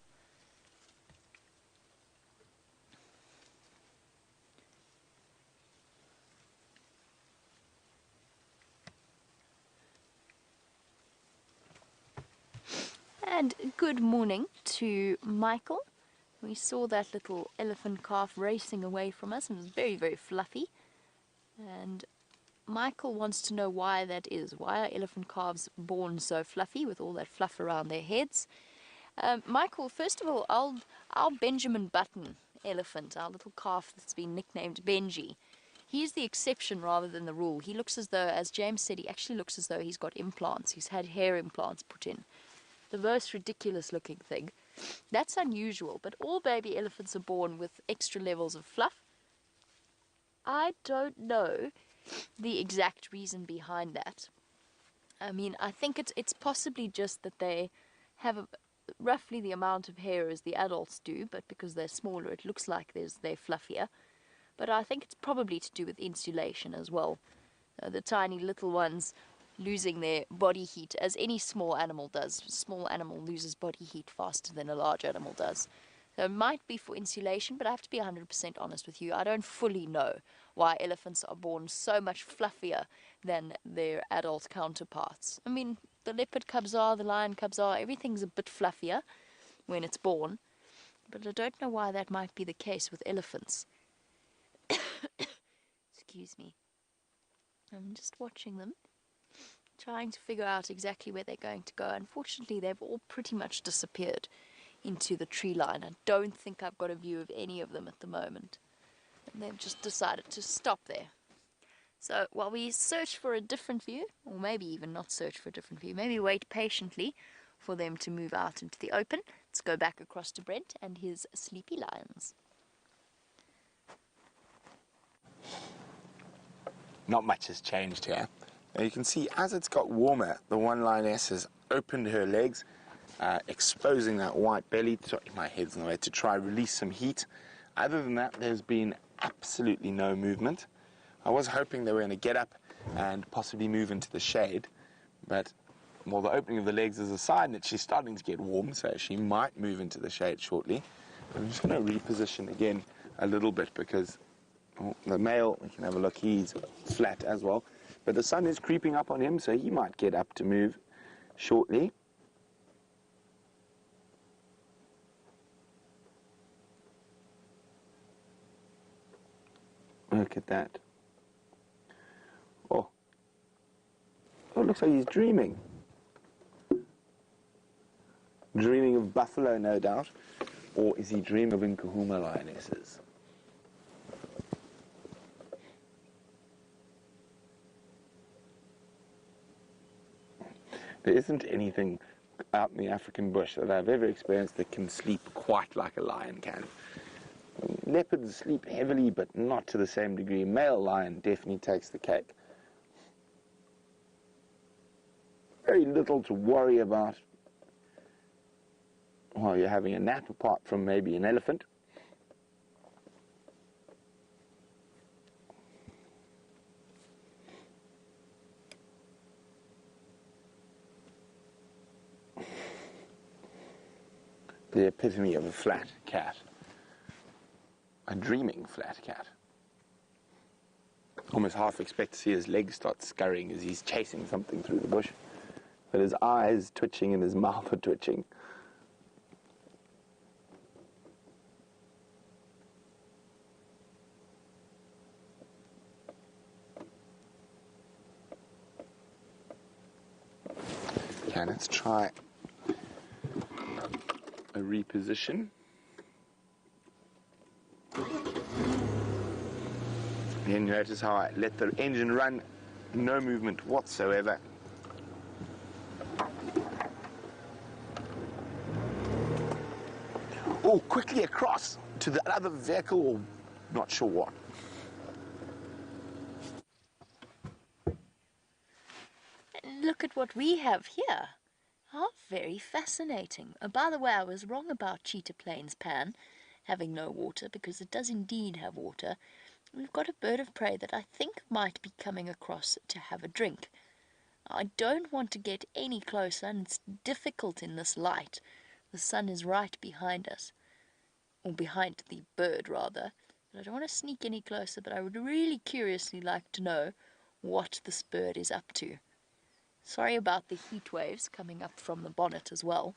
And good morning to Michael. We saw that little elephant calf racing away from us, and it was very, very fluffy. And Michael wants to know why that is. Why are elephant calves born so fluffy with all that fluff around their heads? Michael, first of all, our Benjamin Button elephant, our little calf that's been nicknamed Benji, he's the exception rather than the rule. He looks as though, as James said, he actually looks as though he's got implants. He's had hair implants put in. The most ridiculous looking thing. That's unusual, but all baby elephants are born with extra levels of fluff. I don't know the exact reason behind that. I mean, I think it's possibly just that they have roughly the amount of hair as the adults do, but because they're smaller, it looks like they're fluffier. But I think it's probably to do with insulation as well. The tiny little ones losing their body heat, as any small animal does. A small animal loses body heat faster than a large animal does. So it might be for insulation, but I have to be 100% honest with you. I don't fully know why elephants are born so much fluffier than their adult counterparts. I mean, the leopard cubs are, the lion cubs are, everything's a bit fluffier when it's born. But I don't know why that might be the case with elephants. Excuse me. I'm just watching them, trying to figure out exactly where they're going to go. Unfortunately, they've all pretty much disappeared into the tree line. I don't think I've got a view of any of them at the moment. And they've just decided to stop there. So while we search for a different view, or maybe even not search for a different view, maybe wait patiently for them to move out into the open, let's go back across to Brent and his sleepy lions. Not much has changed here. Now you can see as it's got warmer, the one lioness has opened her legs, exposing that white belly. Sorry, my head's in the way, to try release some heat. Other than that, there's been absolutely no movement. I was hoping they were going to get up and possibly move into the shade, but well, the opening of the legs is a sign that she's starting to get warm, so she might move into the shade shortly. I'm just going to reposition again a little bit because the male, we can have a look, he's flat as well. But the sun is creeping up on him, so he might get up to move shortly. Look at that. Oh, it looks like he's dreaming. Dreaming of buffalo, no doubt. Or is he dreaming of Nkahuma lionesses? There isn't anything out in the African bush that I've ever experienced that can sleep quite like a lion can. Leopards sleep heavily, but not to the same degree. Male lion definitely takes the cake. Very little to worry about while you're having a nap, apart from maybe an elephant. The epitome of a flat cat. A dreaming flat cat. Almost half expect to see his legs start scurrying as he's chasing something through the bush. But his eyes twitching and his mouth are twitching. Let's try a reposition. Then notice how I let the engine run, no movement whatsoever. Oh, quickly across to the other vehicle, or not sure what. Look at what we have here. How very fascinating. By the way, I was wrong about Cheetah Plains Pan having no water, because it does indeed have water. We've got a bird of prey that I think might be coming across to have a drink. I don't want to get any closer, and it's difficult in this light. The sun is right behind us, or behind the bird rather. But I don't want to sneak any closer, but I would really curiously like to know what this bird is up to. Sorry about the heat waves coming up from the bonnet as well.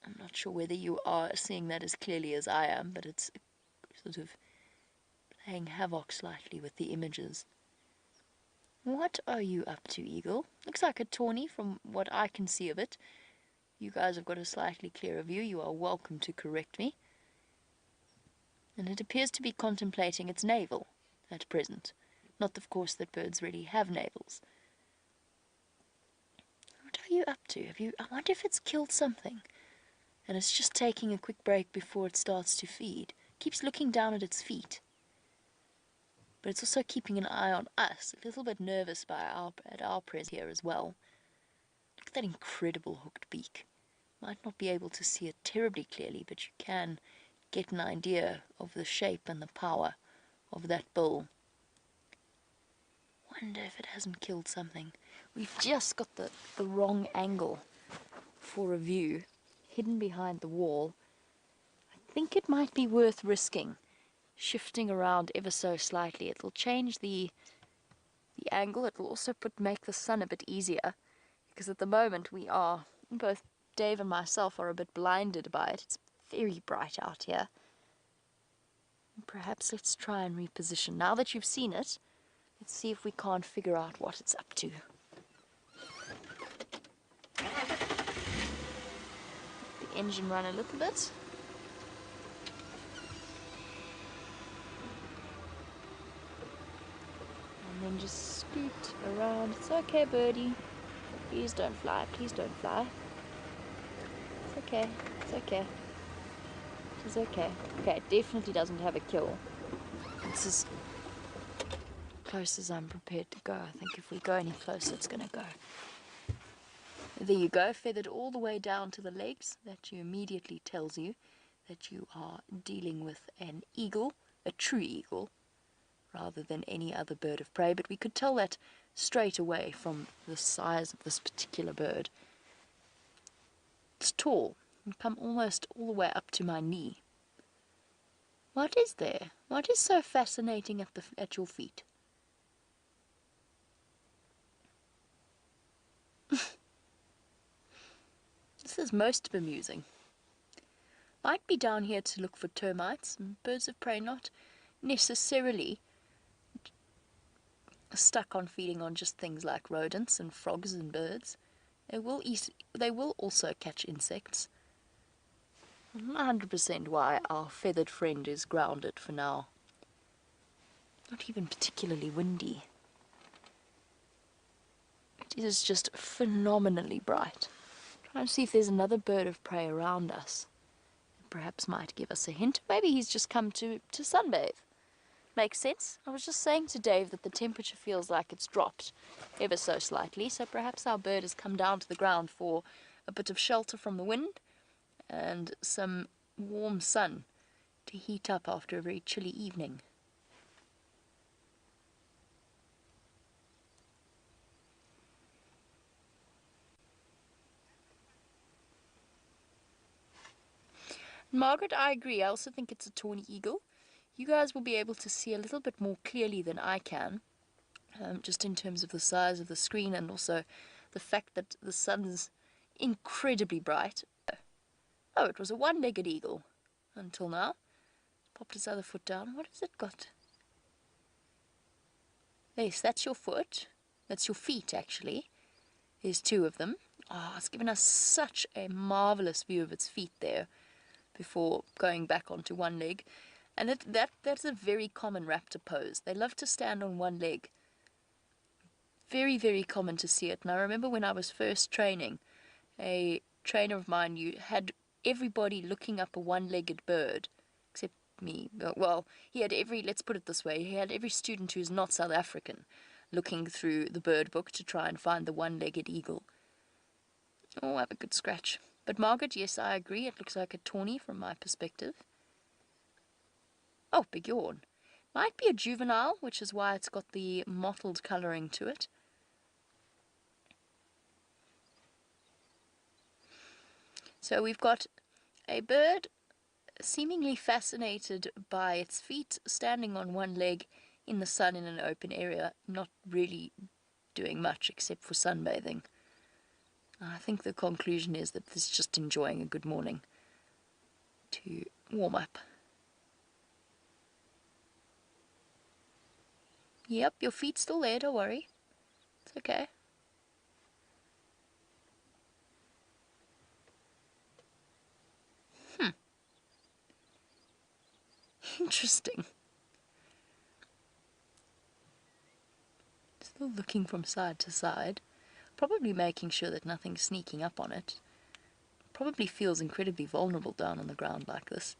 I'm not sure whether you are seeing that as clearly as I am, but it's sort of playing havoc slightly with the images. What are you up to, Eagle? Looks like a tawny from what I can see of it. You guys have got a slightly clearer view. You are welcome to correct me. And it appears to be contemplating its navel at present. Not, of course, that birds really have navels. What are you up to? I wonder if it's killed something. And it's just taking a quick break before it starts to feed. Keeps looking down at its feet. But it's also keeping an eye on us, a little bit nervous at our presence here as well. Look at that incredible hooked beak. Might not be able to see it terribly clearly, but you can get an idea of the shape and the power of that bill. Wonder if it hasn't killed something. We've just got the wrong angle for a view, hidden behind the wall. I think it might be worth risking shifting around ever so slightly. It'll change the angle. It'll also make the sun a bit easier, because at the moment both Dave and myself are a bit blinded by it. It's very bright out here. Perhaps let's try and reposition. Now that you've seen it, let's see if we can't figure out what it's up to. The engine run a little bit. And then just scoot around. It's okay, birdie. Please don't fly. Please don't fly. It's okay. It's okay. It's okay. Okay, it definitely doesn't have a kill. This is close as I'm prepared to go. I think if we go any closer, it's going to go. There you go, feathered all the way down to the legs. That immediately tells you that you are dealing with an eagle, a true eagle, rather than any other bird of prey. But we could tell that straight away from the size of this particular bird. It's tall and come almost all the way up to my knee. What is there? What is so fascinating at your feet? This is most bemusing. Might be down here to look for termites and birds of prey, not necessarily stuck on feeding on just things like rodents and frogs and birds. They will also catch insects. I'm not 100% why our feathered friend is grounded for now. Not even particularly windy. It is just phenomenally bright. Trying to see if there's another bird of prey around us. Perhaps might give us a hint. Maybe he's just come to sunbathe. Makes sense. I was just saying to Dave that the temperature feels like it's dropped ever so slightly, so perhaps our bird has come down to the ground for a bit of shelter from the wind and some warm sun to heat up after a very chilly evening. Margaret, I agree. I also think it's a tawny eagle. You guys will be able to see a little bit more clearly than I can, just in terms of the size of the screen and also the fact that the sun's incredibly bright. Oh, it was a one-legged eagle until now. Popped its other foot down. What has it got? Yes, that's your foot. That's your feet, actually. There's two of them. Oh, it's given us such a marvelous view of its feet there before going back onto one leg. And that's a very common raptor pose. They love to stand on one leg. Very, very common to see it. And I remember when I was first training, a trainer of mine, you had everybody looking up a one-legged bird, except me. Well, he had let's put it this way, he had every student who's not South African looking through the bird book to try and find the one-legged eagle. Oh, I have a good scratch. But Margaret, yes, I agree, it looks like a tawny from my perspective. Oh, big yawn. Might be a juvenile, which is why it's got the mottled colouring to it. So we've got a bird seemingly fascinated by its feet, standing on one leg in the sun in an open area, not really doing much except for sunbathing. I think the conclusion is that this is just enjoying a good morning to warm up. Yep, your feet's still there, don't worry. It's okay. Interesting. Still looking from side to side, probably making sure that nothing's sneaking up on it. Probably feels incredibly vulnerable down on the ground like this.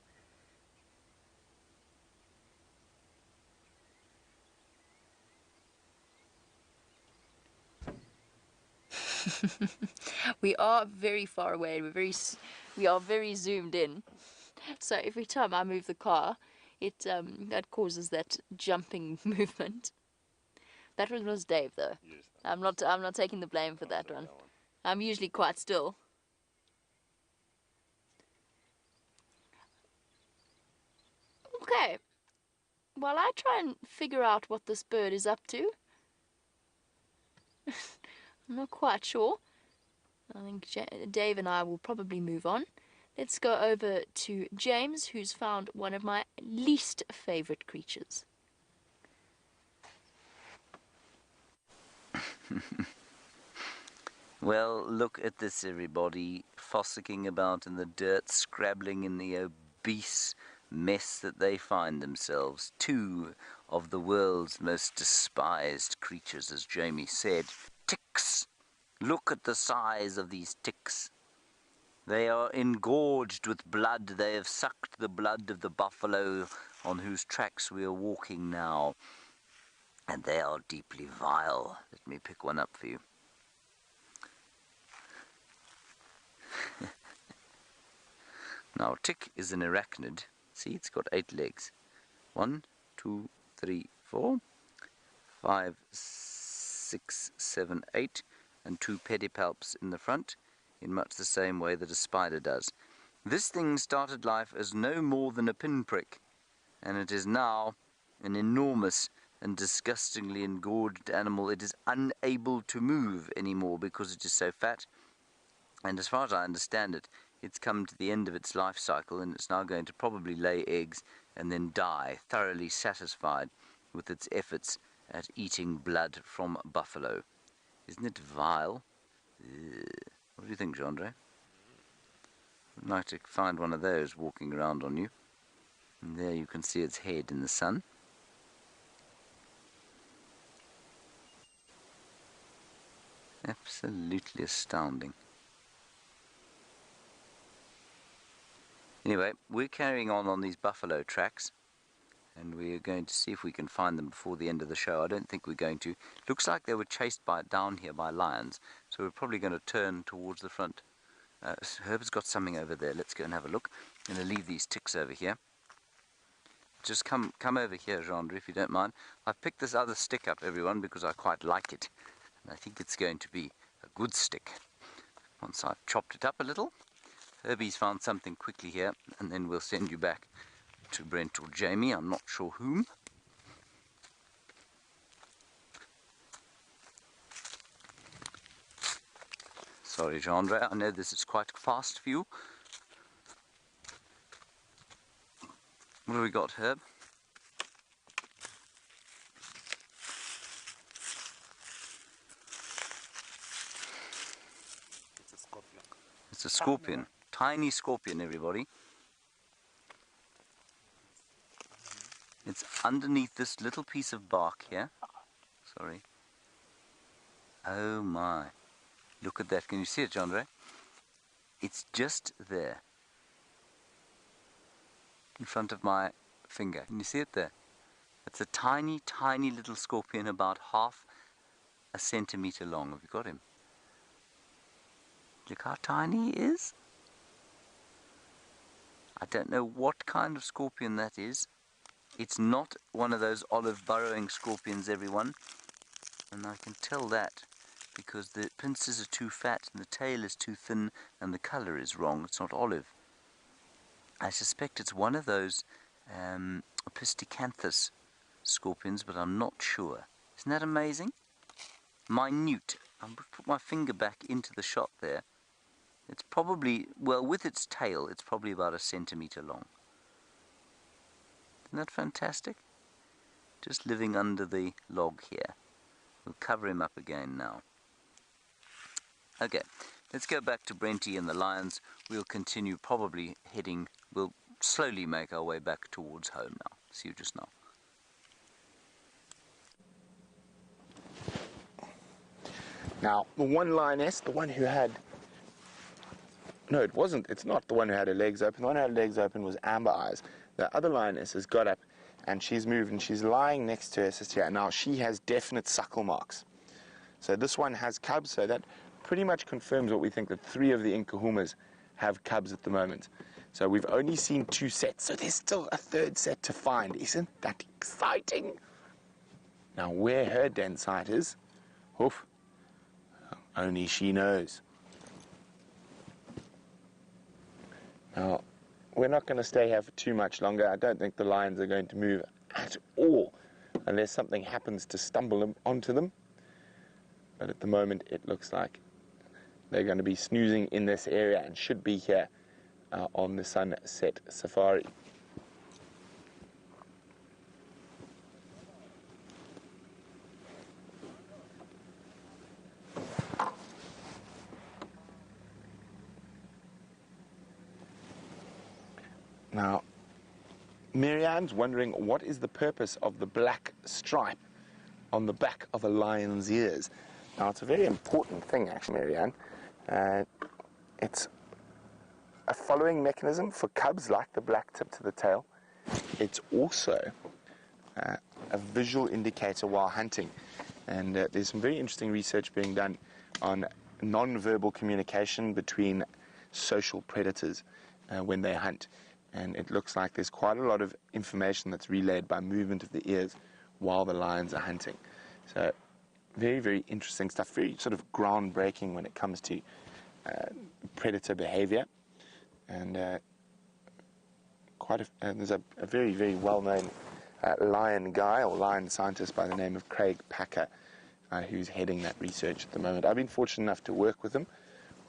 We are very far away. We are very zoomed in. So every time I move the car, that causes that jumping movement. That one was Dave, though. Yes. I'm not taking the blame for that one. I'm usually quite still. Okay. While I try and figure out what this bird is up to, I'm not quite sure. I think Dave and I will probably move on. Let's go over to James, who's found one of my least favorite creatures. Well, look at this, everybody, fossicking about in the dirt, scrabbling in the obese mess that they find themselves. Two of the world's most despised creatures, as Jamie said. Ticks! Look at the size of these ticks. They are engorged with blood. They have sucked the blood of the buffalo on whose tracks we are walking now. And they are deeply vile. Let me pick one up for you. Now, a tick is an arachnid. See, it's got 8 legs. 1, 2, 3, 4, 5, 6, 7, 8, and 2 pedipalps in the front, in much the same way that a spider does. This thing started life as no more than a pinprick, and it is now an enormous and disgustingly engorged animal. It is unable to move anymore because it is so fat. And as far as I understand it, it's come to the end of its life cycle, and it's now going to probably lay eggs and then die, thoroughly satisfied with its efforts at eating blood from buffalo. Isn't it vile? What do you think, Gendry? I'd like to find one of those walking around on you. And there you can see its head in the sun. Absolutely astounding. Anyway, we're carrying on these buffalo tracks, and we're going to see if we can find them before the end of the show. I don't think we're going to. Looks like they were chased down here by lions, so we're probably going to turn towards the front. Herb's got something over there. Let's go and have a look. I'm going to leave these ticks over here. Just come over here, Gendry, if you don't mind. I've picked this other stick up, everyone, because I quite like it, and I think it's going to be a good stick. Once I've chopped it up a little, Herbie's found something quickly here, and then we'll send you back to Brent or Jamie, I'm not sure whom. Sorry, Gendry, I know this is quite fast for you. What have we got, Herb? It's a scorpion. Tiny scorpion, everybody. It's underneath this little piece of bark here. Sorry. Oh my. Look at that. Can you see it, John Ray? It's just there. In front of my finger. Can you see it there? It's a tiny, tiny little scorpion about half a centimeter long. Have you got him? Look how tiny he is. I don't know what kind of scorpion that is. It's not one of those olive burrowing scorpions, everyone. And I can tell that because the pincers are too fat and the tail is too thin and the colour is wrong. It's not olive. I suspect it's one of those Opisthecanthus scorpions, but I'm not sure. Isn't that amazing? Minute. I'm going to put my finger back into the shot there. It's probably, well, with its tail, it's probably about a centimetre long. Isn't that fantastic? Just living under the log here. We'll cover him up again now. Okay, let's go back to Brenty and the lions. We'll continue probably heading, we'll slowly make our way back towards home now. See you just now. Now, the one lioness, the one who had... No, it wasn't. It's not the one who had her legs open. The one who had her legs open was Amber Eyes. The other lioness has got up and she's moved and she's lying next to her sister. And now she has definite suckle marks. So this one has cubs, so that pretty much confirms what we think, that 3 of the Nkuhumas have cubs at the moment. So we've only seen 2 sets, so there's still a 3rd set to find. Isn't that exciting? Now where her den site is, oof, only she knows. Now, we're not going to stay here for too much longer. I don't think the lions are going to move at all unless something happens to stumble onto them. But at the moment, it looks like they're going to be snoozing in this area and should be here on the Sunset Safari. Now, Marianne's wondering what is the purpose of the black stripe on the back of a lion's ears. Now, it's a very important thing, actually, Marianne. It's a following mechanism for cubs, like the black tip to the tail. It's also a visual indicator while hunting. And there's some very interesting research being done on non-verbal communication between social predators when they hunt. And it looks like there's quite a lot of information that's relayed by movement of the ears while the lions are hunting. So very, very interesting stuff, very sort of groundbreaking when it comes to predator behavior. And there's a very, very well-known lion guy or lion scientist by the name of Craig Packer who's heading that research at the moment. I've been fortunate enough to work with him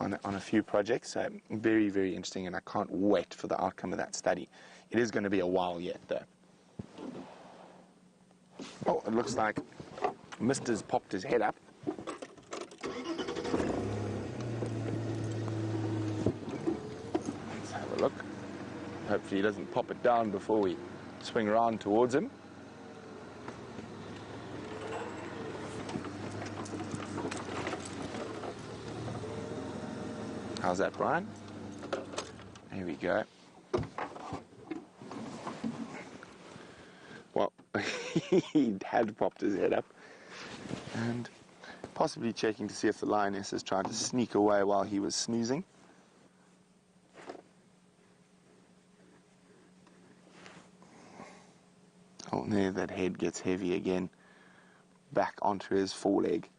on a few projects. Very, very interesting, and I can't wait for the outcome of that study. It is going to be a while yet, though. Oh, it looks like Mister's popped his head up. Let's have a look. Hopefully he doesn't pop it down before we swing around towards him. How's that, Brian? There we go. Well, he had popped his head up and possibly checking to see if the lioness has tried to sneak away while he was snoozing. Oh, there, that head gets heavy again, back onto his foreleg.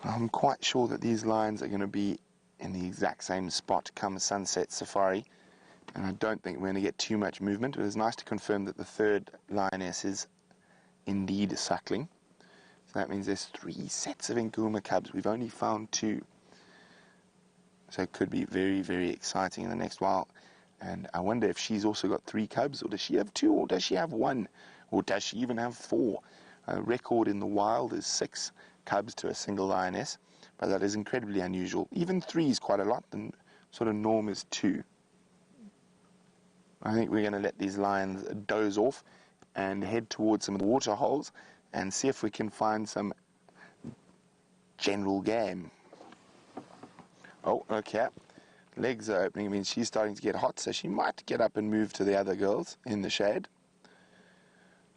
I'm quite sure that these lions are going to be in the exact same spot come Sunset Safari, and I don't think we're going to get too much movement. It was nice to confirm that the 3rd lioness is indeed suckling. So that means there's 3 sets of Nkuhuma cubs. We've only found 2. So it could be very, very exciting in the next while. And I wonder if she's also got 3 cubs, or does she have 2, or does she have 1, or does she even have 4? Record in the wild is 6 cubs to a single lioness, but that is incredibly unusual. Even 3 is quite a lot, and sort of norm is 2. I think we're going to let these lions doze off and head towards some of the water holes and see if we can find some general game. Oh, okay. Legs are opening. I mean, she's starting to get hot, so she might get up and move to the other girls in the shade.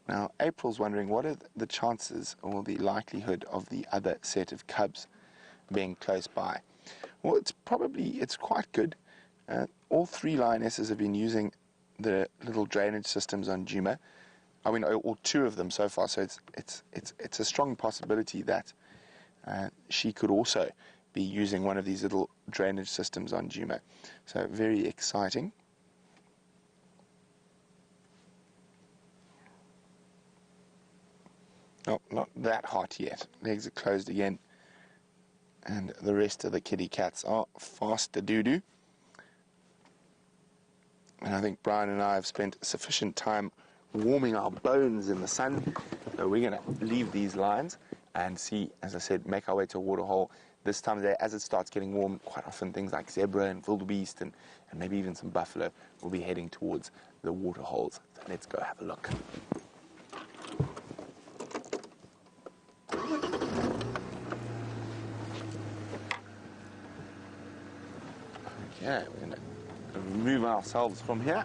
Now, April's wondering, what are the chances or the likelihood of the other set of cubs being close by? Well, it's quite good. All 3 lionesses have been using the little drainage systems on Juma. I mean, or 2 of them so far, so it's a strong possibility that she could also be using one of these little drainage systems on Juma. So very exciting. Oh, not that hot yet. Legs are closed again. And the rest of the kitty cats are fast doo-doo. And I think Brian and I have spent sufficient time warming our bones in the sun. So we're going to leave these lines and see, as I said, make our way to a waterhole. This time of day, as it starts getting warm, quite often things like zebra and wildebeest and maybe even some buffalo will be heading towards the waterholes. So let's go have a look. Okay, we're going to remove ourselves from here.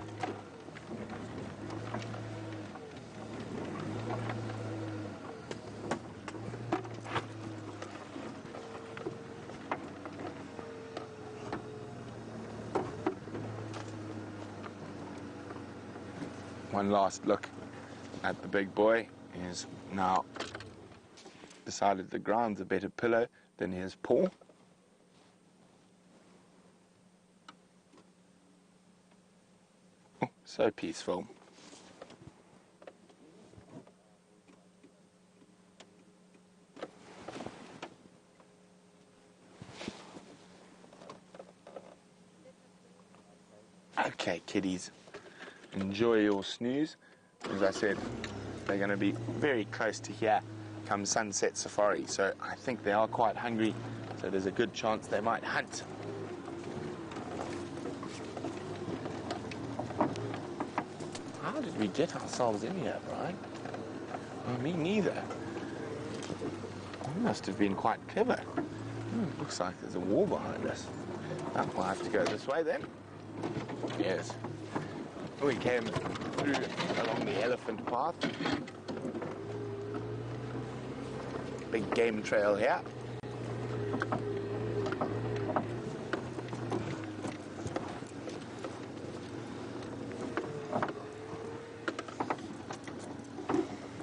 One last look at the big boy. He's now decided the ground's a better pillow than his paw. Oh, so peaceful. Okay, kiddies. Enjoy your snooze. As I said, they're going to be very close to here come sunset safari, so I think they are quite hungry, so there's a good chance they might hunt. How did we get ourselves in here, Brian? Well, me neither. We must have been quite clever. Looks like there's a wall behind us. Oh, we'll have to go this way then. Yes. We came through along the elephant path. Big game trail here.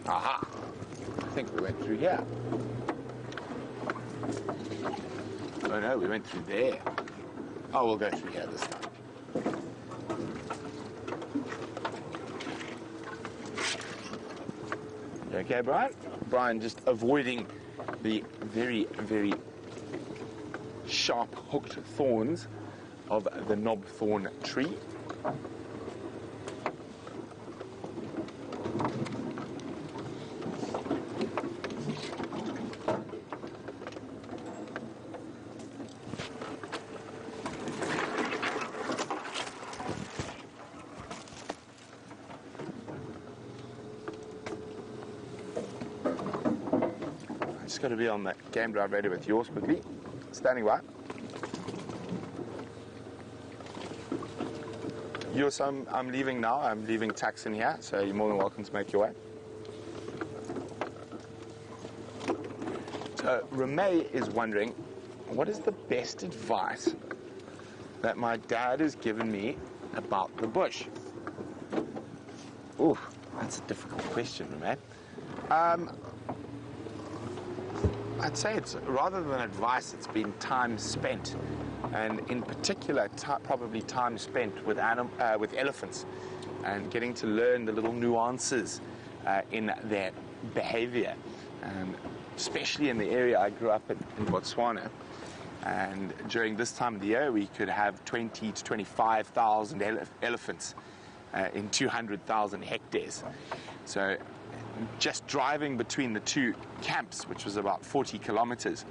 Aha! I think we went through here. Oh no, we went through there. Oh, we'll go through here this time. You okay, Brian? Brian just avoiding the very, very sharp hooked thorns of the knob thorn tree. Just got to be on the game drive ready with yours quickly. Standing by. Yours, I'm leaving now. I'm leaving tax in here, so you're more than welcome to make your way. So Ramey is wondering, what is the best advice that my dad has given me about the bush? Ooh, that's a difficult question, Ramey. I'd say it's, rather than advice, it's been time spent, and in particular, probably time spent with elephants, and getting to learn the little nuances in their behavior, especially in the area I grew up in Botswana. And during this time of the year, we could have 20 to 25,000 elephants in 200,000 hectares. So just driving between the two camps, which was about 40 kilometers,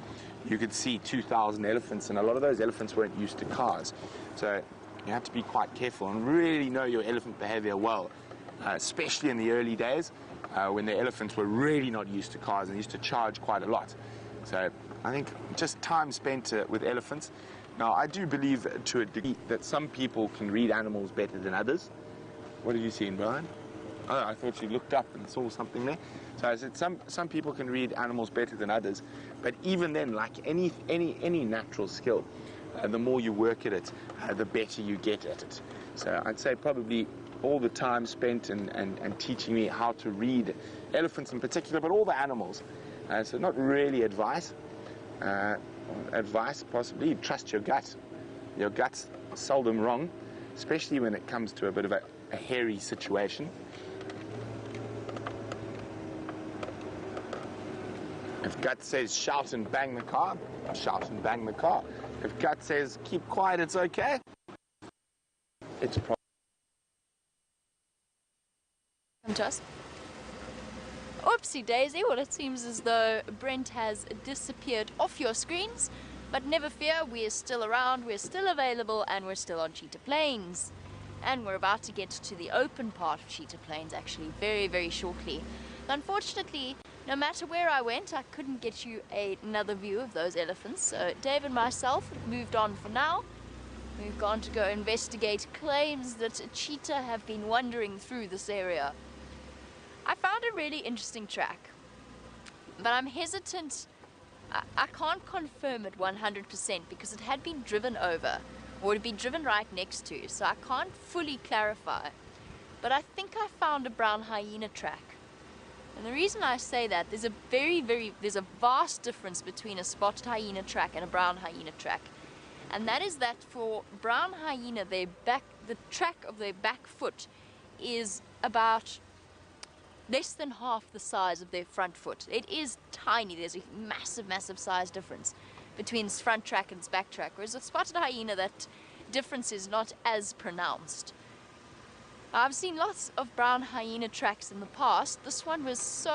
you could see 2,000 elephants, and a lot of those elephants weren't used to cars. So you have to be quite careful and really know your elephant behavior well, especially in the early days when the elephants were really not used to cars and used to charge quite a lot. So I think just time spent with elephants. Now, I do believe to a degree that some people can read animals better than others. What have you seen, Brian? Oh, I thought you looked up and saw something there. So I said some people can read animals better than others, but even then, like any natural skill, the more you work at it, the better you get at it. So I'd say probably all the time spent and teaching me how to read elephants in particular, but all the animals. So not really advice. Advice possibly, trust your gut. Your gut's seldom wrong, especially when it comes to a bit of a hairy situation. If gut says shout and bang the car, shout and bang the car. If gut says keep quiet, it's okay, it's a problem. Come to us. Oopsie daisy, well, it seems as though Brent has disappeared off your screens, but never fear, we're still around, we're still available, and we're still on Cheetah Plains. And we're about to get to the open part of Cheetah Plains actually very, very shortly. Unfortunately, no matter where I went, I couldn't get you another view of those elephants, so Dave and myself moved on for now. We've gone to go investigate claims that cheetah have been wandering through this area. I found a really interesting track, but I'm hesitant. I can't confirm it 100% because it had been driven over, or it had been driven right next to, so I can't fully clarify. But I think I found a brown hyena track. And the reason I say that, there's a vast difference between a spotted hyena track and a brown hyena track. And that is that for brown hyena, the track of their back foot is about less than half the size of their front foot. It is tiny. There's a massive, massive size difference between its front track and its back track. Whereas with spotted hyena, that difference is not as pronounced. I've seen lots of brown hyena tracks in the past. This one was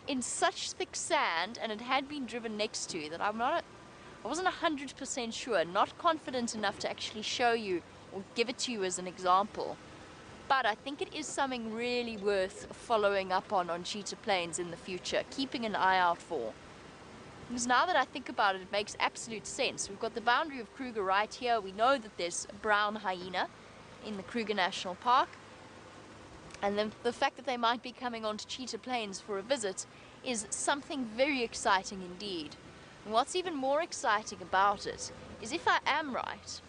in such thick sand, and it had been driven next to, that I wasn't 100% sure, not confident enough to actually show you or give it to you as an example. But I think it is something really worth following up on Cheetah Plains in the future, keeping an eye out for. Because now that I think about it, it makes absolute sense. We've got the boundary of Kruger right here. We know that there's a brown hyena in the Kruger National Park. And then the fact that they might be coming onto Cheetah Plains for a visit is something very exciting indeed. And what's even more exciting about it is if I am right,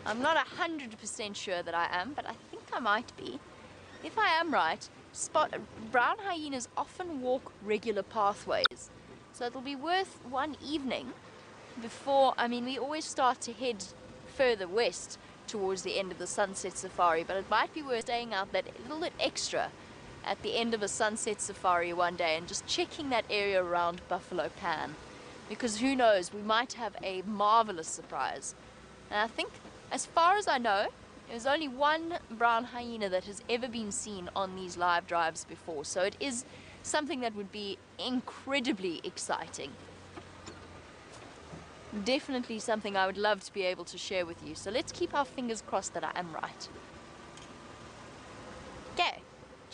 I'm not 100% sure that I am, but I think I might be. If I am right, brown hyenas often walk regular pathways. So it'll be worth one evening before, we always start to head further west towards the end of the sunset safari, but it might be worth staying out that little bit extra at the end of a sunset safari one day and just checking that area around Buffalo Pan. Because who knows, we might have a marvelous surprise. And I think, as far as I know, there's only one brown hyena that has ever been seen on these live drives before. So it is something that would be incredibly exciting. Definitely something I would love to be able to share with you. So let's keep our fingers crossed that I am right. Okay,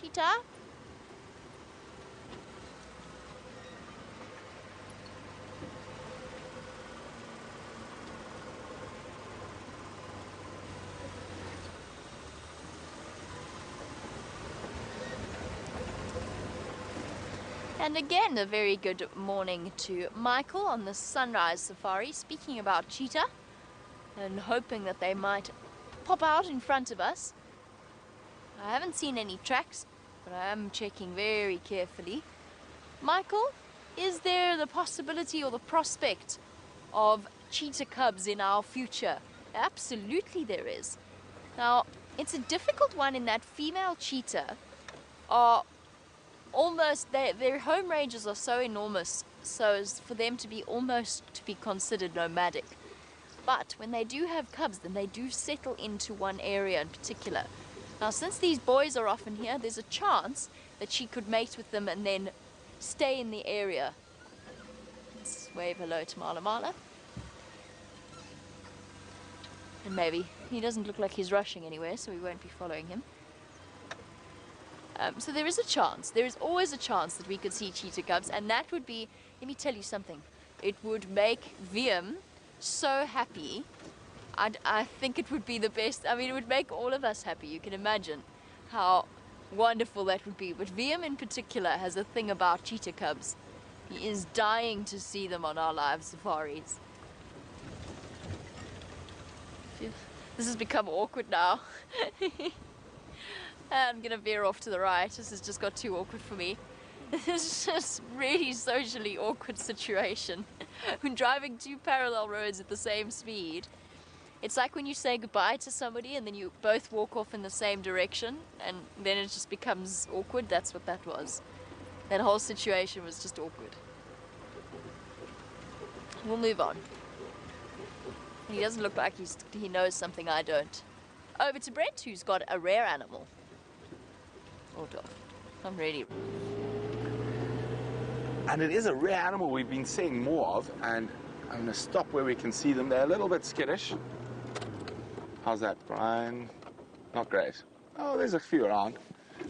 cheetah. And again, a very good morning to Michael on the sunrise safari, speaking about cheetah and hoping that they might pop out in front of us. I haven't seen any tracks, but I am checking very carefully. Michael, is there the possibility or the prospect of cheetah cubs in our future? Absolutely there is. Now, it's a difficult one in that female cheetah are almost, their home ranges are so enormous, so as for them to be almost to be considered nomadic. But when they do have cubs, then they do settle into one area in particular. Now, since these boys are often here, there's a chance that she could mate with them and then stay in the area. Let's wave hello to Mala Mala. And maybe he doesn't look like he's rushing anywhere, so we won't be following him. So there is a chance, there is always a chance that we could see cheetah cubs, and that would be, let me tell you something, it would make VM so happy. I think it would be the best. I mean, it would make all of us happy. You can imagine how wonderful that would be. But VM in particular has a thing about cheetah cubs. He is dying to see them on our live safaris. This has become awkward now. I'm gonna veer off to the right. This has just got too awkward for me. This is just really socially awkward situation. When driving two parallel roads at the same speed, it's like when you say goodbye to somebody and then you both walk off in the same direction, and then it just becomes awkward. That's what that was. That whole situation was just awkward. We'll move on. He doesn't look like he knows something I don't. Over to Brent, who's got a rare animal. Hold on. I'm ready. And it is a rare animal we've been seeing more of, and I'm going to stop where we can see them. They're a little bit skittish. How's that, Brian? Not great. Oh, there's a few around.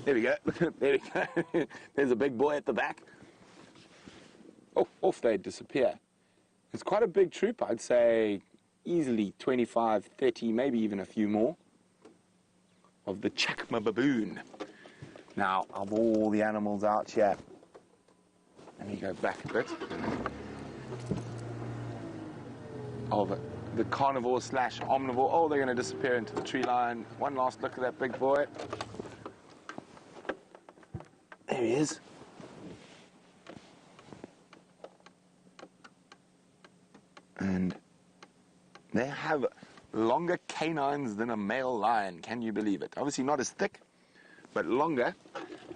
There we go. There we go. There's a big boy at the back. Oh, off they disappear. It's quite a big troop, I'd say easily 25, 30, maybe even a few more of the Chakma baboon. Now, of all the animals out here, let me go back a bit. Of the carnivore slash omnivore. Oh, they're going to disappear into the tree line. One last look at that big boy. There he is. And they have longer canines than a male lion. Can you believe it? Obviously not as thick, but longer.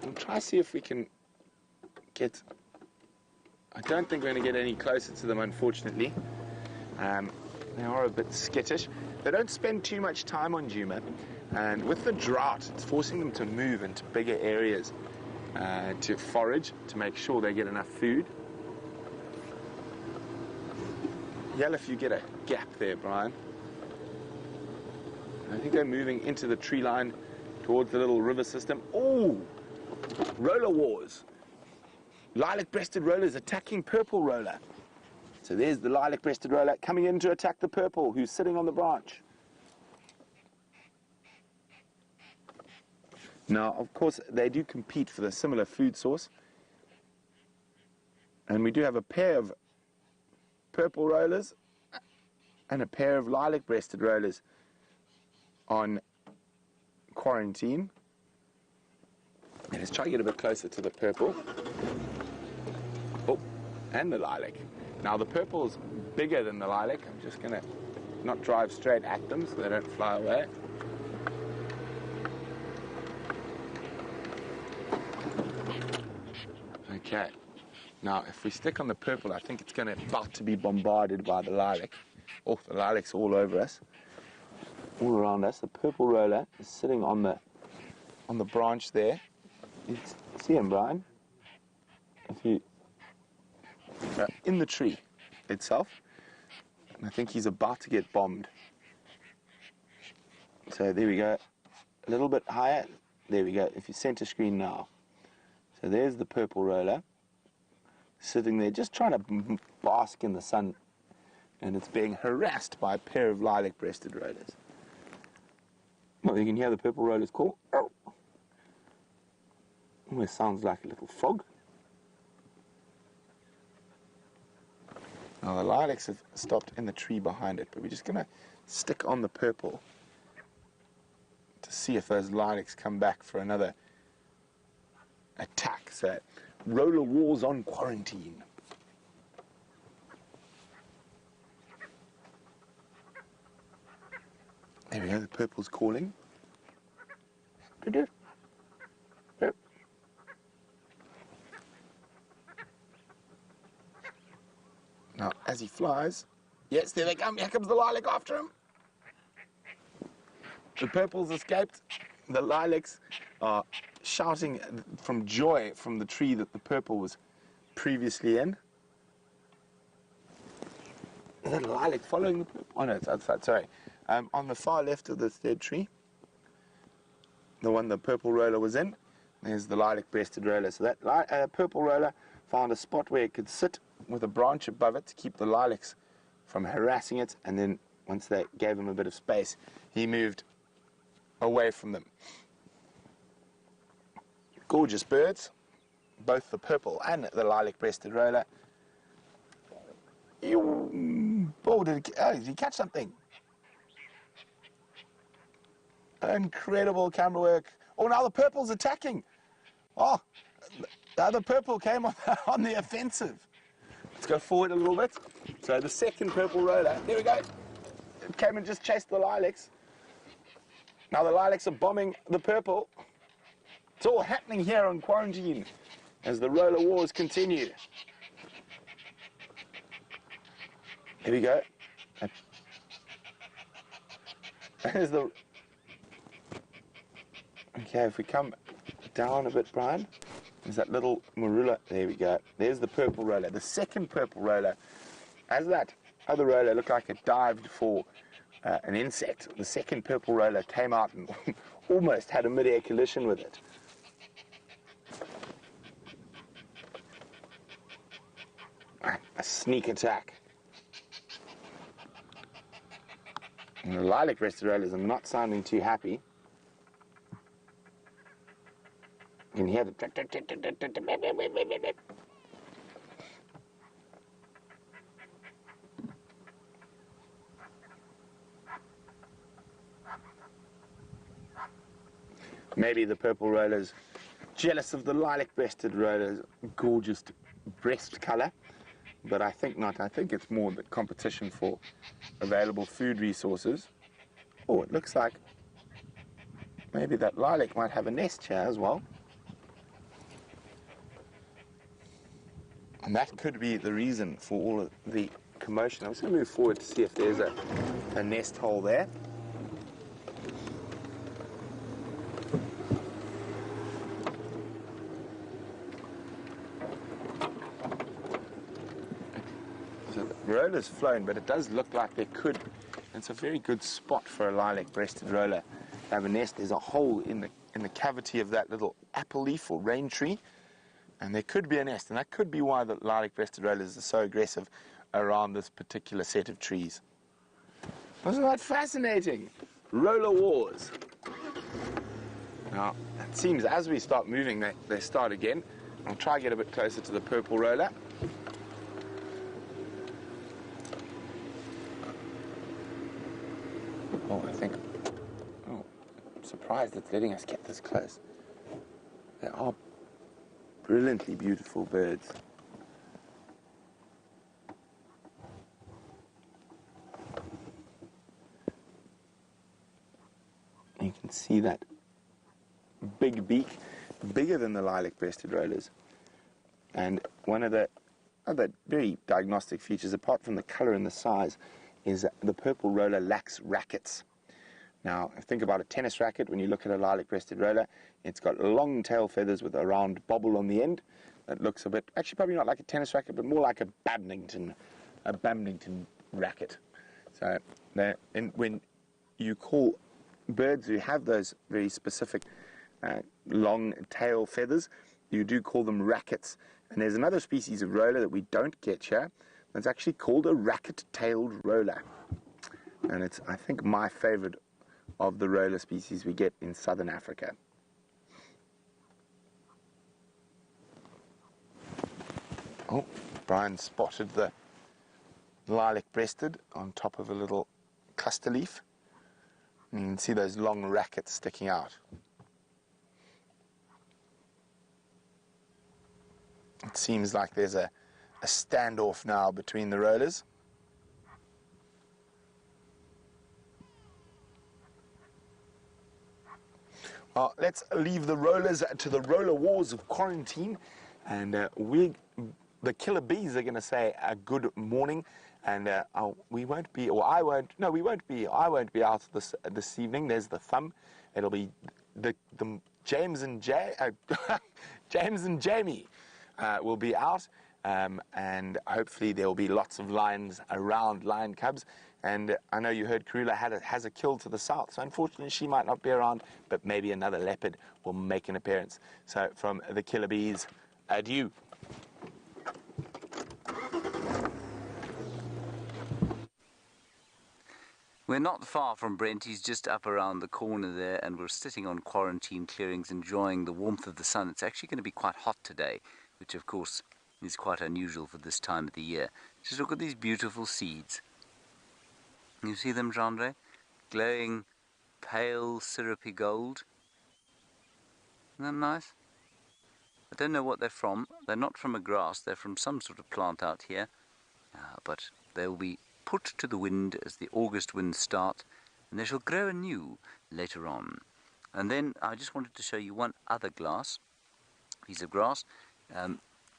We'll try to see if we can get... I don't think we're going to get any closer to them, unfortunately. They are a bit skittish. They don't spend too much time on Djuma, and with the drought, it's forcing them to move into bigger areas to forage, to make sure they get enough food. Yell if you get a gap there, Brian. I think they're moving into the tree line towards the little river system. Oh, roller wars. Lilac-breasted rollers attacking purple roller. So there's the lilac-breasted roller coming in to attack the purple, who's sitting on the branch. Now, of course, they do compete for the similar food source. And we do have a pair of purple rollers and a pair of lilac-breasted rollers on quarantine. And let's try to get a bit closer to the purple. Oh, and the lilac. Now the purple's bigger than the lilac. I'm just going to not drive straight at them so they don't fly away. Okay. Now if we stick on the purple, I think it's going to about to be bombarded by the lilac. Oh, the lilac's all over us. All around us. The purple roller is sitting on the branch there. You see him, Brian? If you in the tree itself, and I think he's about to get bombed. So there we go, a little bit higher. There we go. If you center screen now, so there's the purple roller sitting there, just trying to bask in the sun, and it's being harassed by a pair of lilac-breasted rollers. Well, you can hear the purple rollers call. Oh. Almost sounds like a little frog. Now the lilacs have stopped in the tree behind it, but we're just going to stick on the purple to see if those lilacs come back for another attack. So, roller wars on quarantine. There we go, the purple's calling. Now, as he flies, yes, there they come. Here comes the lilac after him. The purple's escaped. the lilacs are shouting from joy from the tree that the purple was previously in. Is that a lilac following the purple? Oh no, it's outside, sorry. On the far left of this dead tree, the one the purple roller was in, there's the lilac-breasted roller. So that purple roller found a spot where it could sit with a branch above it to keep the lilacs from harassing it, and then once they gave him a bit of space, he moved away from them. Gorgeous birds, both the purple and the lilac-breasted roller. Oh, did he catch something? Incredible camera work. Oh, now the purple's attacking. Oh, the other purple came on the offensive. Let's go forward a little bit. So the second purple roller, there we go. It came and just chased the lilacs. Now the lilacs are bombing the purple. It's all happening here on quarantine as the roller wars continue. Here we go. There's the... Okay, if we come down a bit, Brian, there's that little marula. There we go. There's the purple roller. The second purple roller, as that other roller looked like it dived for an insect, the second purple roller came out and almost had a mid-air collision with it. A sneak attack. And the lilac-breasted rollers are not sounding too happy. You can hear the... Maybe the purple roller's jealous of the lilac-breasted roller's gorgeous breast colour, but I think not. I think it's more the competition for available food resources. Oh, it looks like maybe that lilac might have a nest here as well. And that could be the reason for all of the commotion. I'm just going to move forward to see if there's a nest hole there. So the roller's flown, but it does look like there could. It's a very good spot for a lilac-breasted roller to have a nest. There's a hole in the cavity of that little apple leaf or rain tree. And there could be a nest, and that could be why the lilac-breasted rollers are so aggressive around this particular set of trees. Wasn't that fascinating? Roller wars. Now, it seems as we start moving, they start again. I'll try to get a bit closer to the purple roller. Oh, I'm surprised it's letting us get this close. They are brilliantly beautiful birds. You can see that big beak, bigger than the lilac-breasted rollers. And one of the other very diagnostic features, apart from the color and the size, is that the purple roller lacks rackets. Now, think about a tennis racket. When you look at a lilac-breasted roller, it's got long tail feathers with a round bobble on the end. That looks a bit, actually probably not like a tennis racket, but more like a badminton racket. So when you call birds who have those very specific long tail feathers, you do call them rackets. And there's another species of roller that we don't get here that's actually called a racket-tailed roller. And it's, I think, my favorite of the roller species we get in southern Africa. Oh, Brian spotted the lilac-breasted on top of a little cluster leaf. And you can see those long rackets sticking out. It seems like there's a standoff now between the rollers. Let's leave the rollers to the roller wars of quarantine, and the killer bees are going to say a good morning, and we won't be, or I won't be out this evening. There's the thumb. It'll be the James and James and Jamie will be out, and hopefully there will be lots of lions around, lion cubs. And I know you heard Karula has a kill to the south, so unfortunately she might not be around, but maybe another leopard will make an appearance. So from the killer bees, adieu. We're not far from Brent. He's just up around the corner there, and we're sitting on quarantine clearings enjoying the warmth of the sun. It's actually going to be quite hot today, which of course is quite unusual for this time of the year. Just look at these beautiful seeds. You see them, Hendry? Glowing pale syrupy gold. Isn't that nice? I don't know what they're from. They're not from a grass. They're from some sort of plant out here. But they will be put to the wind as the August winds start, and they shall grow anew later on. And then I just wanted to show you one other piece of grass,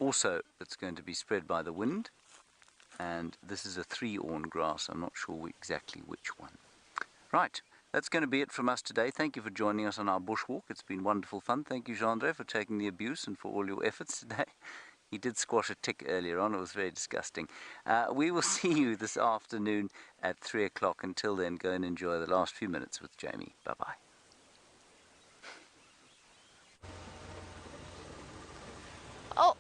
also that's going to be spread by the wind. And this is a 3-awn grass. I'm not sure exactly which one. Right, that's going to be it from us today. Thank you for joining us on our bushwalk. It's been wonderful fun. Thank you, Hendry, for taking the abuse and for all your efforts today. He did squash a tick earlier on. It was very disgusting. We will see you this afternoon at 3 o'clock. Until then, go and enjoy the last few minutes with Jamie. Bye-bye. Oh,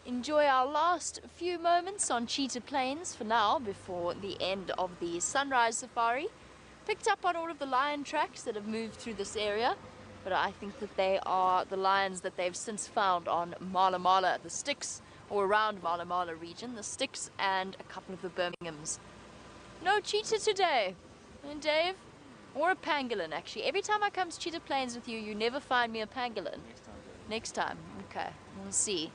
enjoy our last few moments on Cheetah Plains for now, before the end of the sunrise safari. Picked up on all of the lion tracks that have moved through this area, but I think that they are the lions that they've since found on Mala Mala, the Sticks, or around Mala Mala region, the Sticks and a couple of the Birminghams. No cheetah today, and Dave, or a pangolin actually. Every time I come to Cheetah Plains with you, you never find me a pangolin. Next time, okay, we'll see.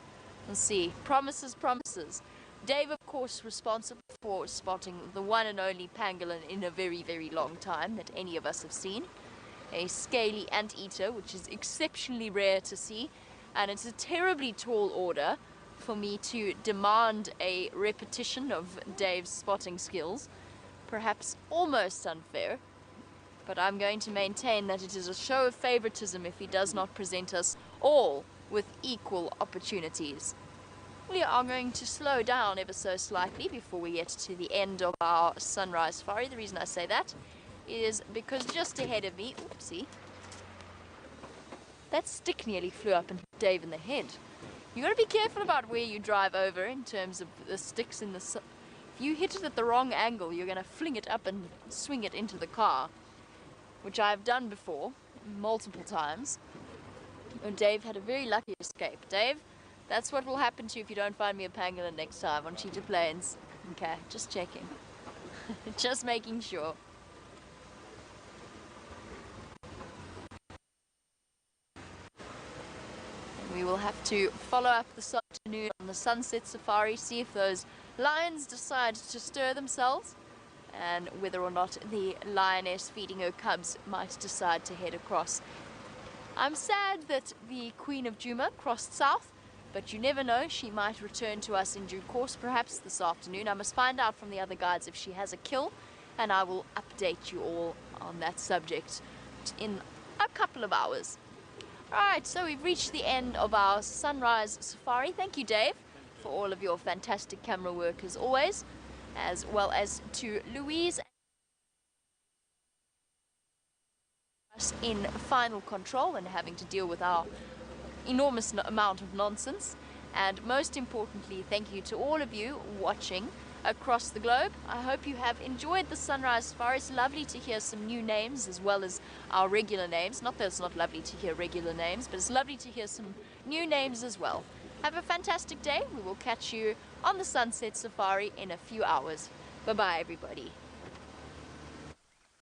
We'll see. Promises, promises. Dave, of course, responsible for spotting the one and only pangolin in a very, very long time that any of us have seen. A scaly anteater, which is exceptionally rare to see, and it's a terribly tall order for me to demand a repetition of Dave's spotting skills. Perhaps almost unfair, but I'm going to maintain that it is a show of favoritism if he does not present us all with equal opportunities. We are going to slow down ever so slightly before we get to the end of our sunrise safari. The reason I say that is because just ahead of me, oopsie, that stick nearly flew up and hit Dave in the head. You got to be careful about where you drive over in terms of the sticks in the sun. If you hit it at the wrong angle, you're going to fling it up and swing it into the car, which I've done before, multiple times. And Dave had a very lucky escape. Dave, that's what will happen to you if you don't find me a pangolin next time on Cheetah Plains. Okay, just checking. Just making sure. And we will have to follow up this afternoon on the sunset safari, see if those lions decide to stir themselves, and whether or not the lioness feeding her cubs might decide to head across. I'm sad that the Queen of Djuma crossed south, but you never know, she might return to us in due course, perhaps this afternoon. I must find out from the other guides if she has a kill, and I will update you all on that subject in a couple of hours. Alright, so we've reached the end of our sunrise safari. Thank you, Dave, for all of your fantastic camera work as always, as well as to Louise in final control and having to deal with our enormous amount of nonsense. And most importantly, thank you to all of you watching across the globe. I hope you have enjoyed the sunrise safari. It's lovely to hear some new names as well as our regular names. Not that it's not lovely to hear regular names, but it's lovely to hear some new names as well. Have a fantastic day. We will catch you on the sunset safari in a few hours. Bye-bye, everybody.